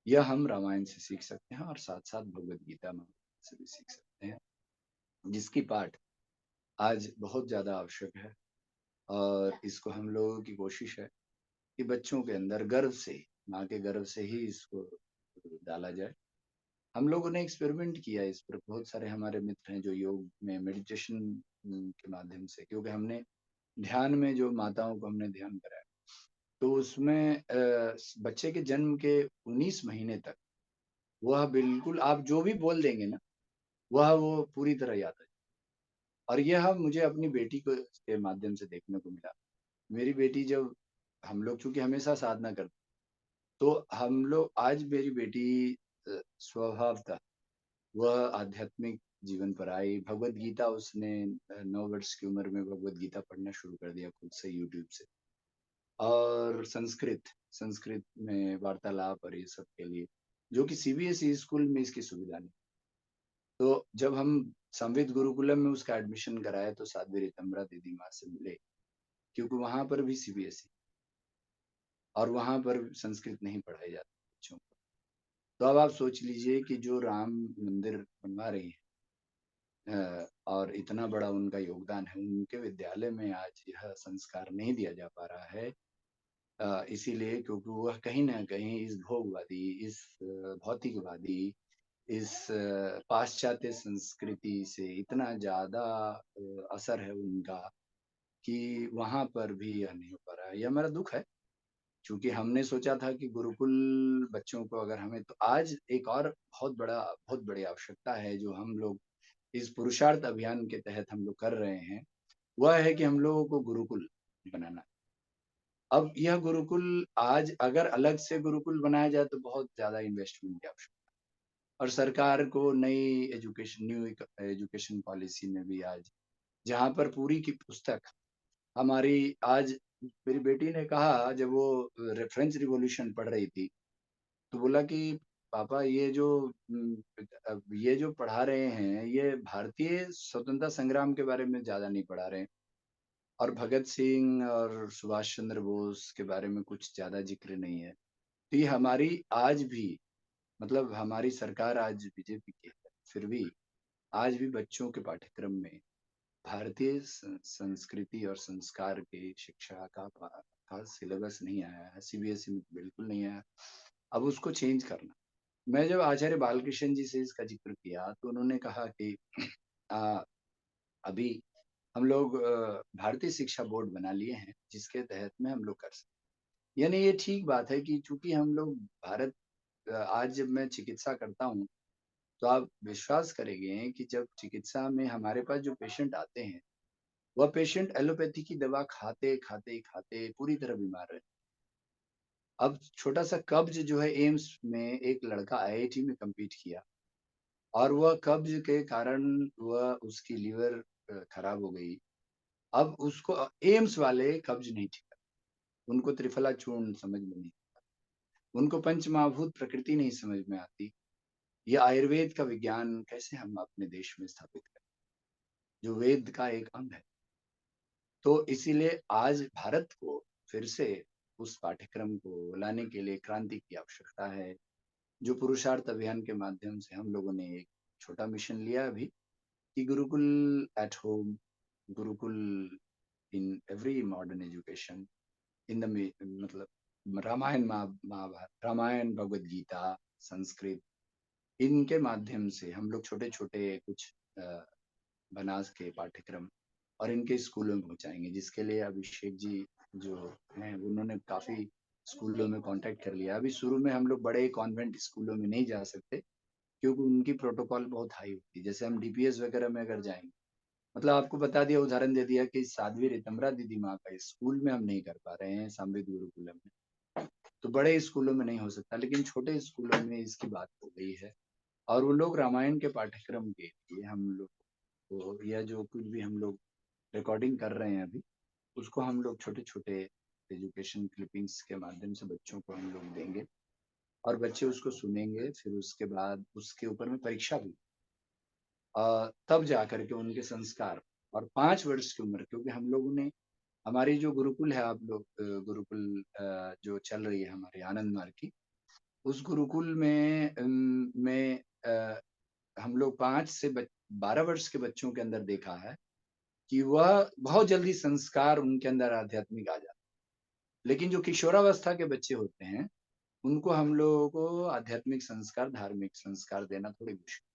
यह हम रामायण से सीख सकते हैं और साथ साथ भगवत गीता से भी सीख सकते हैं, जिसकी पाठ आज बहुत ज्यादा आवश्यक है। और इसको हम लोगों की कोशिश है कि बच्चों के अंदर गर्व से, माँ के गर्भ से ही इसको डाला जाए। हम लोगों ने एक्सपेरिमेंट किया इस पर, बहुत सारे हमारे मित्र हैं जो योग में मेडिटेशन के माध्यम से, क्योंकि हमने ध्यान में जो माताओं को हमने ध्यान कराया, तो उसमें बच्चे के जन्म के 19 महीने तक वह बिल्कुल आप जो भी बोल देंगे ना वह वो पूरी तरह याद है। और यह मुझे अपनी बेटी को के माध्यम से देखने को मिला। मेरी बेटी जब हम लोग चूंकि हमेशा साधना करते, तो हम लोग आज मेरी बेटी स्वभावतः वह आध्यात्मिक जीवन पर आई। भगवत गीता उसने 9 वर्ष की उम्र में भगवत गीता पढ़ना शुरू कर दिया खुद से यूट्यूब से। और संस्कृत में वार्तालाप और ये सब के लिए, जो कि सीबीएसई स्कूल में इसकी सुविधा नहीं। तो जब हम संवित गुरुकुलम में उसका एडमिशन कराया तो साध्वी रितम्बरा दीदी माँ से मिले, क्योंकि वहां पर भी सीबीएसई और वहां पर संस्कृत नहीं पढ़ाई जाती बच्चों को। तो अब आप सोच लीजिए कि जो राम मंदिर बनवा रही है और इतना बड़ा उनका योगदान है, उनके विद्यालय में आज यह संस्कार नहीं दिया जा पा रहा है, इसीलिए क्योंकि वह कहीं ना कहीं इस भोगवादी, इस भौतिकवादी, इस पाश्चात्य संस्कृति से इतना ज्यादा असर है उनका कि वहां पर भी यह नहीं हो पा रहा है। यह मेरा दुख है, क्योंकि हमने सोचा था कि गुरुकुल बच्चों को अगर हमें, तो आज एक और बहुत बड़ी आवश्यकता है जो हम लोग इस पुरुषार्थ अभियान के तहत हम लोग कर रहे हैं, वह है कि हम लोगों को गुरुकुल बनाना। अब यह गुरुकुल आज अगर अलग से गुरुकुल बनाया जाए तो बहुत ज्यादा इन्वेस्टमेंट की आवश्यकता है, और सरकार को न्यू एजुकेशन पॉलिसी में भी आज जहाँ पर पूरी की पुस्तक हमारी, आज मेरी बेटी ने कहा जब वो फ्रेंच रिवॉल्यूशन पढ़ रही थी तो बोला कि पापा ये जो पढ़ा रहे हैं ये भारतीय स्वतंत्रता संग्राम के बारे में ज्यादा नहीं पढ़ा रहे हैं, और भगत सिंह और सुभाष चंद्र बोस के बारे में कुछ ज्यादा जिक्र नहीं है। तो ये हमारी आज भी, मतलब हमारी सरकार आज बीजेपी की है, फिर भी आज भी बच्चों के पाठ्यक्रम में भारतीय संस्कृति और संस्कार की शिक्षा का सिलेबस नहीं आया है, सीबीएसई में बिल्कुल नहीं आया। अब उसको चेंज करना। मैं जब आचार्य बालकृष्ण जी से इसका जिक्र किया तो उन्होंने कहा कि अभी हम लोग भारतीय शिक्षा बोर्ड बना लिए हैं, जिसके तहत में हम लोग कर सकते। यानी ये ठीक बात है कि चूंकि हम लोग भारत आज जब मैं चिकित्सा करता हूँ, तो आप विश्वास करेंगे कि जब चिकित्सा में हमारे पास जो पेशेंट आते हैं, वह पेशेंट एलोपैथी की दवा खाते खाते खाते पूरी तरह बीमार रहे। अब छोटा सा कब्ज जो है, एम्स में एक लड़का आईआईटी में compete किया और वह कब्ज के कारण वह उसकी लीवर खराब हो गई। अब उसको एम्स वाले कब्ज नहीं ठीक करते, उनको त्रिफला चूर्ण समझ में नहीं, उनको पंचमहाभूत प्रकृति नहीं समझ में आती। ये आयुर्वेद का विज्ञान कैसे हम अपने देश में स्थापित करें, जो वेद का एक अंग है। तो इसीलिए आज भारत को फिर से उस पाठ्यक्रम को लाने के लिए क्रांति की आवश्यकता है। जो पुरुषार्थ अभियान के माध्यम से हम लोगों ने एक छोटा मिशन लिया अभी कि Gurukul at home, Gurukul in every modern education, in the मतलब रामायण महाभारत, रामायण, भगवद गीता, संस्कृत, इनके माध्यम से हम लोग छोटे छोटे कुछ बनास के पाठ्यक्रम और इनके स्कूलों में पहुंचाएंगे, जिसके लिए अभिषेक जी जो हैं उन्होंने काफी स्कूलों में कांटेक्ट कर लिया। अभी शुरू में हम लोग बड़े कॉन्वेंट स्कूलों में नहीं जा सकते क्योंकि उनकी प्रोटोकॉल बहुत हाई होती है। जैसे हम डीपीएस वगैरह में अगर जाएंगे, मतलब आपको बता दिया, उदाहरण दे दिया कि साध्वी रितम्बरा दीदी माँ का स्कूल में हम नहीं कर पा रहे हैं संवेद गुरुकुलम में, तो बड़े स्कूलों में नहीं हो सकता, लेकिन छोटे स्कूलों में इसकी बात हो गई है। और वो लोग रामायण के पाठ्यक्रम के लिए हम लोग को, या जो कुछ भी हम लोग रिकॉर्डिंग कर रहे हैं अभी, उसको हम लोग छोटे छोटे एजुकेशन क्लिपिंग्स के माध्यम से बच्चों को हम लोग देंगे और बच्चे उसको सुनेंगे। फिर उसके बाद उसके ऊपर में परीक्षा भी, तब जा करके उनके संस्कार। और 5 वर्ष की उम्र, क्योंकि हम लोगों ने हमारी जो गुरुकुल है, आप लोग गुरुकुल जो चल रही है हमारी आनंद मार्ग की, उस गुरुकुल में हम लोग 5 से 12 वर्ष के बच्चों के अंदर देखा है कि वह बहुत जल्दी संस्कार उनके अंदर आध्यात्मिक आ जाता है। लेकिन जो किशोरावस्था के बच्चे होते हैं, उनको हम लोगों को आध्यात्मिक संस्कार, धार्मिक संस्कार देना थोड़ी मुश्किल,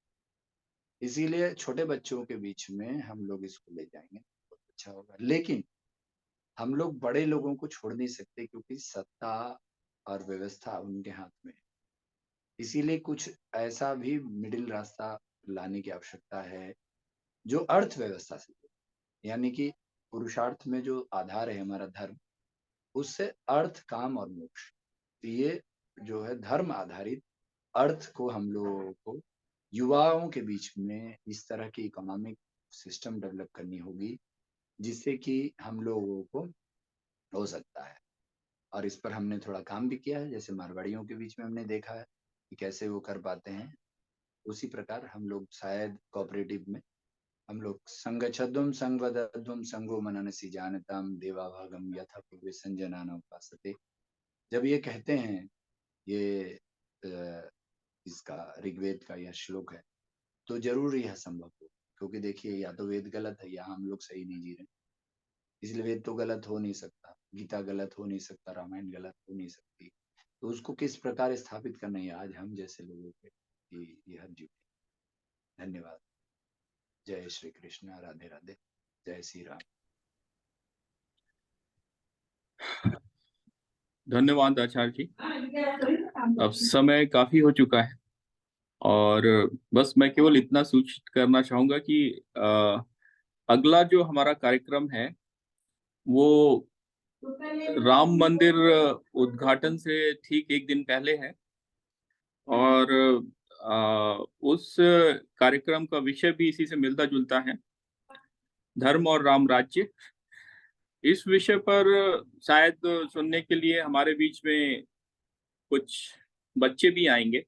इसीलिए छोटे बच्चों के बीच में हम लोग इसको ले जाएंगे, बहुत अच्छा होगा। लेकिन हम लोग बड़े लोगों को छोड़ नहीं सकते क्योंकि सत्ता और व्यवस्था उनके हाथ में है। इसीलिए कुछ ऐसा भी मिडिल रास्ता लाने की आवश्यकता है जो अर्थव्यवस्था से, यानी कि पुरुषार्थ में जो आधार है हमारा धर्म, उससे अर्थ, काम और मोक्ष, ये जो है धर्म आधारित अर्थ को हम लोगों को युवाओं के बीच में इस तरह की इकोनॉमिक सिस्टम डेवलप करनी होगी जिससे कि हम लोगों को हो सकता है। और इस पर हमने थोड़ा काम भी किया है, जैसे मारवाड़ियों के बीच में हमने देखा है कि कैसे वो कर पाते हैं। उसी प्रकार हम लोग शायद कोऑपरेटिव में हम लोग संगच्छध्वम संगवदध्वम संगो मननसि जानताम देवाभागम यथा पूर्वे संजनाना उपासते। जब ये कहते हैं, ये इसका ऋग्वेद का यह श्लोक है, तो जरूर यह संभव हो, क्योंकि देखिए या तो वेद गलत है या हम लोग सही नहीं जी रहे। इसलिए वेद तो गलत हो नहीं सकता, गीता गलत हो नहीं सकता, रामायण गलत हो नहीं सकती, तो उसको किस प्रकार स्थापित करना है आज हम जैसे लोगों के यह ड्यूटी। धन्यवाद। जय श्री कृष्ण, राधे राधे, जय श्री राम। धन्यवाद आचार्य जी। अब समय काफी हो चुका है और बस मैं केवल इतना सूचित करना चाहूंगा कि अगला जो हमारा कार्यक्रम है वो राम मंदिर उद्घाटन से ठीक एक दिन पहले है और उस कार्यक्रम का विषय भी इसी से मिलता जुलता है, धर्म और राम राज्य। इस विषय पर शायद सुनने के लिए हमारे बीच में कुछ बच्चे भी आएंगे,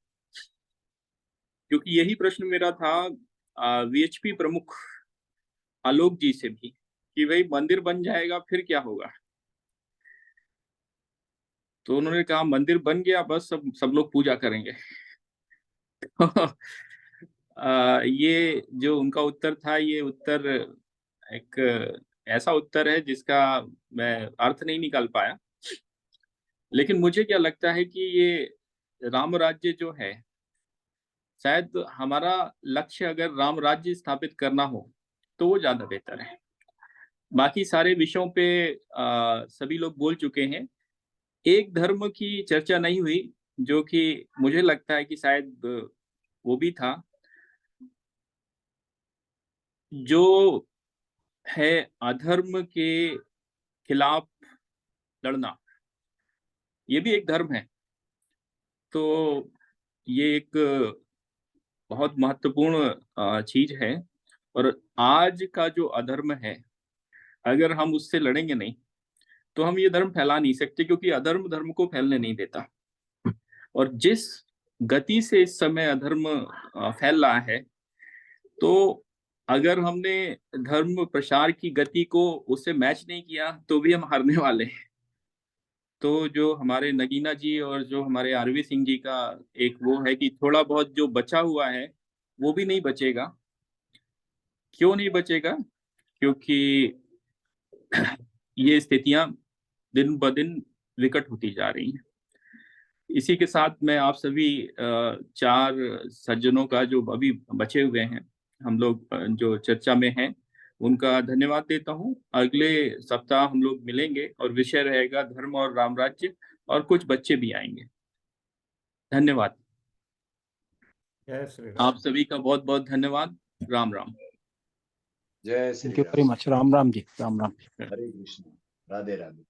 क्योंकि यही प्रश्न मेरा था वीएचपी प्रमुख आलोक जी से भी कि भाई मंदिर बन जाएगा फिर क्या होगा। तो उन्होंने कहा मंदिर बन गया, बस सब लोग पूजा करेंगे। ये जो उनका उत्तर था, ये उत्तर एक ऐसा उत्तर है जिसका मैं अर्थ नहीं निकाल पाया। लेकिन मुझे क्या लगता है कि ये राम राज्य जो है, शायद हमारा लक्ष्य अगर राम राज्य स्थापित करना हो तो वो ज्यादा बेहतर है। बाकी सारे विषयों पे सभी लोग बोल चुके हैं। एक धर्म की चर्चा नहीं हुई जो कि मुझे लगता है कि शायद वो भी था, जो है अधर्म के खिलाफ लड़ना। ये भी एक धर्म है। तो ये एक बहुत महत्वपूर्ण चीज है। और आज का जो अधर्म है, अगर हम उससे लड़ेंगे नहीं तो हम ये धर्म फैला नहीं सकते, क्योंकि अधर्म धर्म को फैलने नहीं देता। और जिस गति से इस समय अधर्म फैल रहा है, तो अगर हमने धर्म प्रसार की गति को उससे मैच नहीं किया तो भी हम हारने वाले हैं। तो जो हमारे नगीना जी और जो हमारे आरवी सिंह जी का एक वो है कि थोड़ा बहुत जो बचा हुआ है वो भी नहीं बचेगा। क्यों नहीं बचेगा? क्योंकि ये स्थितियां दिन ब दिन विकट होती जा रही हैं। इसी के साथ मैं आप सभी चार सज्जनों का जो अभी बचे हुए हैं, हम लोग जो चर्चा में हैं, उनका धन्यवाद देता हूं। अगले सप्ताह हम लोग मिलेंगे और विषय रहेगा धर्म और राम राज्य, और कुछ बच्चे भी आएंगे। धन्यवाद। जय श्री आप राम। सभी का बहुत बहुत धन्यवाद। राम राम। जय Shri thank you very Ram. Much. Ram Ram ji, Ram Ram. हरे कृष्ण। राधे राधे।